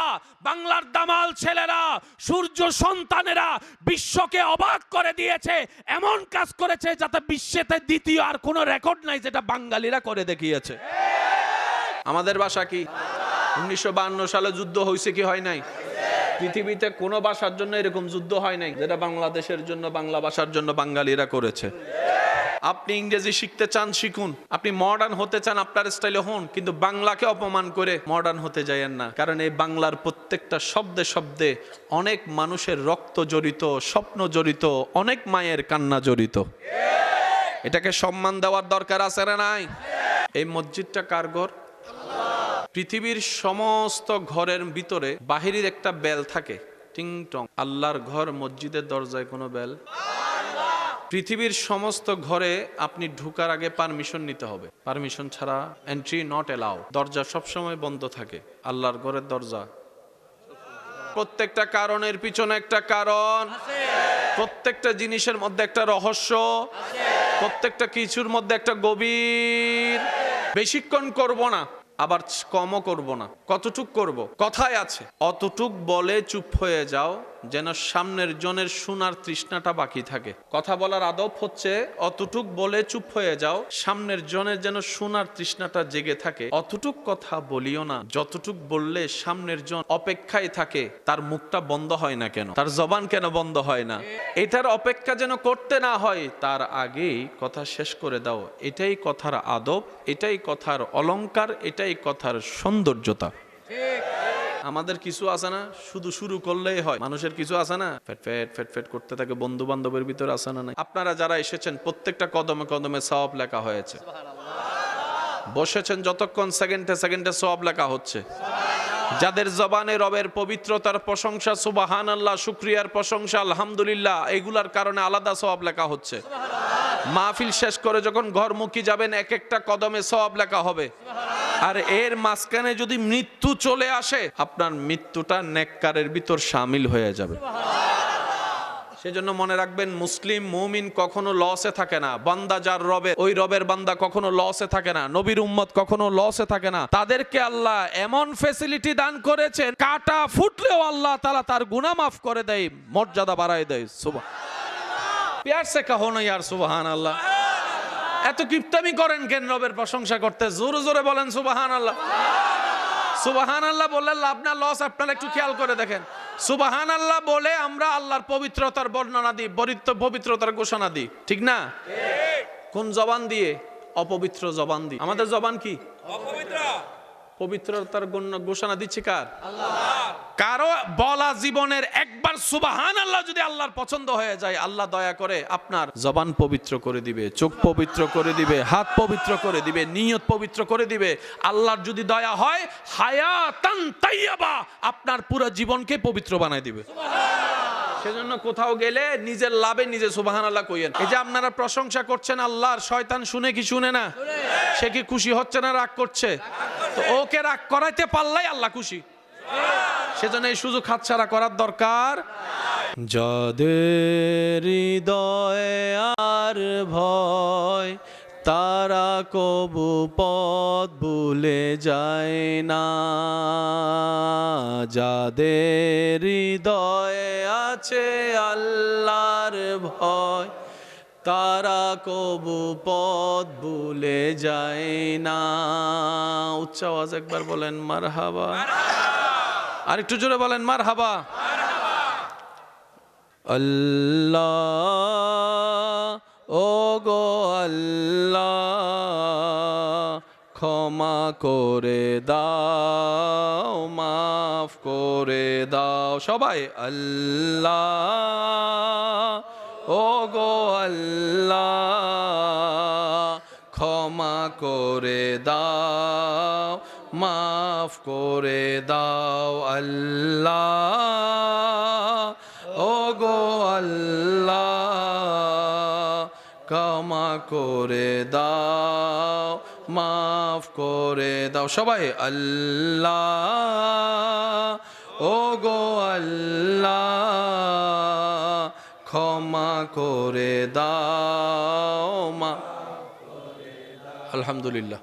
বাংলার দামাল ছেলেরা, সূর্য সন্তানেরা বিশ্বকে অবাক করে দিয়েছে। এমন কাজ করেছে যাতে বিশ্বেতে দ্বিতীয় আর কোনো রেকর্ড নাই, যেটা বাঙালিরা করে দেখিয়েছে। আমাদের ভাষা কি? 1952 সালে যুদ্ধ হয়েছে কি হয় নাই? পৃথিবীতে কোনো ভাষার জন্য এরকম যুদ্ধ হয় নাই যেটা বাংলাদেশের জন্য, বাংলা ভাষার জন্য বাঙালিরা করেছে। আপনি ইংরেজি শিখতে চান, শিখুন। আপনি মডার্ন হতে চান, আপনার স্টাইলে হন, কিন্তু বাংলাকে অপমান করে মডার্ন হতে যায়েন না। কারণ এই বাংলার প্রত্যেকটা শব্দে শব্দে অনেক মানুষের রক্ত জড়িত, স্বপ্ন জড়িত, অনেক মায়ের কান্না জড়িত। এটাকে সম্মান দেওয়ার দরকার আছে না নাই? এই মসজিদটা কার ঘর? পৃথিবীর সমস্ত ঘরের ভিতরে বাহিরের একটা বেল থাকে, টিং টং। আল্লাহর ঘর মসজিদের দরজায় কোনো বেল? পৃথিবীর সমস্ত ঘরে আপনি ঢুকার আগে পারমিশন নিতে হবে, পারমিশন ছাড়া এন্ট্রি নট এলাও। দরজা সবসময় বন্ধ থাকে, আল্লাহর ঘরের দরজা। প্রত্যেকটা কারণের পিছনে একটা কারণ, প্রত্যেকটা জিনিসের মধ্যে একটা রহস্য, প্রত্যেকটা কিছুর মধ্যে একটা গভীর। বেশিক্ষণ করব না, আবার কমও করব না। কতটুক করব? কথায় আছে, অতটুক বলে চুপ হয়ে যাও যেন সামনের জনের শোনার তৃষ্ণাটা বাকি থাকে। কথা বলার আদব হচ্ছে অতটুক বলে চুপ হয়ে যাও, সামনের জনের যেন শোনার তৃষ্ণাটা জেগে থাকে। অতটুক কথা বলিও না যতটুক বললে সামনের জন অপেক্ষায় থাকে। তার মুখটা বন্ধ হয় না কেন? তার জবান কেন বন্ধ হয় না? এটার অপেক্ষা যেন করতে না হয়, তার আগেই কথা শেষ করে দাও। এটাই কথার আদব, এটাই কথার অলংকার, এটাই কথার সৌন্দর্যতা। আমাদের কিছু আছে না, শুধু শুরু করলেই হয়। মানুষের কিছু আছে না, ফেট ফেট ফেট ফেট করতে থাকে। বন্ধু বান্ধবের ভিতরে আছে না? নাই? আপনারা যারা এসেছেন প্রত্যেকটা কদমে কদমে সওয়াব লেখা হয়েছে। বসেছেন যতক্ষণ, সেকেন্ডে সেকেন্ডে সওয়াব লেখা হচ্ছে। যাদের জবানে রবের পবিত্রতার প্রশংসা, সুবহানাল্লাহ, শুকরিয়ার প্রশংসা, আলহামদুলিল্লাহ, এগুলার কারণে আলাদা সওয়াব লেখা হচ্ছে। মাহফিল শেষ করে যখন ঘরমুখী যাবেন, এক একটা কদমে সওয়াব লেখা হবে। আর এর মাঝখানে যদি মৃত্যু চলে আসে, আপনার মৃত্যুটা নেককারের ভিতর শামিল হয়ে যাবে। সেজন্য মনে রাখবেন, মুসলিম মুমিন কখনো লসে থাকে না। বান্দা যার রবে, ওই রবের বান্দা কখনো লসে থাকে না। নবীর উম্মত কখনো লসে থাকে না। তাদেরকে আল্লাহ এমন ফ্যাসিলিটি দান করেছেন, কাটা ফুটলেও আল্লাহ তাআলা তার গুনাহ মাফ করে দেয়, মর্যাদা বাড়ায় দেয়। সুবহান, প্যার সে কাহো না ইয়ার সুবহানাল্লাহ। এত কিপটামি করেন কেন রবের প্রশংসা করতে? জোরে জোরে বলেন সুবহানাল্লাহ। সুবহানাল্লাহ বললে লাভ না লস? আপনারা একটু খেয়াল করে দেখেন, সুবহানাল্লাহ বলে আমরা আল্লাহর পবিত্রতার বর্ণনা দিই, পবিত্রতার ঘোষণা দিই, ঠিক না? কোন জবান দিয়ে? অপবিত্র জবান দিয়ে। আমাদের জবান কি? অপবিত্র। পবিত্রতার ঘোষণা দিচ্ছে কার? আল্লাহ। কারো বলা জীবনের একবার সুবহানাল্লাহ যদি আল্লাহর পছন্দ হয়ে যায়, আল্লাহ দয়া করে আপনার জবান পবিত্র করে দিবে, চোখ পবিত্র করে দিবে, হাত পবিত্র করে দিবে, নিয়ত পবিত্র করে দিবে। আল্লাহর যদি দয়া হয়, হায়াতান তাইয়্যিবা, আপনার পুরো জীবনকে পবিত্র বানায় দিবে। সেজন্য কোথাও গেলে নিজের লাভে নিজে সুবহানাল্লাহ কইয়েন। এই যে আপনারা প্রশংসা করছেন আল্লাহর, শয়তান শুনে কি শুনে না? সে কি খুশি হচ্ছে না রাগ করছে? তো ওকে রাগ করাইতে পারলেই আল্লাহ খুশি। সেজন্য এই সুযোগ হাতছাড়া করার দরকার। যাদের হৃদয়ে আর ভয়, তারা কবু পথ ভুলে যায় না। যাদের হৃদয়ে আছে আল্লাহর ভয়, তারা কবু পথ ভুলে যায় না। উচ্চ আওয়াজ একবার বলেন মারহাবা। আর একটু জোরে বলেন মারহাবা। আল্লাহ ও গো আল্লাহ, ক্ষমা করে দাও, মাফ করে দাও। সবাই আল্লাহ, ও গো আল্লাহ, ক্ষমা করে দাও, মাফ করে দাও। আল্লাহ, ও গো আল্লাহ, ক্ষমা করে দাও, মাফ করে দাও। সবাই আল্লাহ, ও গো আল্লাহ, ক্ষমা করে দাও, আলহামদুলিল্লাহ।